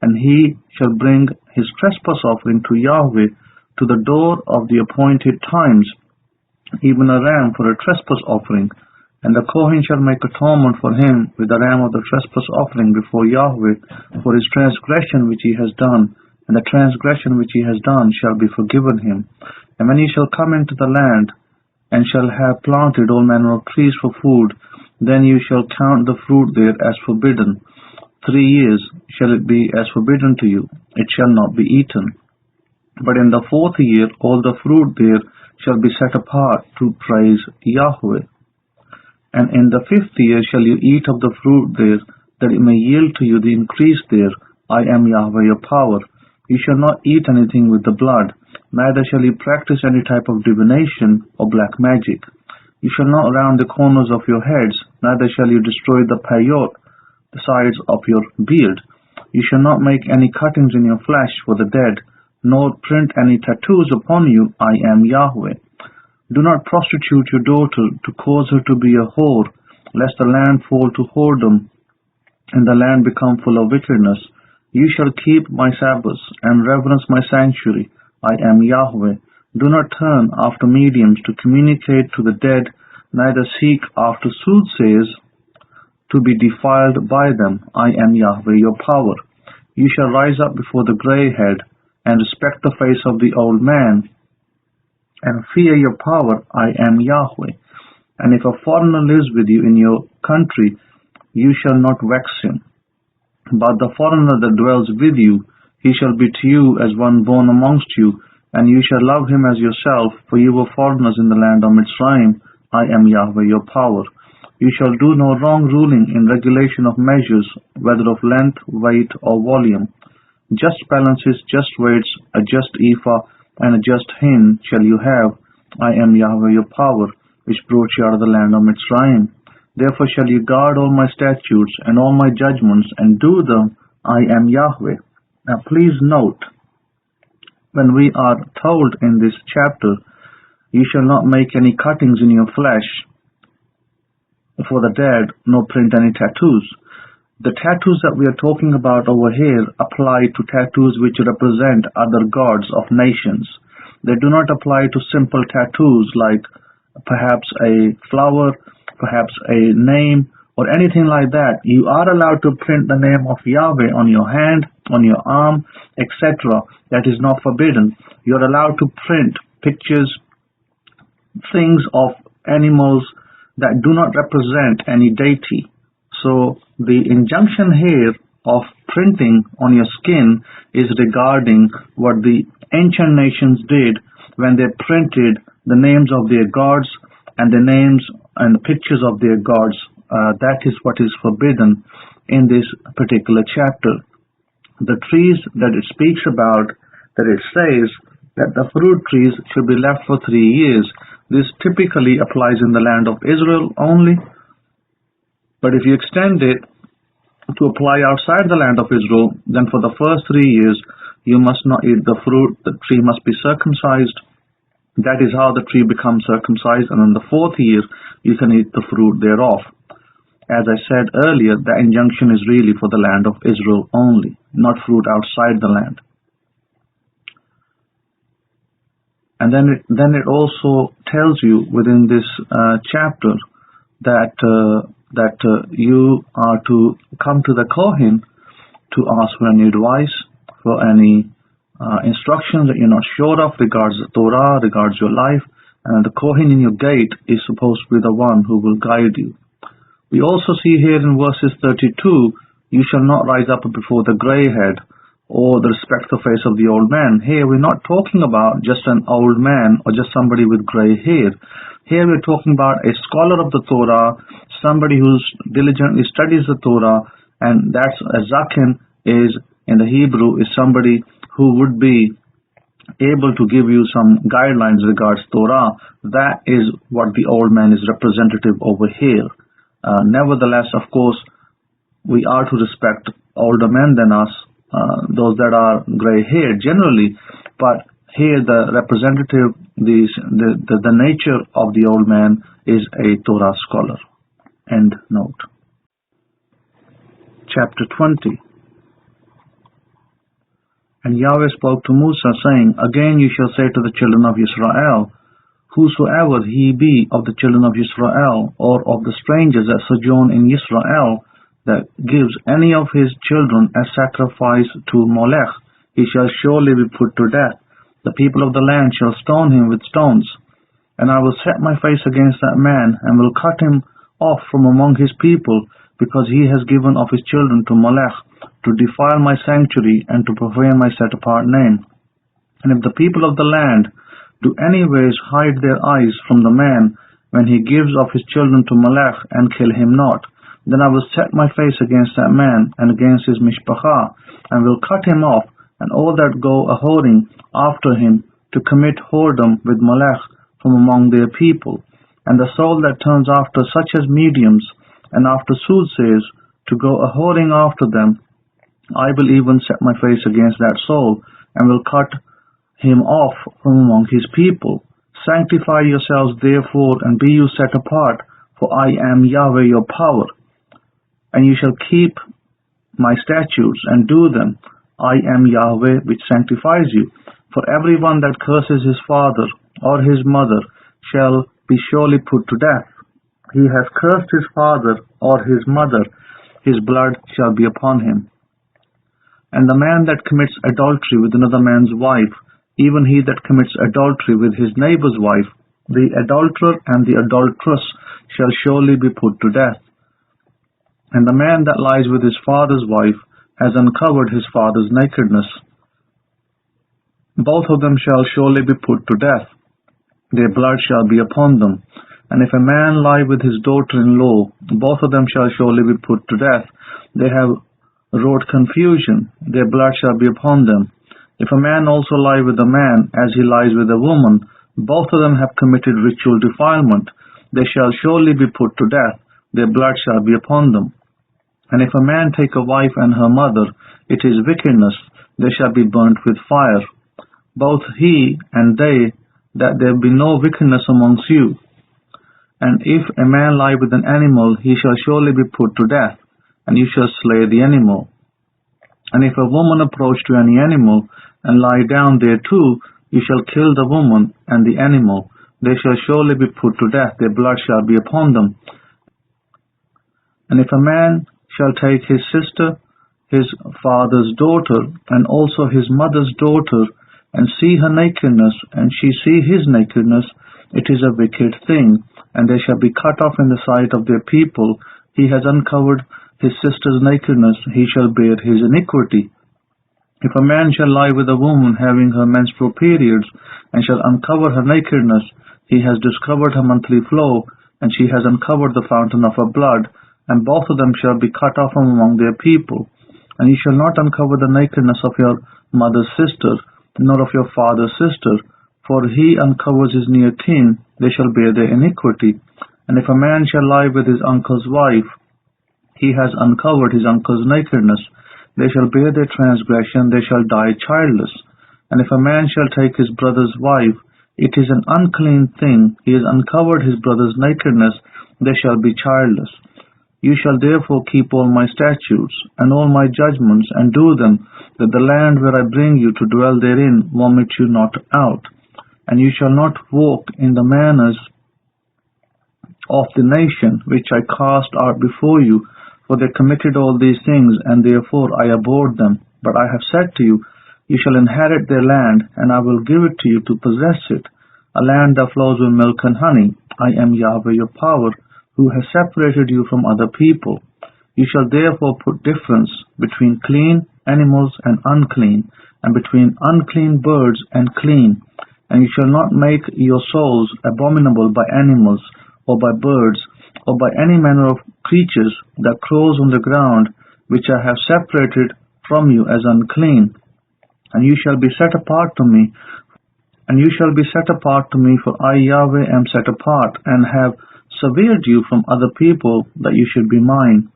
And he shall bring his trespass offering to Yahweh to the door of the appointed times, even a ram for a trespass offering. And the Kohen shall make atonement for him with the ram of the trespass offering before Yahweh for his transgression which he has done, and the transgression which he has done shall be forgiven him. And when he shall come into the land, and shall have planted all manner of trees for food, then you shall count the fruit there as forbidden. 3 years shall it be as forbidden to you, it shall not be eaten. But in the 4th year all the fruit there shall be set apart to praise Yahweh. And in the 5th year shall you eat of the fruit there, that it may yield to you the increase there. I am Yahweh, your power. You shall not eat anything with the blood, neither shall you practice any type of divination or black magic. You shall not round the corners of your heads, neither shall you destroy the payot, the sides of your beard. You shall not make any cuttings in your flesh for the dead, nor print any tattoos upon you. I am Yahweh. Do not prostitute your daughter to cause her to be a whore, lest the land fall to whoredom, and the land become full of wickedness. You shall keep my Sabbaths, and reverence my sanctuary. I am Yahweh. Do not turn after mediums to communicate to the dead, neither seek after soothsayers to be defiled by them. I am Yahweh, your power. You shall rise up before the grey-head, and respect the face of the old man, and fear your power. I am Yahweh. And if a foreigner lives with you in your country, you shall not vex him. But the foreigner that dwells with you, he shall be to you as one born amongst you, and you shall love him as yourself, for you were foreigners in the land of Mitzrayim. I am Yahweh, your power. You shall do no wrong ruling in regulation of measures, whether of length, weight, or volume. Just balances, just weights, a just ephah, and a just hin shall you have. I am Yahweh your power, which brought you out of the land of Mitzrayim. Therefore shall you guard all my statutes and all my judgments, and do them. I am Yahweh. Now please note, when we are told in this chapter, you shall not make any cuttings in your flesh for the dead, nor print any tattoos. The tattoos that we are talking about over here apply to tattoos which represent other gods of nations. They do not apply to simple tattoos like perhaps a flower, perhaps a name, or anything like that. You are allowed to print the name of Yahweh on your hand, on your arm, etc. That is not forbidden. You are allowed to print pictures, things of animals that do not represent any deity. So the injunction here of printing on your skin is regarding what the ancient nations did when they printed the names of their gods and the names and the pictures of their gods. That is what is forbidden in this particular chapter. The trees that it speaks about, that it says that the fruit trees should be left for 3 years. This typically applies in the land of Israel only, but if you extend it to apply outside the land of Israel, then for the first 3 years you must not eat the fruit. The tree must be circumcised. That is how the tree becomes circumcised, and in the 4th year you can eat the fruit thereof. As I said earlier, the injunction is really for the land of Israel only, not fruit outside the land. And then it also tells you within this chapter that you are to come to the Kohen to ask for any advice, for any instructions that you're not sure of regards the Torah, regards your life, and the Kohen in your gate is supposed to be the one who will guide you. We also see here in verses 32, you shall not rise up before the grey head, or the respectful face of the old man. Here we're not talking about just an old man or just somebody with grey hair. Here we're talking about a scholar of the Torah, somebody who diligently studies the Torah, and that's a zaken is in the Hebrew is somebody who would be able to give you some guidelines regards Torah. That is what the old man is representative over here. Nevertheless, of course, we are to respect older men than us, those that are gray haired generally, but here the representative, the nature of the old man is a Torah scholar. End note. Chapter 20. And Yahweh spoke to Musa, saying, Again you shall say to the children of Israel, Whosoever he be of the children of Israel, or of the strangers that sojourn in Israel, that gives any of his children as sacrifice to Molech, he shall surely be put to death. The people of the land shall stone him with stones. And I will set my face against that man, and will cut him off from among his people, because he has given of his children to Molech, to defile my sanctuary, and to profane my set-apart name. And if the people of the land do anyways hide their eyes from the man, when he gives of his children to Molech, and kill him not, then I will set my face against that man, and against his mishpachah, and will cut him off, and all that go a-whoring after him, to commit whoredom with Molech from among their people. And the soul that turns after such as mediums, and after soothsayers, to go a-whoring after them, I will even set my face against that soul, and will cut him off from among his people. Sanctify yourselves therefore, and be you set apart, for I am Yahweh your power. And you shall keep my statutes, and do them. I am Yahweh which sanctifies you. For everyone that curses his father or his mother shall be surely put to death. He has cursed his father or his mother, his blood shall be upon him. And the man that commits adultery with another man's wife, even he that commits adultery with his neighbor's wife, the adulterer and the adulteress shall surely be put to death. And the man that lies with his father's wife has uncovered his father's nakedness. Both of them shall surely be put to death. Their blood shall be upon them. And if a man lie with his daughter-in-law, both of them shall surely be put to death. They have wrought confusion. Their blood shall be upon them. If a man also lie with a man, as he lies with a woman, Both of them have committed ritual defilement. They shall surely be put to death. Their blood shall be upon them. And if a man take a wife and her mother, it is wickedness. They shall be burnt with fire. Both he and they, that there be no wickedness amongst you. And if a man lie with an animal, he shall surely be put to death, and you shall slay the animal. And if a woman approach to any animal, and lie down thereto, you shall kill the woman and the animal. They shall surely be put to death, their blood shall be upon them. And if a man shall take his sister, his father's daughter, and also his mother's daughter, and see her nakedness, and she see his nakedness, it is a wicked thing, and they shall be cut off in the sight of their people. He has uncovered his sister's nakedness, he shall bear his iniquity. If a man shall lie with a woman having her menstrual periods, and shall uncover her nakedness, he has discovered her monthly flow, and she has uncovered the fountain of her blood, and both of them shall be cut off from among their people. And you shall not uncover the nakedness of your mother's sister, nor of your father's sister, for he uncovers his near kin, they shall bear their iniquity. And if a man shall lie with his uncle's wife, he has uncovered his uncle's nakedness. They shall bear their transgression, they shall die childless. And if a man shall take his brother's wife, it is an unclean thing, he has uncovered his brother's nakedness, they shall be childless. You shall therefore keep all my statutes, and all my judgments, and do them, that the land where I bring you to dwell therein vomit you not out. And you shall not walk in the manners of the nation which I cast out before you, for they committed all these things, and therefore I abhorred them. But I have said to you, you shall inherit their land, and I will give it to you to possess it, a land that flows with milk and honey. I am Yahweh your power, who has separated you from other people. You shall therefore put difference between clean animals and unclean, and between unclean birds and clean. And you shall not make your souls abominable by animals, or by birds, or by any manner of creatures that crawls on the ground, which I have separated from you as unclean. And you shall be set apart to me, for I Yahweh am set apart, and have severed you from other people, that you should be mine.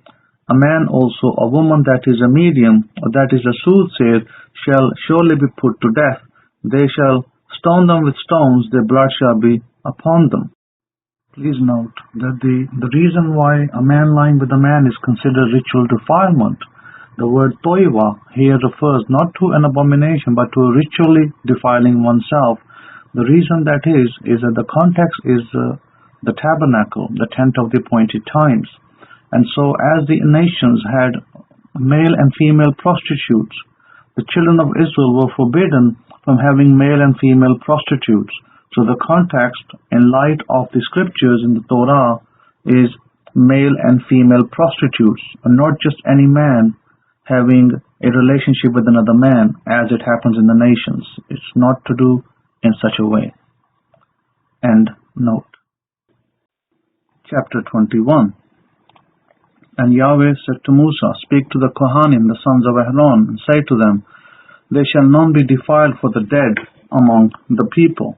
A man also, a woman that is a medium, or that is a soothsayer, shall surely be put to death. They shall stone them with stones, their blood shall be upon them. Please note that the reason why a man lying with a man is considered ritual defilement, the word toiva here refers not to an abomination but to ritually defiling oneself. The reason that is that the context is the tabernacle, the tent of the appointed times. And so as the nations had male and female prostitutes, the children of Israel were forbidden from having male and female prostitutes. So the context, in light of the scriptures in the Torah, is male and female prostitutes, and not just any man having a relationship with another man, as it happens in the nations. It's not to do in such a way. End note. Chapter 21. And Yahweh said to Musa, Speak to the Kohanim, the sons of Aaron, and say to them, There shall none be defiled for the dead among the people,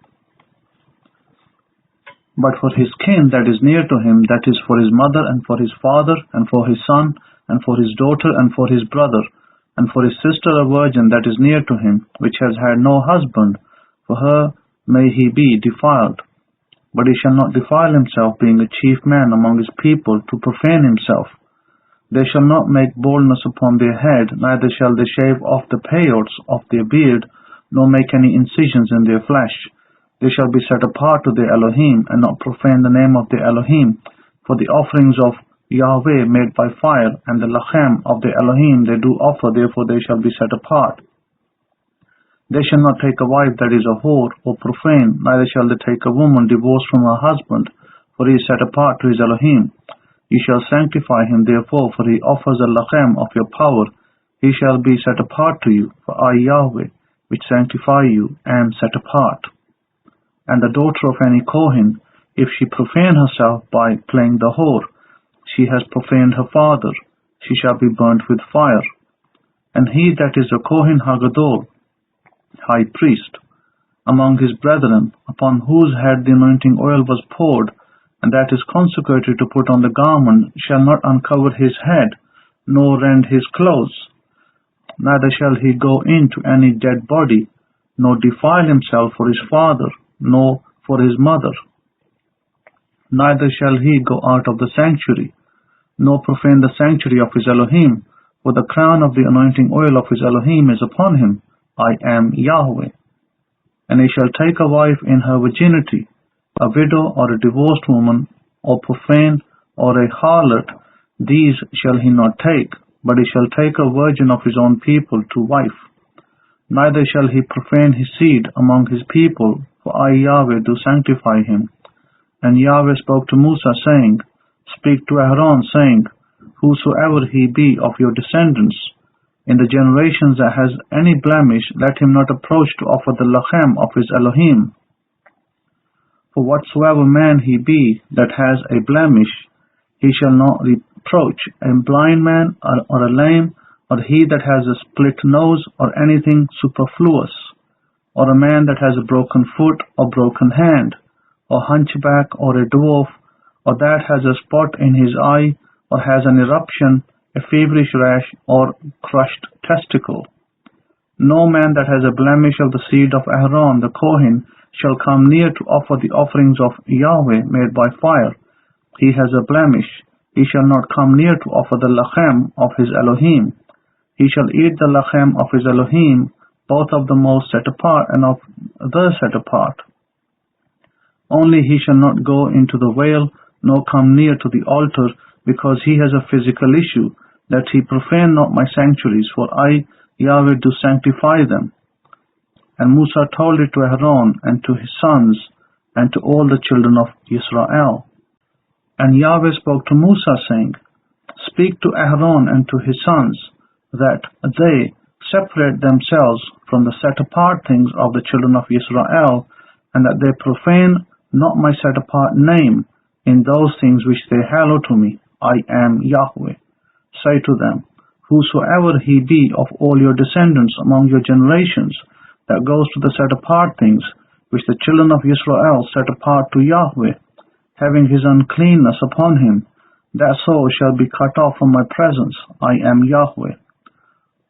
but for his kin that is near to him, that is for his mother, and for his father, and for his son, and for his daughter, and for his brother, and for his sister a virgin that is near to him, which has had no husband, for her may he be defiled. But he shall not defile himself, being a chief man among his people, to profane himself. They shall not make baldness upon their head, neither shall they shave off the peyotes of their beard, nor make any incisions in their flesh. They shall be set apart to their Elohim, and not profane the name of their Elohim, for the offerings of Yahweh made by fire, and the lachem of their Elohim they do offer, therefore they shall be set apart. They shall not take a wife that is a whore, or profane, neither shall they take a woman divorced from her husband, for he is set apart to his Elohim. You shall sanctify him therefore, for he offers the lachem of your power. He shall be set apart to you, for I Yahweh, which sanctify you, am set apart. And the daughter of any Kohen, if she profane herself by playing the whore, she has profaned her father, she shall be burnt with fire. And he that is a Kohen Hagadol, high priest, among his brethren, upon whose head the anointing oil was poured, and that is consecrated to put on the garment, shall not uncover his head, nor rend his clothes. Neither shall he go into any dead body, nor defile himself for his father, nor for his mother. Neither shall he go out of the sanctuary, nor profane the sanctuary of his Elohim, for the crown of the anointing oil of his Elohim is upon him. I am Yahweh. And he shall take a wife in her virginity, a widow or a divorced woman, or profane, or a harlot, these shall he not take, but he shall take a virgin of his own people to wife. Neither shall he profane his seed among his people, for I Yahweh do sanctify him. And Yahweh spoke to Musa, saying, Speak to Aaron, saying, Whosoever he be of your descendants, in the generations that has any blemish, let him not approach to offer the lachem of his Elohim. For whatsoever man he be that has a blemish, he shall not reproach a blind man, or a lame, or he that has a split nose, or anything superfluous, or a man that has a broken foot, or broken hand, or hunchback, or a dwarf, or that has a spot in his eye, or has an eruption, a feverish rash, or crushed testicle. No man that has a blemish of the seed of Aaron the Kohen shall come near to offer the offerings of Yahweh made by fire. He has a blemish. He shall not come near to offer the lachem of his Elohim. He shall eat the lachem of his Elohim, both of the most set apart and of the set apart. Only he shall not go into the veil, nor come near to the altar, because he has a physical issue, that he profane not my sanctuaries, for I, Yahweh, do sanctify them. And Musa told it to Aaron, and to his sons, and to all the children of Israel. And Yahweh spoke to Musa, saying, Speak to Aaron and to his sons, that they separate themselves from the set-apart things of the children of Israel, and that they profane not my set-apart name in those things which they hallow to me. I am Yahweh. Say to them, Whosoever he be of all your descendants among your generations, that goes to the set-apart things which the children of Israel set apart to Yahweh, having his uncleanness upon him, that soul shall be cut off from my presence. I am Yahweh.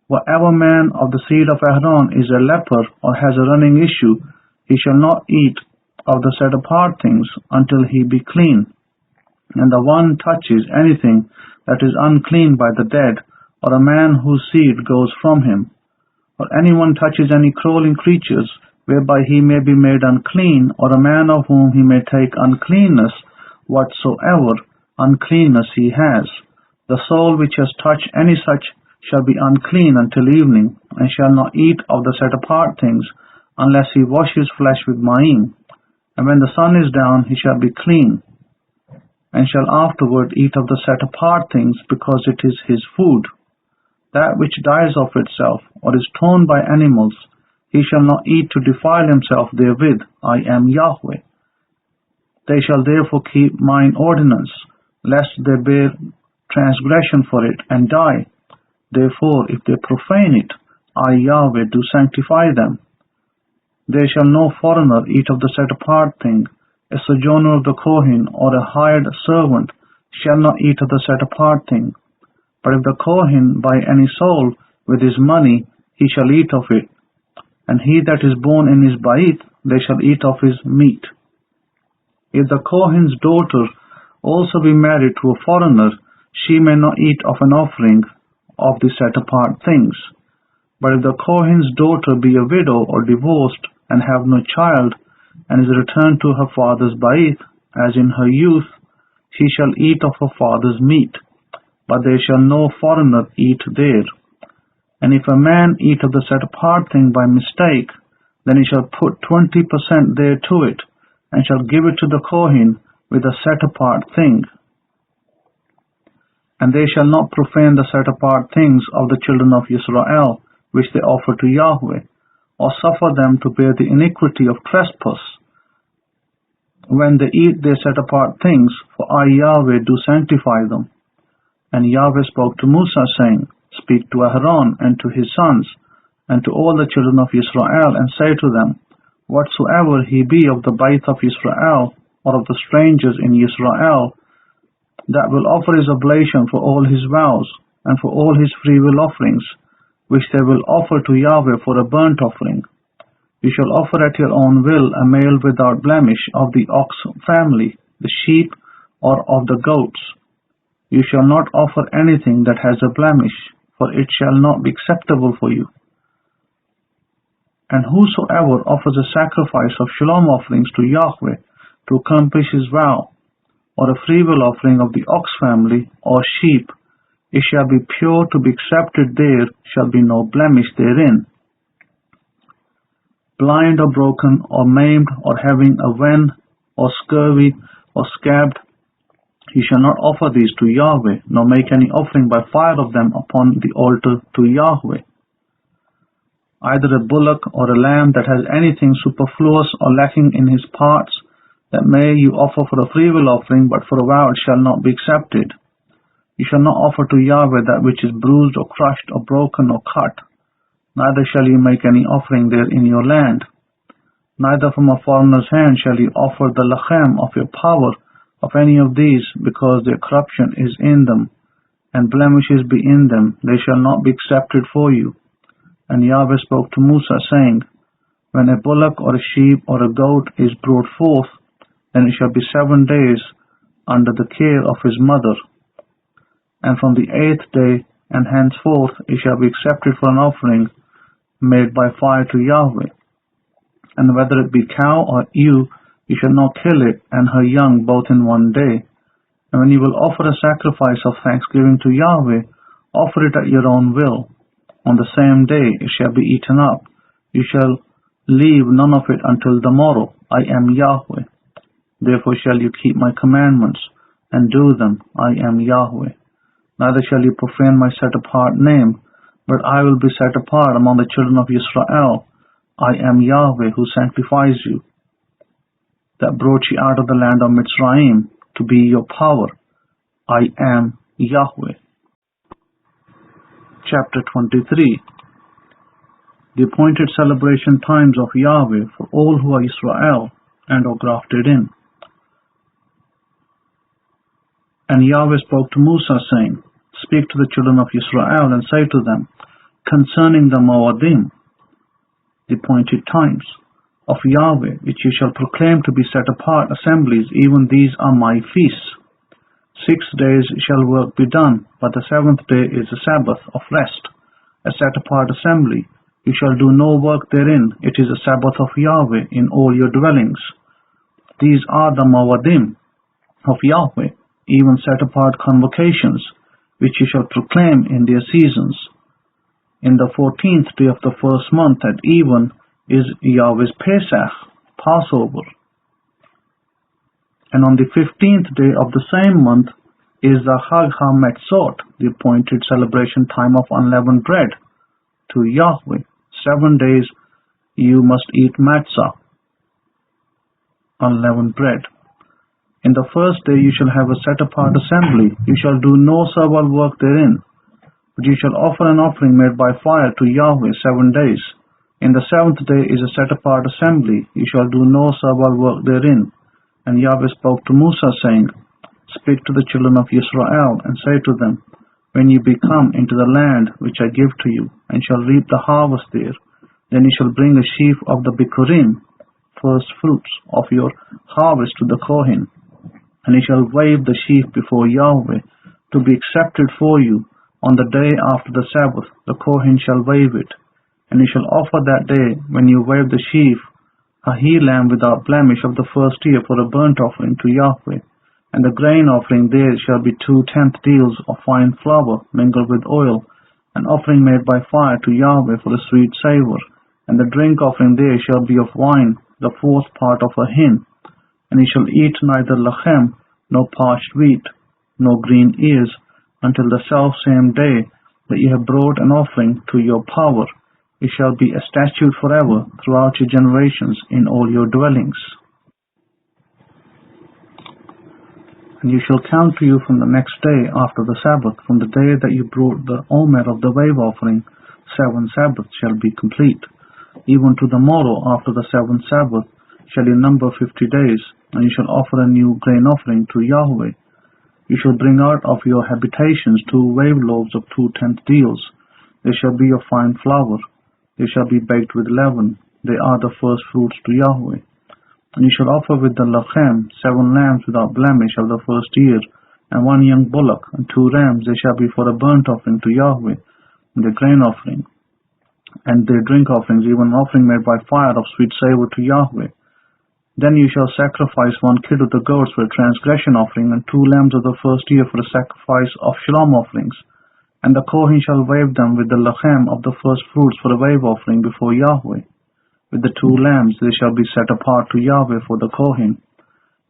Whatever man of the seed of Aaron is a leper, or has a running issue, he shall not eat of the set-apart things until he be clean. And the one touches anything that is unclean by the dead, or a man whose seed goes from him, or anyone touches any crawling creatures, whereby he may be made unclean, or a man of whom he may take uncleanness, whatsoever uncleanness he has, the soul which has touched any such shall be unclean until evening, and shall not eat of the set-apart things, unless he wash his flesh with mayim. And when the sun is down, he shall be clean, and shall afterward eat of the set-apart things, because it is his food. That which dies of itself, or is torn by animals, he shall not eat to defile himself therewith. I am Yahweh. They shall therefore keep mine ordinance, lest they bear transgression for it, and die. Therefore, if they profane it, I Yahweh do sanctify them. There shall no foreigner eat of the set-apart thing. A sojourner of the Kohen, or a hired servant, shall not eat of the set-apart thing. But if the Kohen buy any soul with his money, he shall eat of it. And he that is born in his bait, they shall eat of his meat. If the Kohen's daughter also be married to a foreigner, she may not eat of an offering of the set-apart things. But if the Kohen's daughter be a widow or divorced, and have no child, and is returned to her father's bait, as in her youth, she shall eat of her father's meat, but there shall no foreigner eat there. And if a man eat of the set-apart thing by mistake, then he shall put 20% thereto it, and shall give it to the Kohen with a set-apart thing. And they shall not profane the set-apart things of the children of Israel, which they offer to Yahweh, or suffer them to bear the iniquity of trespass, when they eat their set-apart things, for I Yahweh do sanctify them. And Yahweh spoke to Musa, saying, Speak to Aaron and to his sons, and to all the children of Israel, and say to them, Whatsoever he be of the Beit of Israel, or of the strangers in Israel, that will offer his oblation for all his vows, and for all his freewill offerings, which they will offer to Yahweh for a burnt offering. You shall offer at your own will a male without blemish of the ox family, the sheep, or of the goats. You shall not offer anything that has a blemish, for it shall not be acceptable for you. And whosoever offers a sacrifice of shalom offerings to Yahweh to accomplish his vow, or a freewill offering of the ox family, or sheep, it shall be pure to be accepted, there shall be no blemish therein. Blind or broken, or maimed, or having a wen, or scurvy, or scabbed, he shall not offer these to Yahweh, nor make any offering by fire of them upon the altar to Yahweh. Either a bullock or a lamb that has anything superfluous or lacking in his parts, that may you offer for a freewill offering, but for a vow it shall not be accepted. You shall not offer to Yahweh that which is bruised or crushed or broken or cut. Neither shall you make any offering there in your land. Neither from a foreigner's hand shall you offer the lachem of your power of any of these, because their corruption is in them, and blemishes be in them. They shall not be accepted for you. And Yahweh spoke to Musa, saying, When a bullock or a sheep or a goat is brought forth, then it shall be 7 days under the care of his mother. And from the 8th day and henceforth it shall be accepted for an offering made by fire to Yahweh. And whether it be cow or ewe, you shall not kill it and her young both in 1 day. And when you will offer a sacrifice of thanksgiving to Yahweh, offer it at your own will. On the same day it shall be eaten up. You shall leave none of it until the morrow. I am Yahweh. Therefore shall you keep my commandments and do them. I am Yahweh. Neither shall you profane my set-apart name, but I will be set apart among the children of Israel. I am Yahweh who sanctifies you, that brought you out of the land of Mitzrayim to be your power. I am Yahweh. Chapter 23. The appointed celebration times of Yahweh for all who are Israel and are grafted in. And Yahweh spoke to Musa, saying, Speak to the children of Israel and say to them, concerning the Moadim, the appointed times of Yahweh, which you shall proclaim to be set apart assemblies, even these are my feasts. 6 days shall work be done, but the 7th day is a Sabbath of rest, a set apart assembly. You shall do no work therein. It is a Sabbath of Yahweh in all your dwellings. These are the Moadim of Yahweh, even set apart convocations, which you shall proclaim in their seasons. In the 14th day of the first month at even is Yahweh's Pesach, Passover. And on the 15th day of the same month is the Chag HaMetzot, the appointed celebration time of unleavened bread, to Yahweh. 7 days you must eat matzah, unleavened bread. In the first day you shall have a set-apart assembly. You shall do no servile work therein, but you shall offer an offering made by fire to Yahweh 7 days. In the 7th day is a set-apart assembly. You shall do no servile work therein. And Yahweh spoke to Musa, saying, Speak to the children of Israel, and say to them, When you become into the land which I give to you, and shall reap the harvest there, then you shall bring a sheaf of the Bikurim, first fruits of your harvest, to the Kohen. And he shall wave the sheaf before Yahweh, to be accepted for you. On the day after the Sabbath, the Kohen shall wave it. And you shall offer that day, when you wave the sheaf, a he-lamb without blemish of the first year for a burnt offering to Yahweh. And the grain offering there shall be 2/10 deals of fine flour mingled with oil, an offering made by fire to Yahweh for a sweet savour. And the drink offering there shall be of wine, the 4th part of a hin. And he shall eat neither lachem, nor parched wheat, nor green ears, until the self-same day that you have brought an offering to your power. It shall be a statute forever throughout your generations in all your dwellings. And you shall count to you from the next day after the Sabbath, from the day that you brought the omer of the wave offering, 7 Sabbaths shall be complete. Even to the morrow after the seventh Sabbath shall you number 50 days, and you shall offer a new grain offering to Yahweh. You shall bring out of your habitations 2 wave loaves of 2/10 deals. They shall be of fine flour. They shall be baked with leaven. They are the first fruits to Yahweh. And you shall offer with the lachem 7 lambs without blemish of the first year, and 1 young bullock, and 2 rams. They shall be for a burnt offering to Yahweh, and the grain offering, and their drink offerings, even an offering made by fire of sweet savour to Yahweh. Then you shall sacrifice 1 kid of the goats for a transgression offering, and 2 lambs of the first year for a sacrifice of shalom offerings. And the Kohen shall wave them with the lachem of the first fruits for a wave offering before Yahweh. With the 2 lambs they shall be set apart to Yahweh for the Kohen.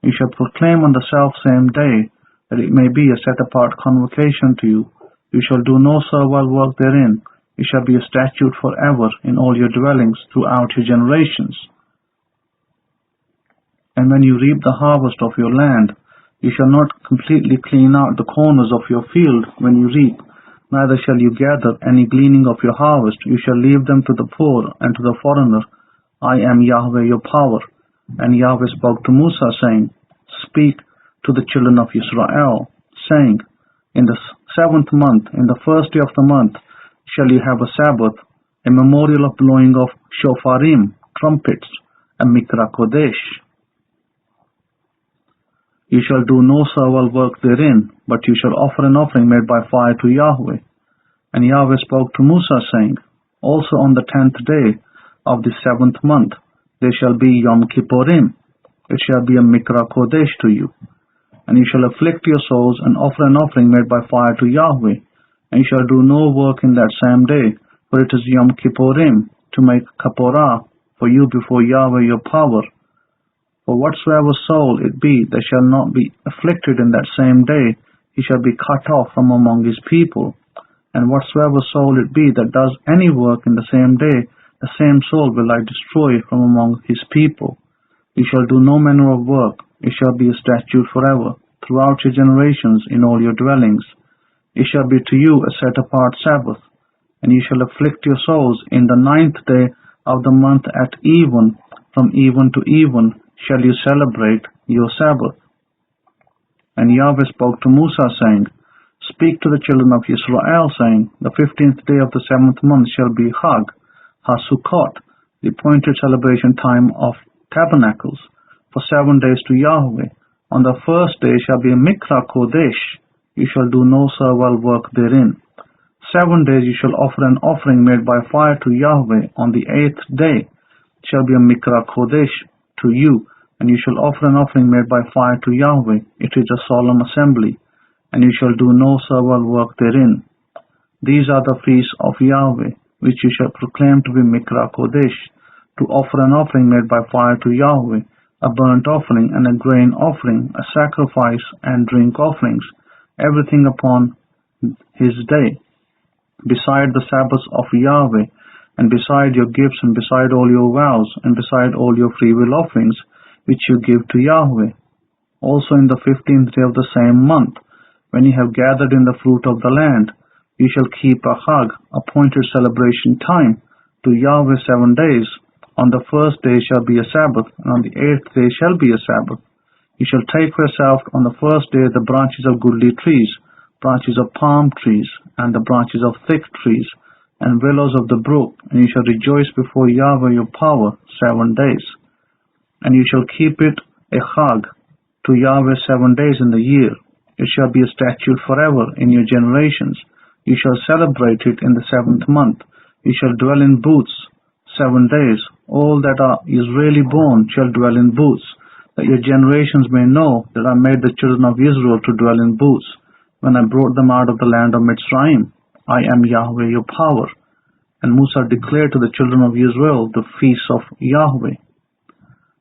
You shall proclaim on the self-same day, that it may be a set-apart convocation to you. You shall do no servile work therein. It shall be a statute forever in all your dwellings throughout your generations. And when you reap the harvest of your land, you shall not completely clean out the corners of your field when you reap, neither shall you gather any gleaning of your harvest. You shall leave them to the poor and to the foreigner. I am Yahweh your power. And Yahweh spoke to Musa, saying, Speak to the children of Israel, saying, In the 7th month, in the first day of the month, shall you have a Sabbath, a memorial of blowing of shofarim, trumpets, a mikra kodesh. You shall do no servile work therein, but you shall offer an offering made by fire to Yahweh. And Yahweh spoke to Musa, saying, Also on the 10th day of the 7th month, there shall be Yom Kippurim. It shall be a mikra kodesh to you. And you shall afflict your souls and offer an offering made by fire to Yahweh. And you shall do no work in that same day, for it is Yom Kippurim, to make kapporah for you before Yahweh your power. For whatsoever soul it be that shall not be afflicted in that same day, he shall be cut off from among his people. And whatsoever soul it be that does any work in the same day, the same soul will I destroy from among his people. You shall do no manner of work. It shall be a statute forever, throughout your generations in all your dwellings. It shall be to you a set-apart Sabbath. And you shall afflict your souls in the 9th day of the month at even. From even to even shall you celebrate your Sabbath. And Yahweh spoke to Musa, saying, Speak to the children of Israel, saying, The 15th day of the 7th month shall be Chag, HaSukkot, the appointed celebration time of tabernacles, for 7 days to Yahweh. On the first day shall be a mikra kodesh. You shall do no servile work therein. 7 days you shall offer an offering made by fire to Yahweh. On the 8th day shall be a mikra kodesh to you, and you shall offer an offering made by fire to Yahweh. It is a solemn assembly, and you shall do no servile work therein. These are the feasts of Yahweh, which you shall proclaim to be mikra kodesh, to offer an offering made by fire to Yahweh, a burnt offering and a grain offering, a sacrifice and drink offerings, everything upon his day, beside the Sabbaths of Yahweh, and beside your gifts, and beside all your vows, and beside all your freewill offerings, which you give to Yahweh. Also in the 15th day of the same month, when you have gathered in the fruit of the land, you shall keep a Chag, appointed celebration time, to Yahweh 7 days. On the first day shall be a Sabbath, and on the 8th day shall be a Sabbath. You shall take for yourself on the first day the branches of goodly trees, branches of palm trees, and the branches of thick trees, and willows of the brook, and you shall rejoice before Yahweh your power 7 days. And you shall keep it a Chag to Yahweh 7 days in the year. It shall be a statute forever in your generations. You shall celebrate it in the 7th month. You shall dwell in booths 7 days. All that are Israeli born shall dwell in booths, that your generations may know that I made the children of Israel to dwell in booths, when I brought them out of the land of Mitzrayim. I am Yahweh your power. And Musa declared to the children of Israel the feasts of Yahweh.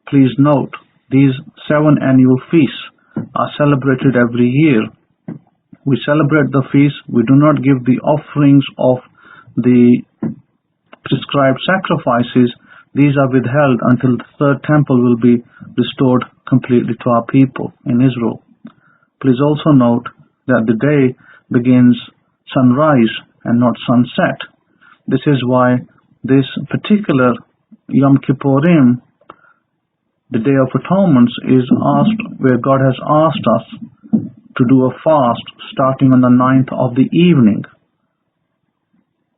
Please note, these 7 annual feasts are celebrated every year. We celebrate the feasts. We do not give the offerings of the prescribed sacrifices. These are withheld until the 3rd temple will be restored completely to our people in Israel. Please also note that the day begins sunrise and not sunset. This is why this particular Yom Kippurim, the Day of Atonement, is asked where God has asked us to do a fast starting on the 9th of the evening.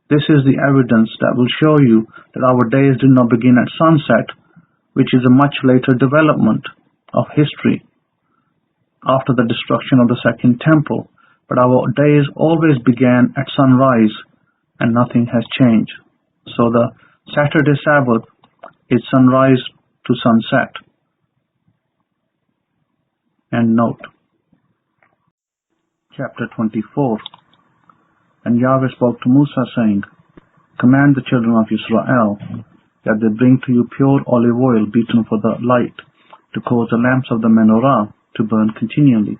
This is the evidence that will show you that our days did not begin at sunset, which is a much later development of history after the destruction of the Second Temple, but our days always began at sunrise and nothing has changed. So the Saturday Sabbath is sunrise to sunset. And note, chapter 24. And Yahweh spoke to Musa, saying, Command the children of Israel that they bring to you pure olive oil beaten for the light, to cause the lamps of the menorah to burn continually.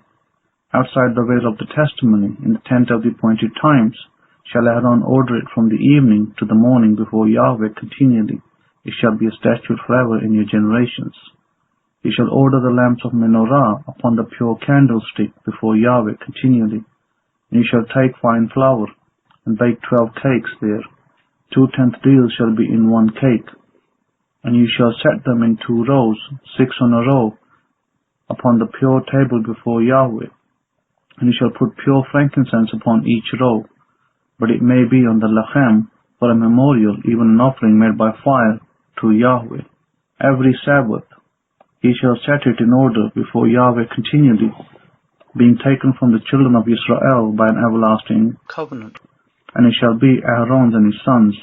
Outside the veil of the testimony, in the tent of the appointed times, shall Aaron order it from the evening to the morning before Yahweh continually. It shall be a statute forever in your generations. He shall order the lamps of menorah upon the pure candlestick before Yahweh continually. And you shall take fine flour, and bake 12 cakes there. 2/10 deals shall be in one cake. And you shall set them in 2 rows, 6 on a row, upon the pure table before Yahweh. And you shall put pure frankincense upon each row. But it may be on the lechem for a memorial, even an offering made by fire to Yahweh. Every Sabbath he shall set it in order before Yahweh continually, being taken from the children of Israel by an everlasting covenant. And it shall be Aaron's and his sons,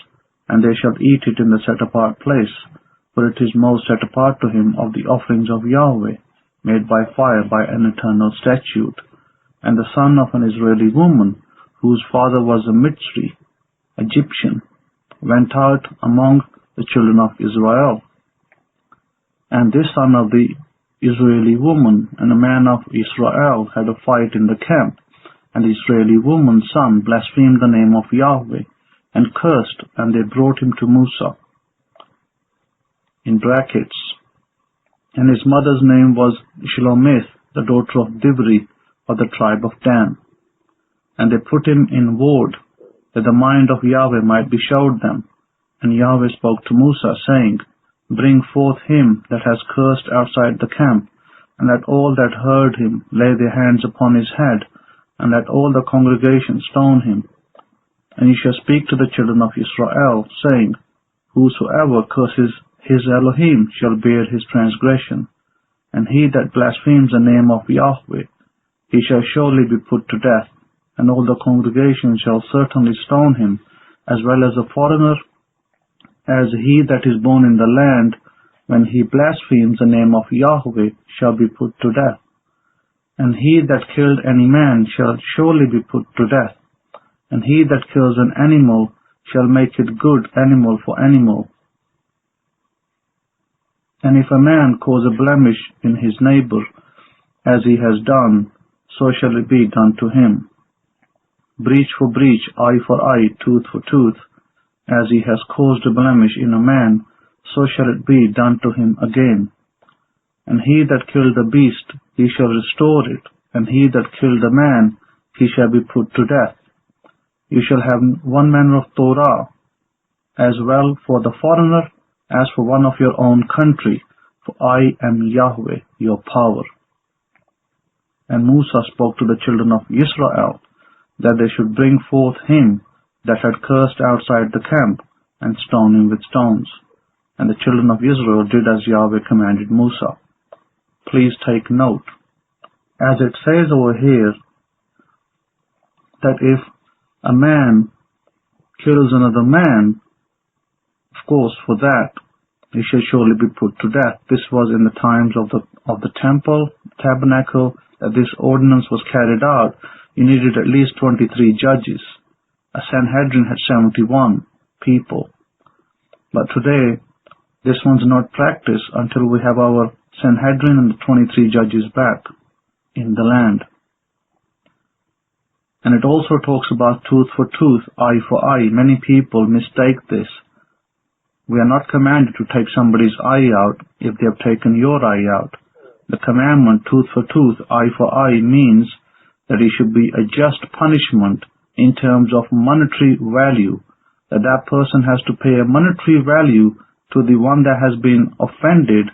and they shall eat it in the set-apart place, for it is most set apart to him of the offerings of Yahweh, made by fire by an eternal statute. And the son of an Israeli woman, whose father was a Mitzri, Egyptian, went out among the children of Israel. And this son of the Israeli woman and a man of Israel had a fight in the camp, and the Israeli woman's son blasphemed the name of Yahweh, and cursed, and they brought him to Musa, in brackets. And his mother's name was Shelomith, the daughter of Dibri, of the tribe of Dan. And they put him in ward, that the mind of Yahweh might be showed them. And Yahweh spoke to Musa, saying, Bring forth him that has cursed outside the camp, and let all that heard him lay their hands upon his head, and let all the congregation stone him. And you shall speak to the children of Israel, saying, Whosoever curses his Elohim shall bear his transgression, and he that blasphemes the name of Yahweh, he shall surely be put to death, and all the congregation shall certainly stone him, as well as a foreigner, as he that is born in the land, when he blasphemes the name of Yahweh, shall be put to death. And he that killed any man shall surely be put to death. And he that kills an animal shall make it good animal for animal. And if a man cause a blemish in his neighbor, as he has done, so shall it be done to him. Breach for breach, eye for eye, tooth for tooth. As he has caused a blemish in a man, so shall it be done to him again. And he that killed the beast, he shall restore it, and he that killed the man, he shall be put to death. You shall have one manner of Torah, as well for the foreigner as for one of your own country, for I am Yahweh, your power. And Musa spoke to the children of Israel, that they should bring forth him that had cursed outside the camp, and stone him with stones. And the children of Israel did as Yahweh commanded Musa. Please take note, as it says over here, that if a man kills another man, of course for that he shall surely be put to death. This was in the times of the temple, tabernacle, that this ordinance was carried out. You needed at least 23 judges. A Sanhedrin had 71 people. But today, this one's not practiced until we have our Sanhedrin and the 23 judges back in the land. And it also talks about tooth for tooth, eye for eye. Many people mistake this. We are not commanded to take somebody's eye out if they have taken your eye out. The commandment, tooth for tooth, eye for eye, means that it should be a just punishment in terms of monetary value, that person has to pay a monetary value to the one that has been offended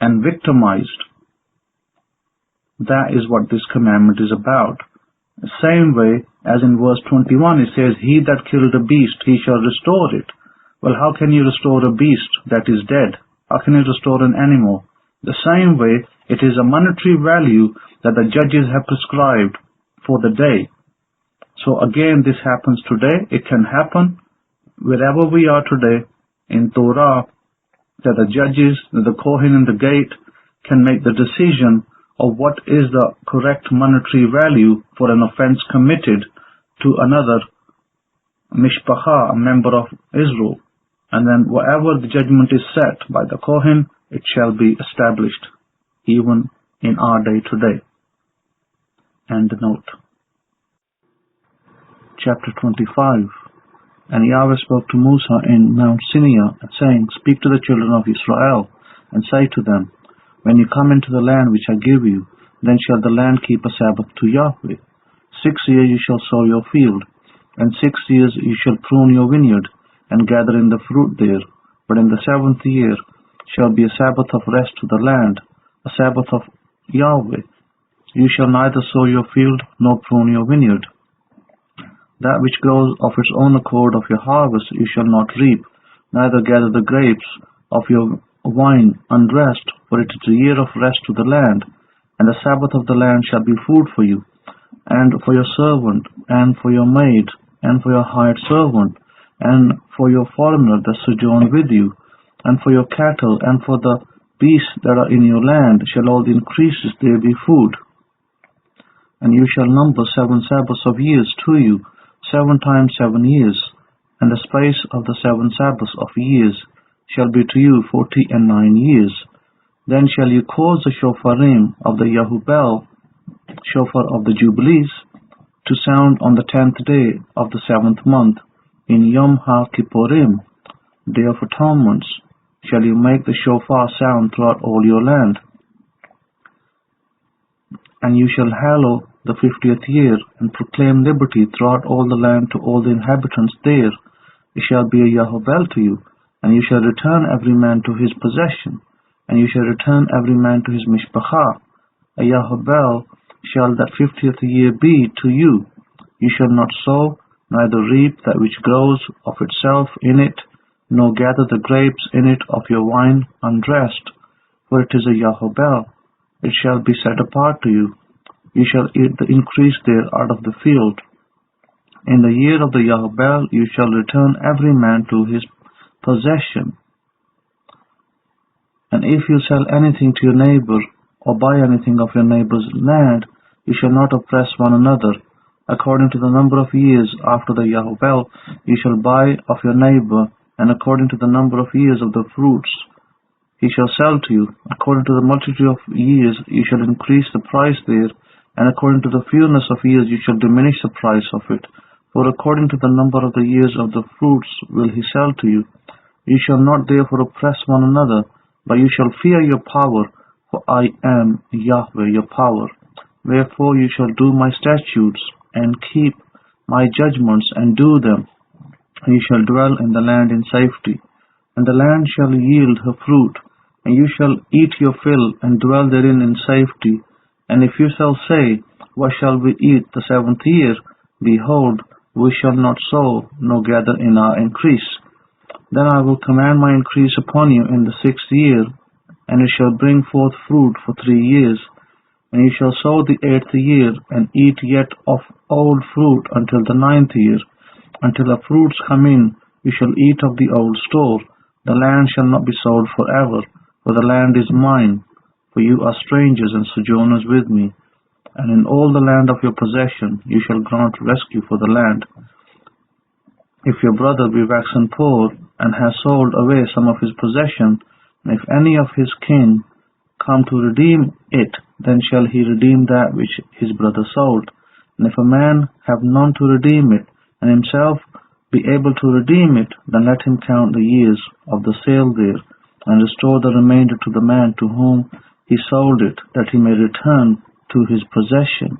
and victimized. That is what this commandment is about. The same way as in verse 21 it says, he that killed a beast, he shall restore it. Well, how can you restore a beast that is dead? How can you restore an animal? The same way, it is a monetary value that the judges have prescribed for the day. So again, this happens today. It can happen wherever we are today in Torah, that the judges, the Kohen in the gate, can make the decision of what is the correct monetary value for an offense committed to another mishpacha, a member of Israel. And then whatever the judgment is set by the Kohen, it shall be established, even in our day today. End note. Chapter 25. And Yahweh spoke to Musa in Mount Sinai, saying, Speak to the children of Israel, and say to them, When you come into the land which I give you, then shall the land keep a Sabbath to Yahweh. 6 years you shall sow your field, and 6 years you shall prune your vineyard, and gather in the fruit there. But in the 7th year shall be a Sabbath of rest to the land, a Sabbath of Yahweh. You shall neither sow your field, nor prune your vineyard. That which grows of its own accord of your harvest you shall not reap, neither gather the grapes of your wine undressed, for it is a year of rest to the land, and the Sabbath of the land shall be food for you, and for your servant, and for your maid, and for your hired servant, and for your foreigner that sojourn with you, and for your cattle, and for the beasts that are in your land, shall all the increases there be food. And you shall number 7 Sabbaths of years to you, 7 times 7 years, and the space of the 7 Sabbaths of years shall be to you 49 years. Then shall you cause the shofarim of the Yahubel, shofar of the Jubilees, to sound on the 10th day of the 7th month, in Yom HaKippurim, Day of Atonements, shall you make the shofar sound throughout all your land. And you shall hallow the 50th year, and proclaim liberty throughout all the land to all the inhabitants there. It shall be a Yahubel to you, and you shall return every man to his possession, and you shall return every man to his mishpacha. A Yahubel shall that 50th year be to you. You shall not sow, neither reap that which grows of itself in it, nor gather the grapes in it of your wine undressed, for it is a Yahubel. It shall be set apart to you. You shall eat the increase there out of the field. In the year of the Yahubel you shall return every man to his possession. And if you sell anything to your neighbor, or buy anything of your neighbor's land, you shall not oppress one another. According to the number of years after the Yahubel you shall buy of your neighbor, and according to the number of years of the fruits he shall sell to you. According to the multitude of years you shall increase the price there, and according to the fewness of years you shall diminish the price of it. For according to the number of the years of the fruits will he sell to you. You shall not therefore oppress one another, but you shall fear your power, for I am Yahweh your power. Wherefore you shall do my statutes, and keep my judgments, and do them. And you shall dwell in the land in safety, and the land shall yield her fruit, and you shall eat your fill, and dwell therein in safety. And if you shall say, What shall we eat the 7th year? Behold, we shall not sow, nor gather in our increase. Then I will command my increase upon you in the 6th year, and it shall bring forth fruit for 3 years. And you shall sow the 8th year, and eat yet of old fruit until the 9th year. Until the fruits come in, you shall eat of the old store. The land shall not be sold forever, for the land is mine. For you are strangers and sojourners with me, and in all the land of your possession you shall grant rescue for the land. If your brother be waxen poor, and has sold away some of his possession, and if any of his kin come to redeem it, then shall he redeem that which his brother sold. And if a man have none to redeem it, and himself be able to redeem it, then let him count the years of the sale there, and restore the remainder to the man to whom he sold it, that he may return to his possession.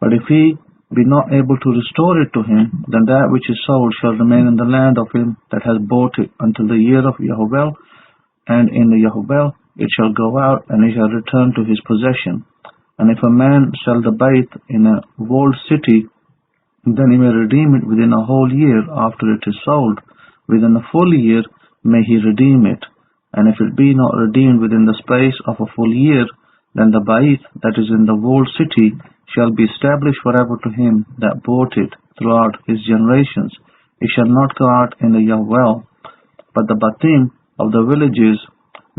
But if he be not able to restore it to him, then that which is sold shall remain in the land of him that has bought it until the year of Yehovah, and in the Yehovah it shall go out, and it shall return to his possession. And if a man sell the bait in a walled city, then he may redeem it within a whole year after it is sold. Within a full year may he redeem it. And if it be not redeemed within the space of a full year, then the bait that is in the walled city shall be established forever to him that bought it throughout his generations. It shall not go out in the Yahweh, but the batim of the villages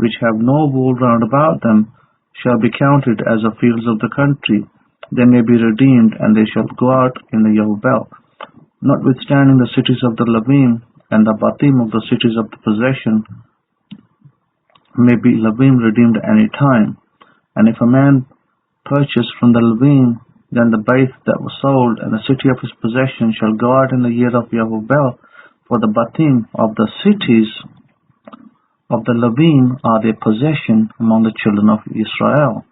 which have no wall round about them shall be counted as the fields of the country. They may be redeemed, and they shall go out in the Yahweh. Notwithstanding, the cities of the Levim and the batim of the cities of the possession may be Levim redeemed at any time. And if a man purchase from the Levim, then the bait that was sold and the city of his possession shall go out in the year of Yehovah, for the batim of the cities of the Levim are their possession among the children of Israel.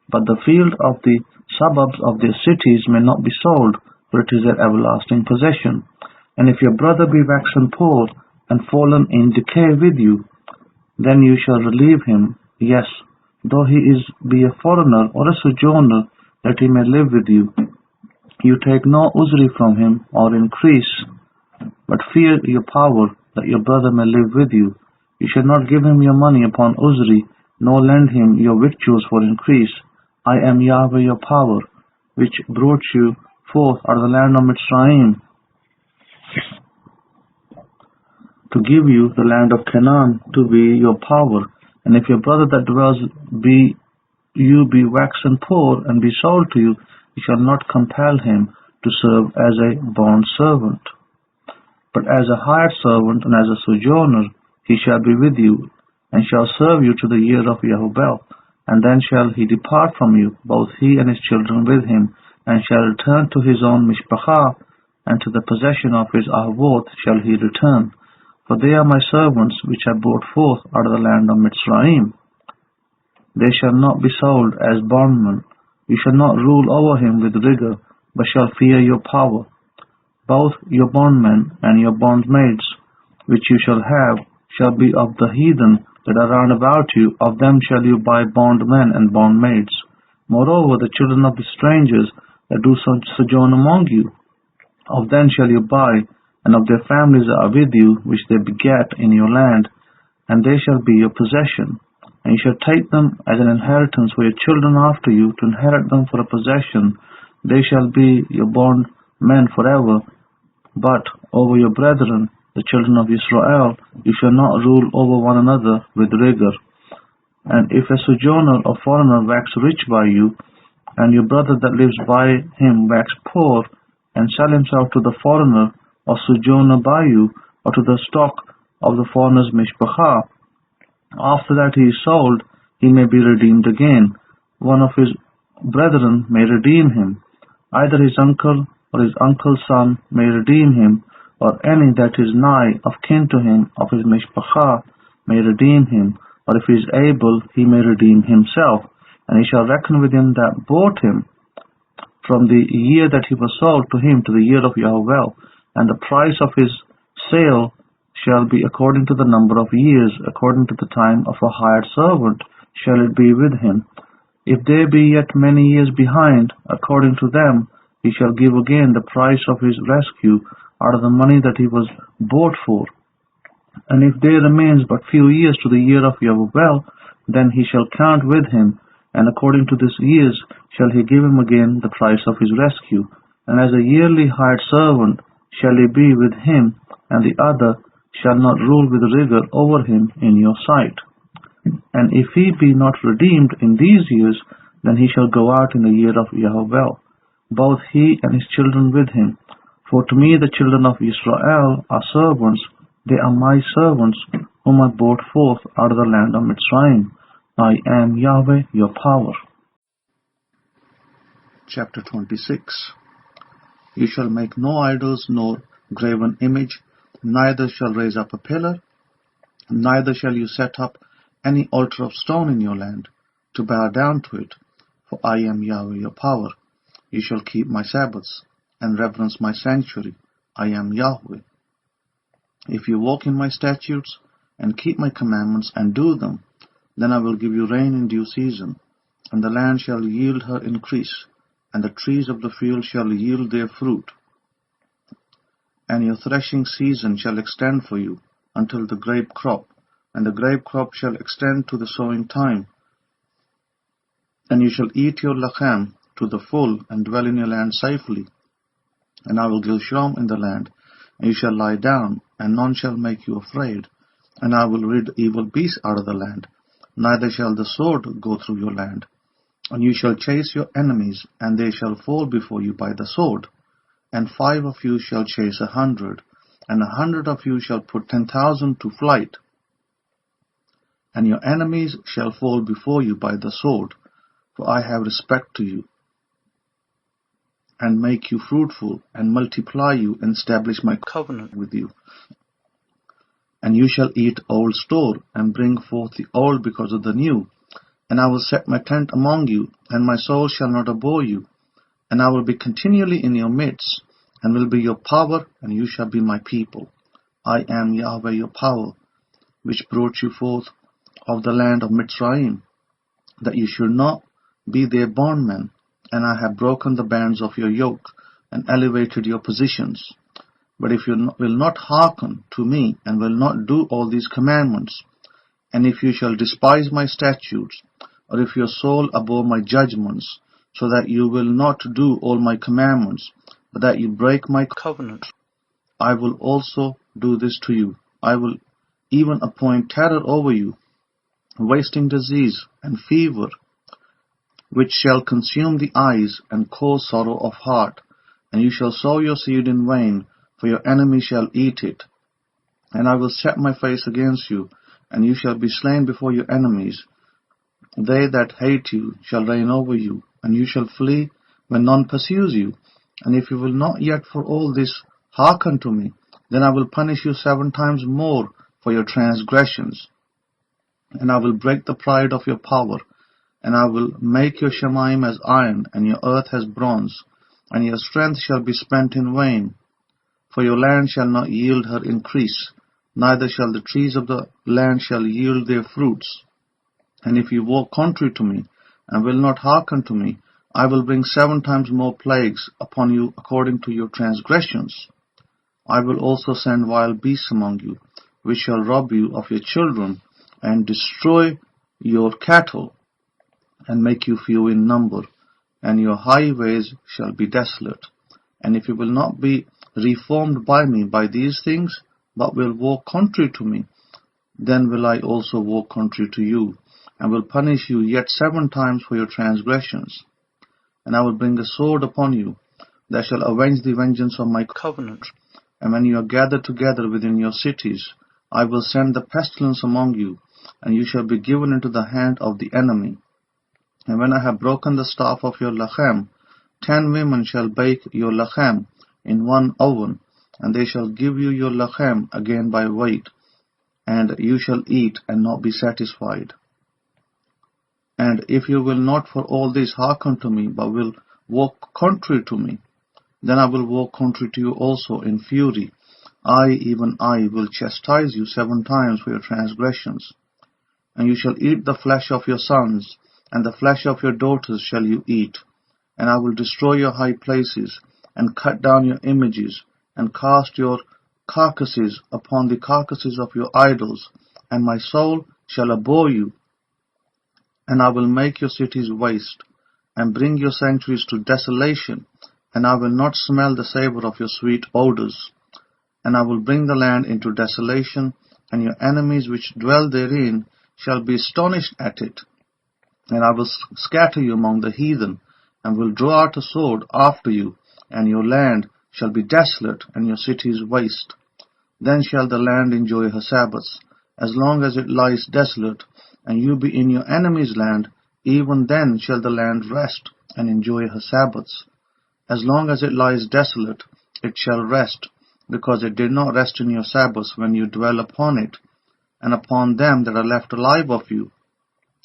But the field of the suburbs of their cities may not be sold, for it is their everlasting possession. And if your brother be waxen poor and fallen in decay with you, then you shall relieve him, yes, though he be a foreigner or a sojourner, that he may live with you. You take no usury from him or increase, but fear your power, that your brother may live with you. You shall not give him your money upon usury, nor lend him your victuals for increase. I am Yahweh your power, which brought you forth out of the land of Mitzrayim, to give you the land of Canaan to be your power. And if your brother that dwells be waxen poor and be sold to you, you shall not compel him to serve as a bond servant, but as a hired servant and as a sojourner he shall be with you, and shall serve you to the year of Yehovah. And then shall he depart from you, both he and his children with him, and shall return to his own mishpachah, and to the possession of his ahavoth shall he return. For they are my servants which I brought forth out of the land of Mitzrayim. They shall not be sold as bondmen. You shall not rule over him with rigor, but shall fear your power. Both your bondmen and your bondmaids, which you shall have, shall be of the heathen that are round about you. Of them shall you buy bondmen and bondmaids. Moreover, the children of the strangers that do sojourn among you, of them shall you buy, and of their families that are with you, which they begat in your land, and they shall be your possession. And you shall take them as an inheritance for your children after you, to inherit them for a possession. They shall be your bondmen forever. But over your brethren, the children of Israel, you shall not rule over one another with rigor. And if a sojourner or foreigner wax rich by you, and your brother that lives by him wax poor, and sell himself to the foreigner or sojourner by you, or to the stock of the foreigner's mishpachah, after that he is sold, he may be redeemed again. One of his brethren may redeem him. Either his uncle or his uncle's son may redeem him, or any that is nigh of kin to him of his mishpachah may redeem him, or if he is able, he may redeem himself, and he shall reckon with him that bought him from the year that he was sold to him to the year of Yehovah, and the price of his sale shall be according to the number of years, according to the time of a hired servant shall it be with him. If there be yet many years behind, according to them, he shall give again the price of his rescue out of the money that he was bought for. And if there remains but few years to the year of Yehovah, then he shall count with him, and according to these years shall he give him again the price of his rescue. And as a yearly hired servant shall he be with him, and the other shall not rule with rigor over him in your sight. And if he be not redeemed in these years, then he shall go out in the year of Yehovah, both he and his children with him. For to me the children of Israel are servants, they are my servants, whom I brought forth out of the land of Mitzrayim. I am Yahweh your power. Chapter 26. You shall make no idols nor graven image, neither shall raise up a pillar, neither shall you set up any altar of stone in your land, to bow down to it, for I am Yahweh your power. you shall keep my Sabbaths, and reverence my sanctuary. I am Yahweh. If you walk in my statutes, and keep my commandments, and do them, then I will give you rain in due season, and the land shall yield her increase, and the trees of the field shall yield their fruit. And your threshing season shall extend for you until the grape crop, and the grape crop shall extend to the sowing time. And you shall eat your lachem to the full, and dwell in your land safely. And I will give shalom in the land, and you shall lie down, and none shall make you afraid. And I will rid evil beasts out of the land, neither shall the sword go through your land. And you shall chase your enemies, and they shall fall before you by the sword. And 5 of you shall chase 100, and 100 of you shall put 10,000 to flight. And your enemies shall fall before you by the sword, for I have respect to you, and make you fruitful, and multiply you, and establish my covenant with you. And you shall eat old store, and bring forth the old because of the new. And I will set my tent among you, and my soul shall not abhor you. And I will be continually in your midst, and will be your power, and you shall be my people. I am Yahweh your power, which brought you forth of the land of Mitzrayim, that you should not be their bondmen. And I have broken the bands of your yoke, and elevated your positions. But if you will not hearken to me, and will not do all these commandments, and if you shall despise my statutes, or if your soul abhor my judgments, so that you will not do all my commandments, but that you break my covenant, I will also do this to you. I will even appoint terror over you, wasting disease and fever, which shall consume the eyes and cause sorrow of heart. And you shall sow your seed in vain, for your enemy shall eat it. And I will set my face against you, and you shall be slain before your enemies. They that hate you shall reign over you, and you shall flee when none pursues you. And if you will not yet for all this hearken to me, then I will punish you 7 times more for your transgressions. And I will break the pride of your power, and I will make your Shemaim as iron, and your earth as bronze, and your strength shall be spent in vain. For your land shall not yield her increase, neither shall the trees of the land shall yield their fruits. And if you walk contrary to me, and will not hearken to me, I will bring 7 times more plagues upon you according to your transgressions. I will also send wild beasts among you, which shall rob you of your children, and destroy your cattle, and make you few in number, and your highways shall be desolate. And if you will not be reformed by me by these things, but will walk contrary to me, then will I also walk contrary to you, and will punish you yet 7 times for your transgressions. And I will bring a sword upon you, that shall avenge the vengeance of my covenant. And when you are gathered together within your cities, I will send the pestilence among you, and you shall be given into the hand of the enemy. And when I have broken the staff of your lachem, 10 women shall bake your lachem in 1 oven, and they shall give you your lachem again by weight, and you shall eat and not be satisfied. And if you will not for all this hearken to me, but will walk contrary to me, then I will walk contrary to you also in fury. I, even I, will chastise you 7 times for your transgressions. And you shall eat the flesh of your sons, and the flesh of your daughters shall you eat. And I will destroy your high places, and cut down your images, and cast your carcasses upon the carcasses of your idols, and my soul shall abhor you. And I will make your cities waste, and bring your sanctuaries to desolation, and I will not smell the savour of your sweet odours. And I will bring the land into desolation, and your enemies which dwell therein shall be astonished at it. And I will scatter you among the heathen, and will draw out a sword after you, and your land shall be desolate, and your cities waste. Then shall the land enjoy her Sabbaths, as long as it lies desolate, and you be in your enemy's land, even then shall the land rest, and enjoy her Sabbaths. As long as it lies desolate, it shall rest, because it did not rest in your Sabbaths when you dwell upon it. And upon them that are left alive of you,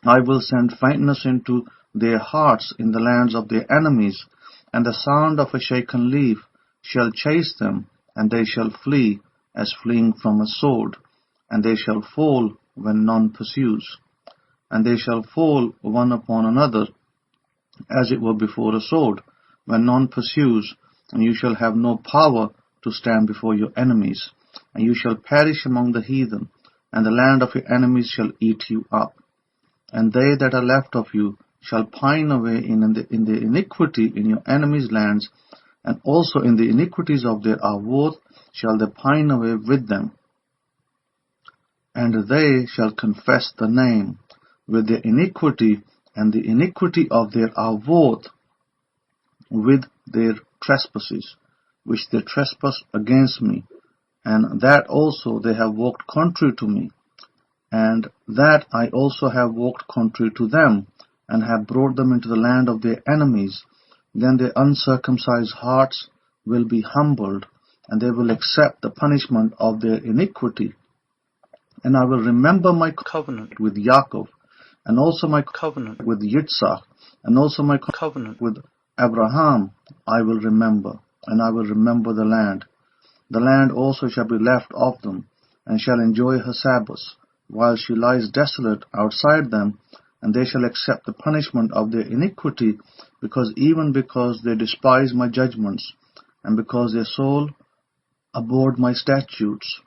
I will send faintness into their hearts in the lands of their enemies, and the sound of a shaken leaf shall chase them, and they shall flee as fleeing from a sword, and they shall fall when none pursues. And they shall fall one upon another, as it were before a sword, when none pursues, and you shall have no power to stand before your enemies. And you shall perish among the heathen, and the land of your enemies shall eat you up. And they that are left of you shall pine away in the iniquity in your enemies' lands, and also in the iniquities of their avot shall they pine away with them. And they shall confess the name with their iniquity, and the iniquity of their avot with their trespasses, which they trespass against me, and that also they have walked contrary to me, and that I also have walked contrary to them, and have brought them into the land of their enemies. Then their uncircumcised hearts will be humbled, and they will accept the punishment of their iniquity. And I will remember my covenant with Yaakov, and also my covenant with Yitzhak, and also my covenant with Abraham I will remember, and I will remember the land. The land also shall be left of them, and shall enjoy her Sabbaths, while she lies desolate outside them, and they shall accept the punishment of their iniquity, because they despise my judgments, and because their soul abhorred my statutes.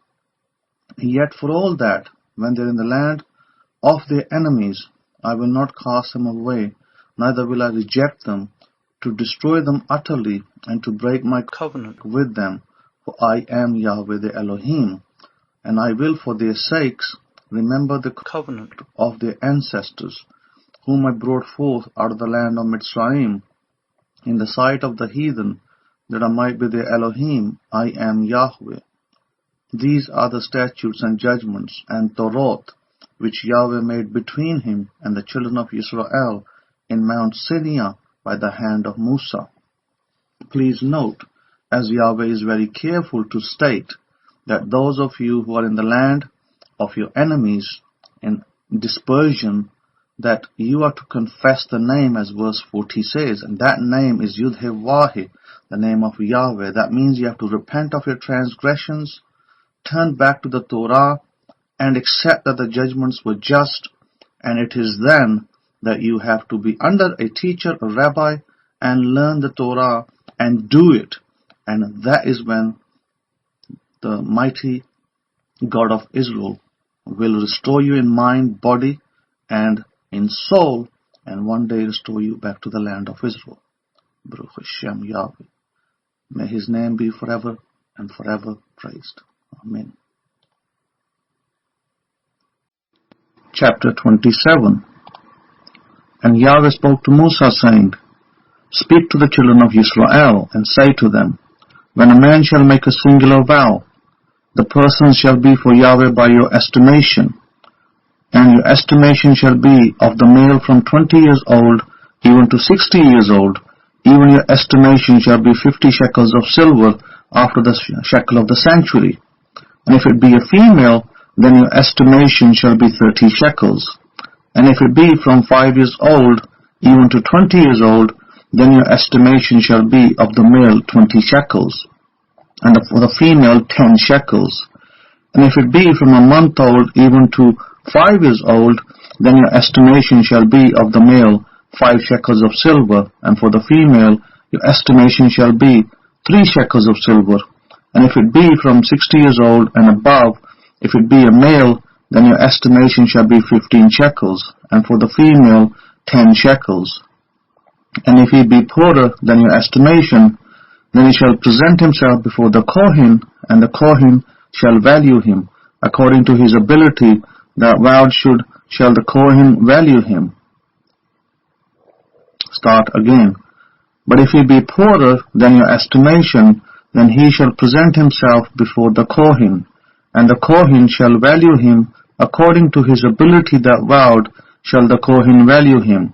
Yet for all that, when they are in the land of their enemies, I will not cast them away, neither will I reject them, to destroy them utterly, and to break my covenant with them. For I am Yahweh the Elohim, and I will for their sakes remember the covenant of their ancestors, whom I brought forth out of the land of Mitzrayim, in the sight of the heathen, that I might be their Elohim. I am Yahweh. These are the statutes and judgments and Torah which Yahweh made between him and the children of Israel in Mount Sinai by the hand of Musa. Please note, as Yahweh is very careful to state, that those of you who are in the land of your enemies in dispersion, that you are to confess the name, as verse 40 says, and that name is Yud-Heh-Vah-Heh, the name of Yahweh. That means you have to repent of your transgressions, turn back to the Torah, and accept that the judgments were just, and it is then that you have to be under a teacher, a rabbi, and learn the Torah and do it. And that is when the mighty God of Israel will restore you in mind, body, and in soul, and one day restore you back to the land of Israel. Baruch Hashem Yahweh. May his name be forever and forever praised. Amen. Chapter 27. And Yahweh spoke to Musa, saying, Speak to the children of Israel, and say to them, When a man shall make a singular vow, the person shall be for Yahweh by your estimation, and your estimation shall be of the male from 20 years old even to 60 years old. Even your estimation shall be 50 shekels of silver after the shekel of the sanctuary. And if it be a female, then your estimation shall be 30 shekels. And if it be from 5 years old even to 20 years old, then your estimation shall be of the male 20 shekels, and for the female 10 shekels. And if it be from a month old even to 5 years old, then your estimation shall be of the male 5 shekels of silver, and for the female your estimation shall be 3 shekels of silver. And if it be from 60 years old and above, if it be a male, then your estimation shall be 15 shekels, and for the female 10 shekels. And if he be poorer than your estimation, then he shall present himself before the Kohen, and the Kohen shall value him. According to his ability that vowed shall the Kohen value him. Start again. But if he be poorer than your estimation, then he shall present himself before the Kohen, and the Kohen shall value him. According to his ability that vowed shall the Kohen value him.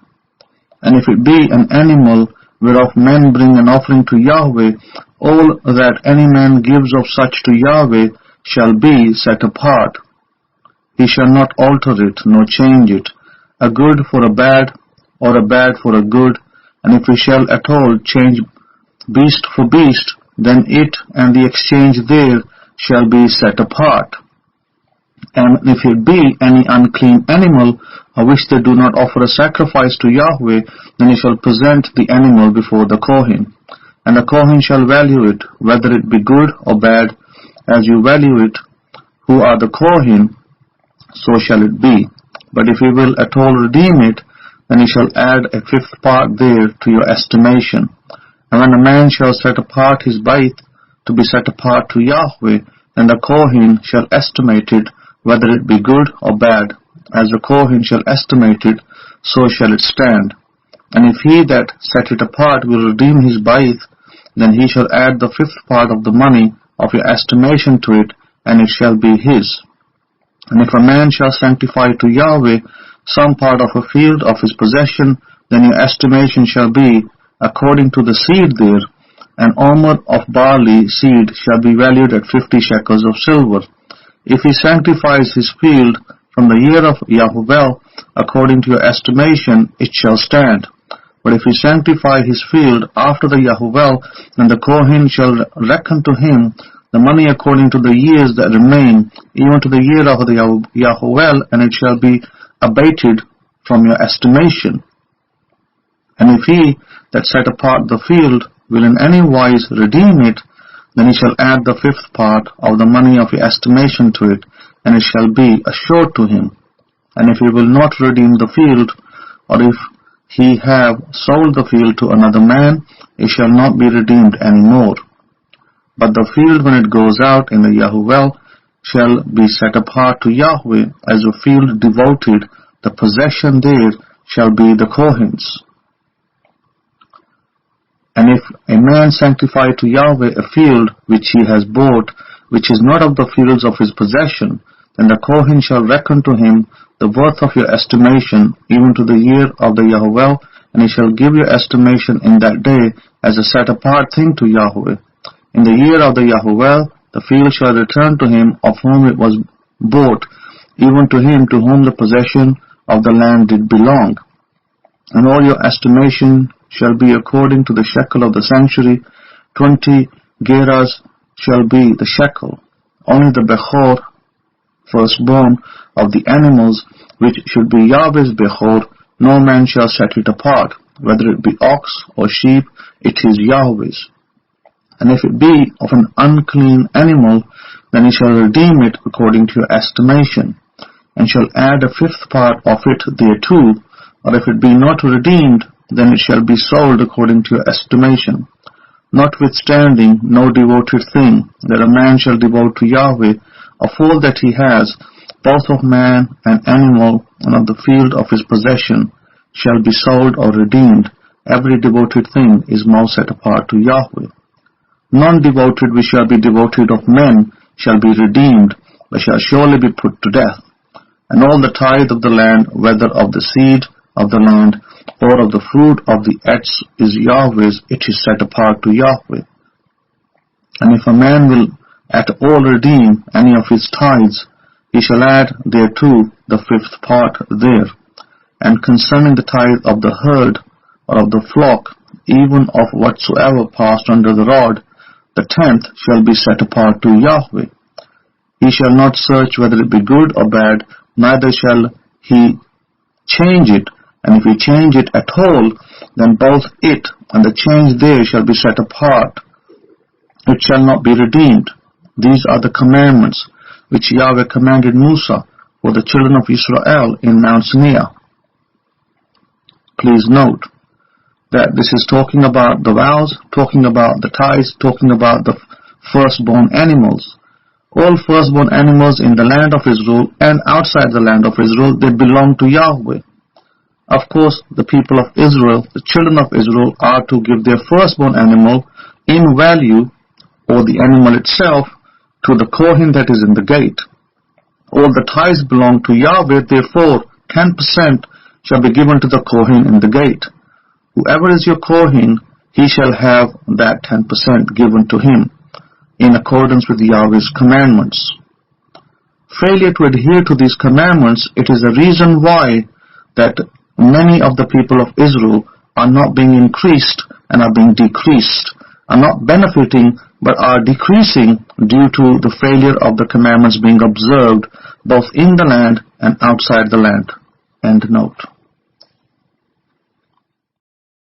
And if it be an animal whereof men bring an offering to Yahweh, all that any man gives of such to Yahweh shall be set apart. He shall not alter it, nor change it, a good for a bad, or a bad for a good. And if he shall at all change beast for beast, then it and the exchange there shall be set apart. And if it be any unclean animal, of which they do not offer a sacrifice to Yahweh, then he shall present the animal before the Kohen. And the Kohen shall value it, whether it be good or bad, as you value it, who are the Kohen, so shall it be. But if he will at all redeem it, then he shall add a fifth part there to your estimation. And when a man shall set apart his bait to be set apart to Yahweh, then the Kohen shall estimate it, whether it be good or bad. As the Kohen shall estimate it, so shall it stand. And if he that set it apart will redeem his bait, then he shall add the fifth part of the money of your estimation to it, and it shall be his. And if a man shall sanctify to Yahweh some part of a field of his possession, then your estimation shall be according to the seed there. An omer of barley seed shall be valued at 50 shekels of silver. If he sanctifies his field from the year of Yahuvel, according to your estimation, it shall stand. But if he sanctify his field after the Yahuvel, then the Kohen shall reckon to him the money according to the years that remain, even to the year of the Yahuvel, and it shall be abated from your estimation. And if he that set apart the field will in any wise redeem it, then he shall add the fifth part of the money of your estimation to it, and it shall be assured to him. And if he will not redeem the field, or if he have sold the field to another man, it shall not be redeemed any more. But the field, when it goes out in the Yahuvel, shall be set apart to Yahweh as a field devoted. The possession there shall be the Kohen's. And if a man sanctify to Yahweh a field which he has bought, which is not of the fields of his possession, then the Kohen shall reckon to him the worth of your estimation, even to the year of the Yahuvel, and he shall give your estimation in that day as a set-apart thing to Yahweh. In the year of the Yahuvel, the field shall return to him of whom it was bought, even to him to whom the possession of the land did belong. And all your estimation shall be according to the shekel of the sanctuary. 20 gerahs shall be the shekel. Only the Bechor, firstborn of the animals, which should be Yahweh's Bechor, no man shall set it apart. Whether it be ox or sheep, it is Yahweh's. And if it be of an unclean animal, then he shall redeem it according to your estimation, and shall add a fifth part of it thereto. Or if it be not redeemed, then it shall be sold according to your estimation. Notwithstanding, no devoted thing that a man shall devote to Yahweh, of all that he has, both of man and animal, and of the field of his possession, shall be sold or redeemed. Every devoted thing is most set apart to Yahweh. None devoted which shall be devoted of men shall be redeemed, but shall surely be put to death. And all the tithe of the land, whether of the seed of the land, or of the fruit of the earth, is Yahweh's. It is set apart to Yahweh. And if a man will at all redeem any of his tithes, he shall add thereto the fifth part there. And concerning the tithe of the herd, or of the flock, even of whatsoever passed under the rod, the 10th shall be set apart to Yahweh. He shall not search whether it be good or bad, neither shall he change it. And if he change it at all, then both it and the change there shall be set apart. It shall not be redeemed. These are the commandments which Yahweh commanded Musa for the children of Israel in Mount Sinai. Please note that this is talking about the vows, talking about the tithes, talking about the firstborn animals. All firstborn animals in the land of Israel and outside the land of Israel, they belong to Yahweh. Of course, the people of Israel, the children of Israel, are to give their firstborn animal in value, or the animal itself, to the Kohen that is in the gate. All the tithes belong to Yahweh, therefore 10% shall be given to the Kohen in the gate. Whoever is your Kohen, he shall have that 10% given to him, in accordance with Yahweh's commandments. Failure to adhere to these commandments, it is the reason why that many of the people of Israel are not being increased and are being decreased. are not benefiting but are decreasing due to the failure of the commandments being observed both in the land and outside the land. End note.